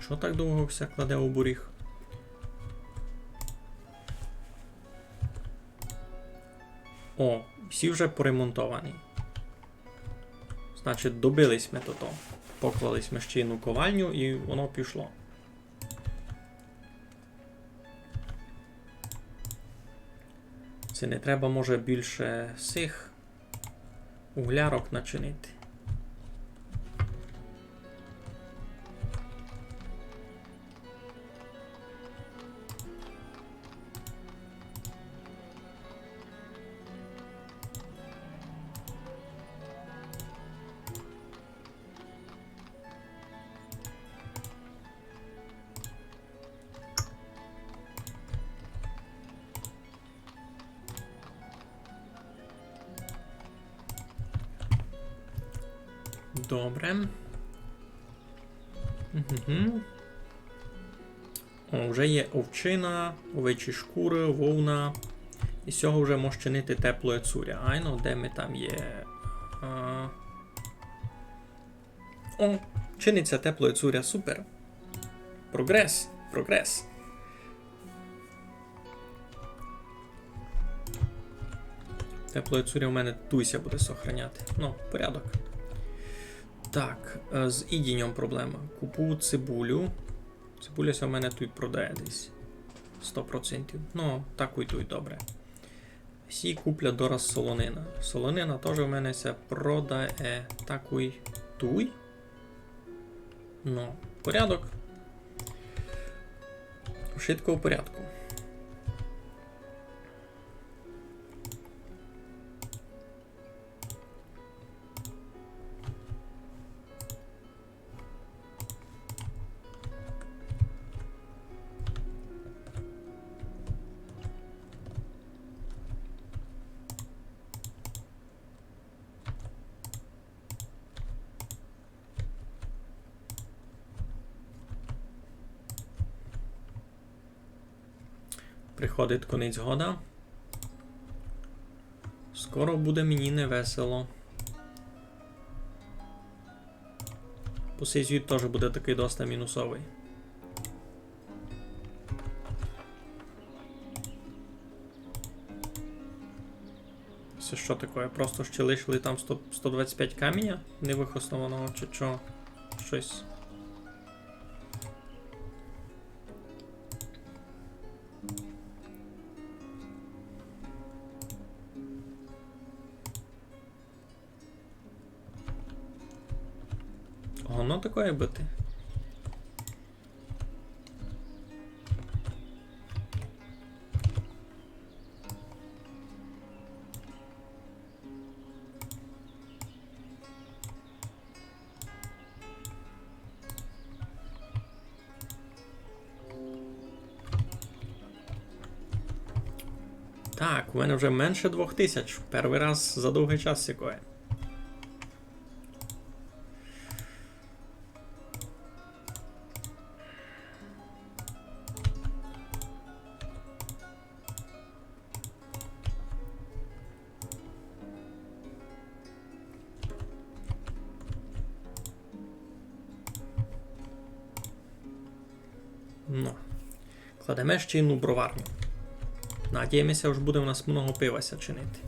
Що так довго все кладе у буріг? О, всі вже поремонтовані. Значить, добились ми то. Поклались ми ще й ковальню і воно пішло. Це не треба, може, більше цих углярок начинити. Добре. О, вже є овчина, овечі шкури, вовна. І з цього вже може чинити теплої цуря. Айно, де ми там є? О, чиниться теплої цуря, супер. Прогрес, прогрес. Теплої цуря у мене туйся буде сохраняти. Ну, порядок. Так, з ідінням проблема. Купую цибулю. Цибуля в мене тут продає десь. 100%. Ну, так і тут добре. Сі купля дораз солонина. Солонина теж у мене ся продає. Так і туй. Ну, порядок. Швидко в порядку. Приходить конець года. Скоро буде мені не весело. По цей звіт теж буде такий доста мінусовий. Це що таке? Просто ще лишили там 125 каменя невихоснованого чи що? Щось. Воно таке бити. Так, у мене вже менше 2000. Перший раз за довгий час сікає. Ну, кладемо ще одну броварню. Надіємося, вже буде у нас много пивася чинити.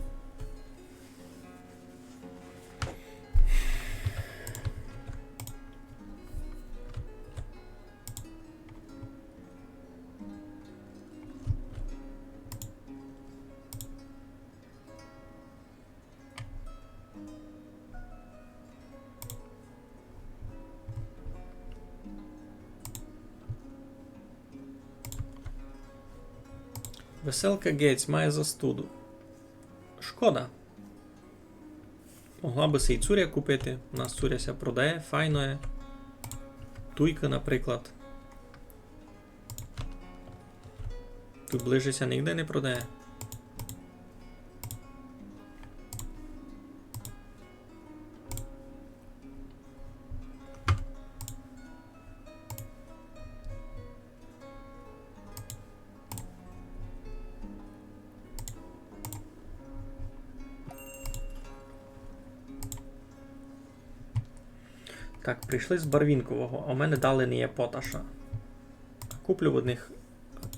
Веселка Гейтс має застуду. Шкода. Могла би се і цуря купити. У нас цуря ся продає, файно є. Туйка, наприклад. Тут ближче ніде не продає. Так, прийшли з барвінкового, а в мене дали не є поташа. Куплю в одних.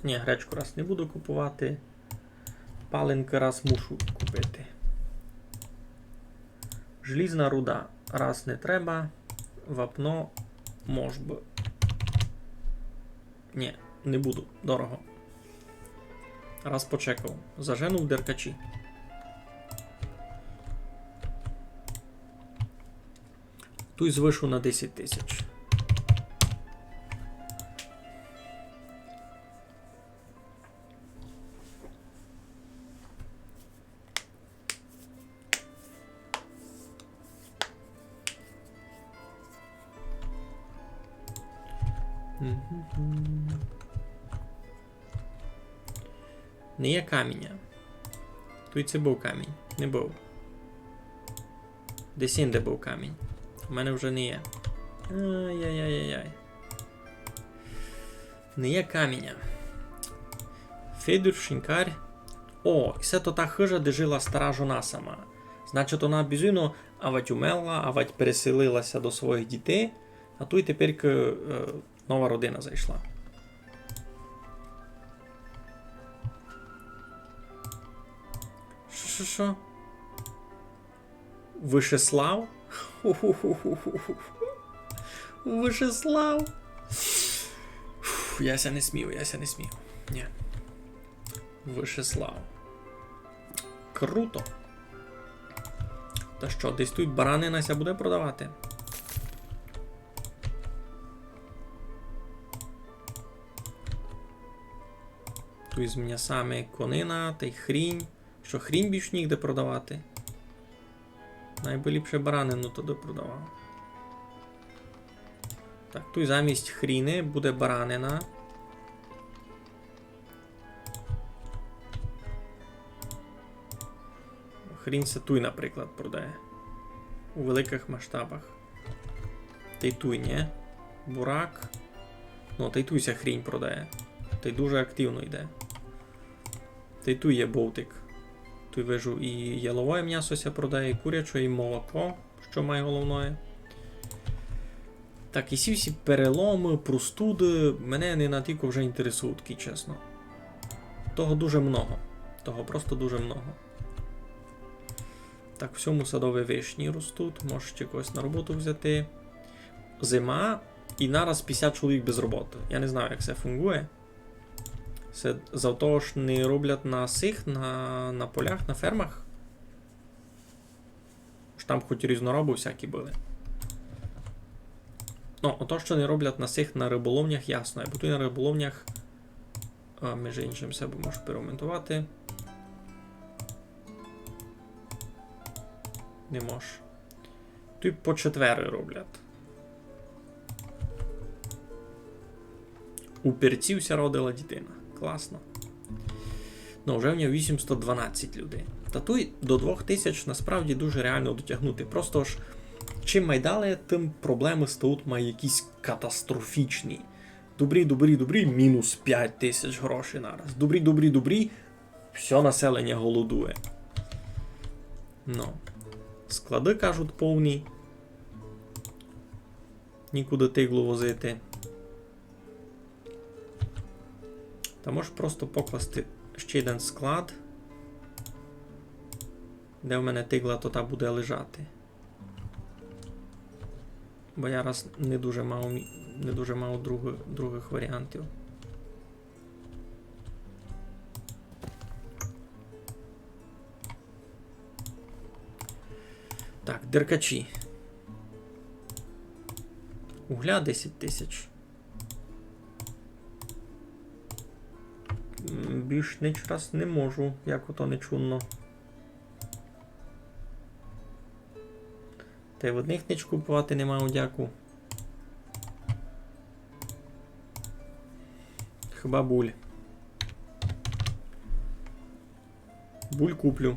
Ні, гречку раз не буду купувати. Паленки раз мушу купити. Желізна руда раз не треба. Вапно мож би. Ні, не буду. Дорого. Раз почекав. Зажену в деркачі. Тут звишу на 10 тисяч. Не є каміння. Тут це був камінь. Не був. Десь інде був камінь. У мене вже не є. Ай-яй-яй-яй. Не є каміння. Федор, шинкар. О, і це то та хижа, де жила стара жона сама. Значить, вона безумно авать умерла, авать переселилася до своїх дітей, а тут тепер нова родина зайшла. Що? Вишеслав? Вишеслав? Я ся не смів. Ні. Вишеслав. Круто. Та що, десь тут баранина ся буде продавати? Тут з м'ясами конина, та й хрінь. Що хрінь більш нігде продавати? Найболіпше баранину туди продавав. Так, тут замість хріни буде баранина. Хрінь се туй, наприклад, продає. У великих масштабах. Та й туй, ні? Бурак. Ну, та й туйся хрінь продає. Та й дуже активно йде. Та й туй є болтик. Тут вижу і ялове м'ясо ся продає, і куряче, і молоко, що має головне. Так, і всі переломи, простуди мене не натільки вже інтересують, чесно. Того дуже много. Того просто дуже много. Так, всьому садові вишні ростуть, можете когось на роботу взяти. Зима, і нараз 50 чоловік без роботи. Я не знаю, як це фунгує. Це за того ж не роблять на сих, на полях, на фермах. Ж там хоч різнороби всякі були. Ну, ото, що не роблять на сих, на риболовнях, ясно. Бо тут на риболовнях, між іншим, себе можу переоментувати. Не можу. Тут по 4 роблять. У перцівся родила дитина. Класно. Ну, вже в нього 812 людей. Та тут до 2000 насправді дуже реально дотягнути. Просто ж, чим майдали, тим проблеми стають має якісь катастрофічні. Добрі, мінус 5000 грошей нараз. Добрі, все населення голодує. Ну. Склади, кажуть, повні. Нікуди тиглу возити. Та можеш просто покласти ще один склад, де в мене тигла, то та буде лежати. Бо я раз не дуже мав других варіантів. Так, деркачі. Угля 10 тисяч. більш ніч раз не можу, як ото не чудно. Та й в одних ніч купувати нема удяку. Хіба буль. Буль куплю.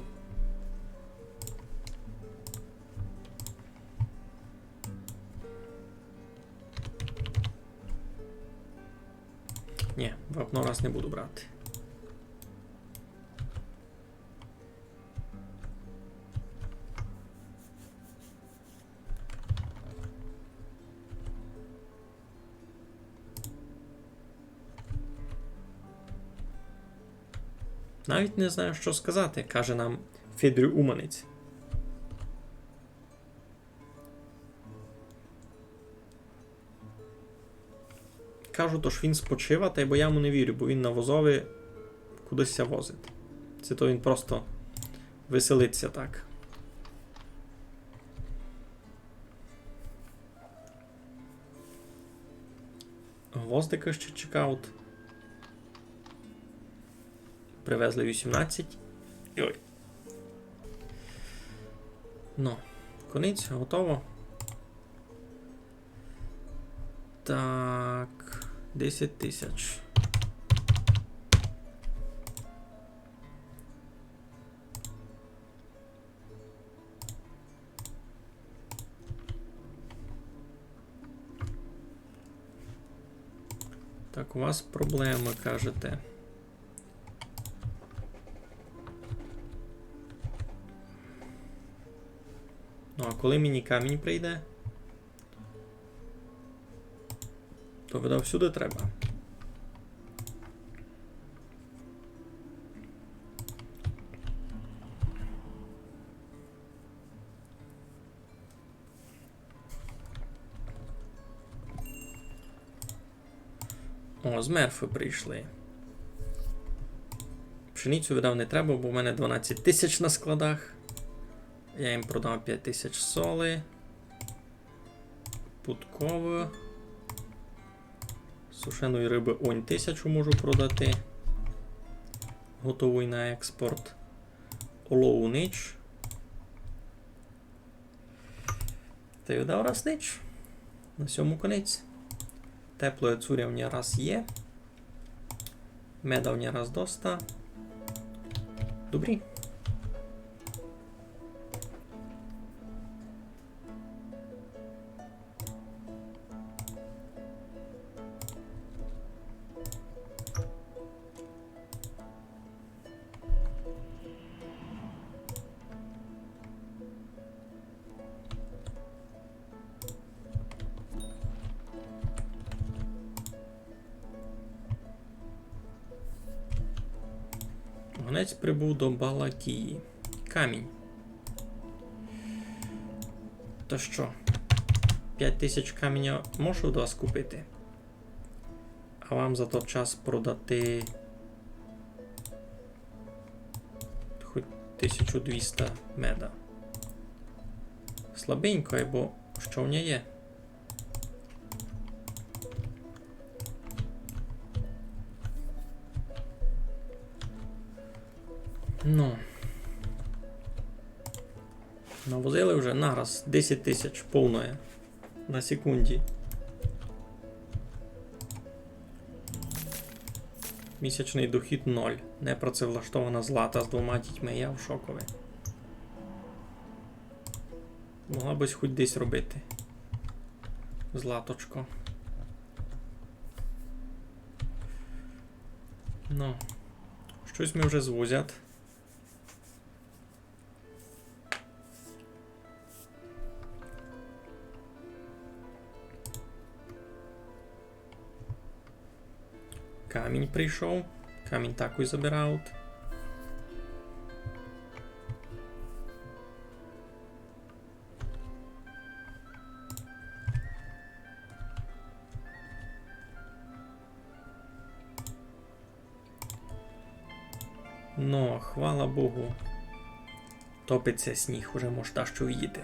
Ні, вапно раз не буду брати. Навіть не знаю, що сказати, каже нам Федрю Уманець. Кажу, то ж він спочива, та й бо я йому не вірю, бо він на возові кудись возить. Це то він просто веселиться так. Гвоздика ще чекаут. Привезли 18. Ой. Ну, кониць, готово. Так, 10 тисяч. Так, у вас проблеми, кажете. Ну, а коли мені камінь прийде, то видав всюди треба. О, з мерфи прийшли. Пшеницю видав не треба, бо в мене 12 тисяч на складах. Я їм продав 5 тисяч соли. Путково. Сушеної риби онь 1000 можу продати. Готовий на експорт. Олову нич. Та й видав раз нич. На сьому конець. Теплої цуря в мене раз є. Меда в мене раз доста. Добрі. Гонець прибув до Балакії. Камінь. То що? 5 тисяч каменя можу у вас купити? А вам за той час продати хоч 1200 меда. Слабенько, бо що в ній є? Ну. Навозили вже нараз 10 тисяч повної на секунді. Місячний дохід 0. Непрацевлаштована злата з 2 дітьми. Я в шокові. Могла б хоч десь робити. Златочко. Ну. Щось ми вже звозять. Камінь прийшов. Камінь також забирають. Ну, хвала Богу. Топиться сніг, уже можна що їти.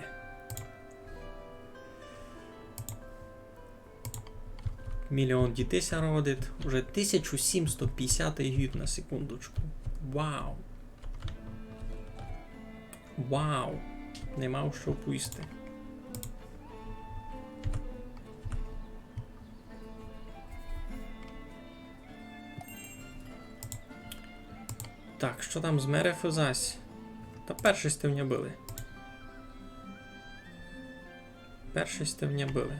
Мільйон дітей ся родить. Уже 1750 гід на секундочку. Вау. Вау. Не мав що поїсти. Так, що там з МРФ зась? Та першості мене били. Першості мене били.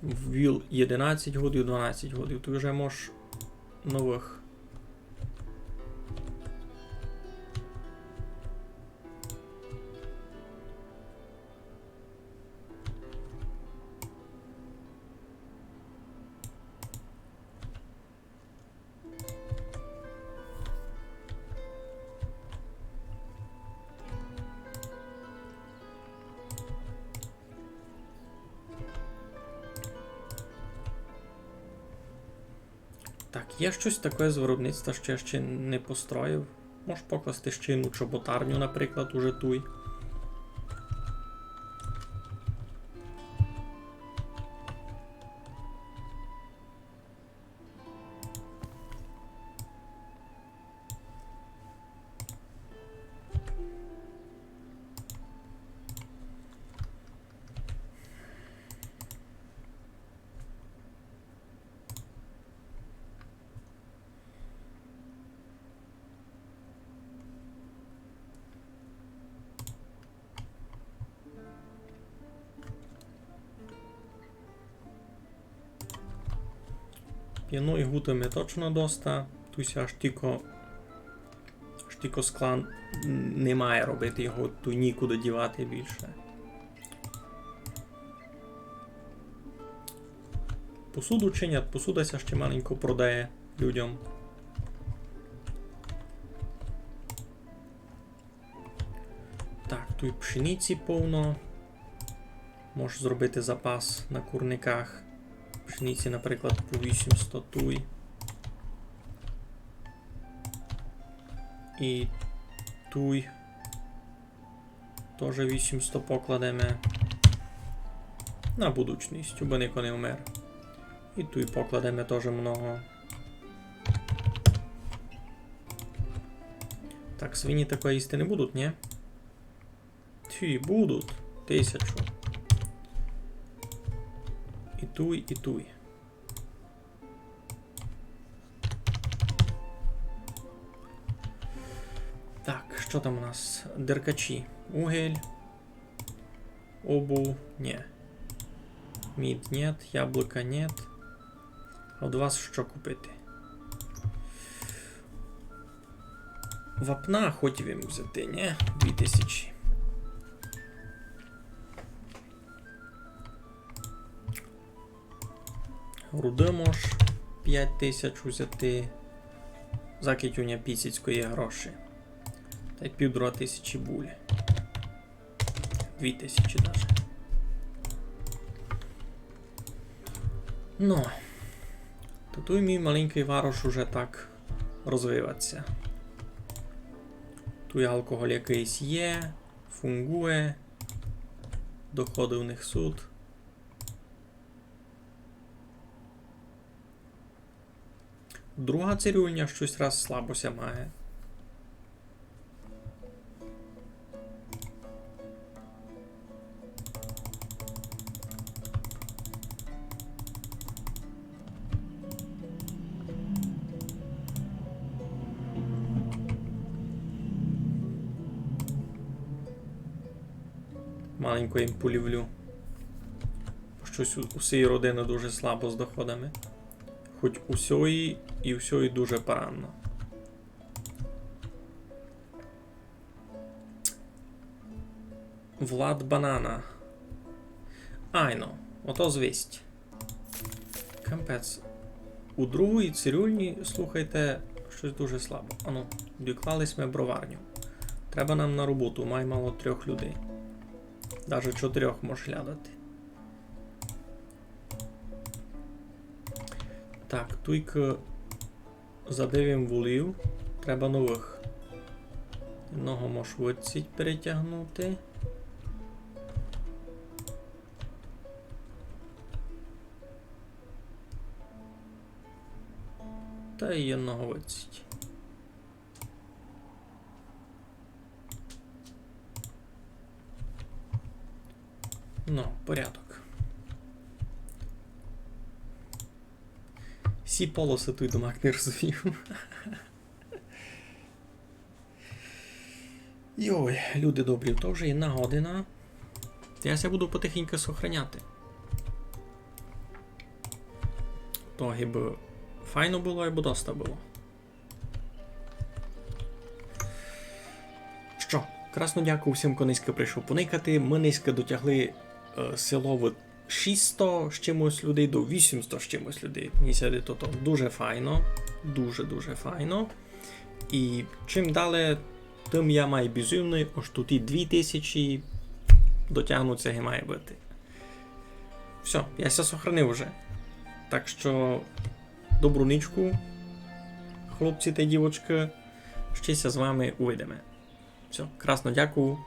Ввів 11 годів, 12 годів. Ти вже можеш нових. Так, є щось таке з виробництва, що я ще не построїв. Можеш покласти ще одну чоботарню, наприклад, уже туй. Ну і гутами точно доста. Тусь аж тільки склан не має робити його, ту нікуди дівати більше. Посуду чинять, посуда ся ще маленько продає людям. Так, тут пшениці повно. Можеш зробити запас на курниках. Пшениці, наприклад, по 800 туй. І туй. Теж 800 покладемо. На будучність, бо ніхто не вмер. І туй покладемо теж много. Так, свині такої їсти не будуть, ні? Ті, будуть. 1000. І туй, і туй. Так, що там у нас? Деркачі. Угель. Обув. Ні. Мід нет, яблука нет. А от вас що купити? Вапна хотів взяти, ні? 2000. Руди можеш 5000 взяти. Закидюня пісяцької гроші. Та й 1500 булі. 2000 даже. Ну. То той мій маленький варош уже так розвиватися. Тут алкоголь якийсь є, фунгує, доходи у них суд. Друга цирюльня щось раз слабося має. Маленько їм полівлю. Щось усієї родини дуже слабо з доходами. Хоч усьої і всьої дуже поранно. Влад банана. Айно, ото звість. Кампець. У другої цирюльні, слухайте, щось дуже слабо. Ану, доклались ми броварню. Треба нам на роботу, май мало 3 людей. Даже 4 може глядати. Так, тільки за 9 вулів. Треба нових. Одного можеш виціть перетягнути. Та і одного виціть. Ну, порядок. Всі полоси той домак не розумів. Йой, люди добрі, то вже 1 година. Я ся буду потихеньку сохраняти. То гіби файно було, або доста було. Що, красно дякую всім, хто низько прийшов поникати. Ми низько дотягли село від 600 з чимось людей до 800 з чимось людей. Мені сяде то дуже файно. Дуже файно. І чим далі, тим я маю безумний, аж тут і 2000 дотягнуться і має бути. Все, я ся сохранив вже. Так що, добру нічку, хлопці та дівочки, щастя з вами увидимо. Все, красно дякую.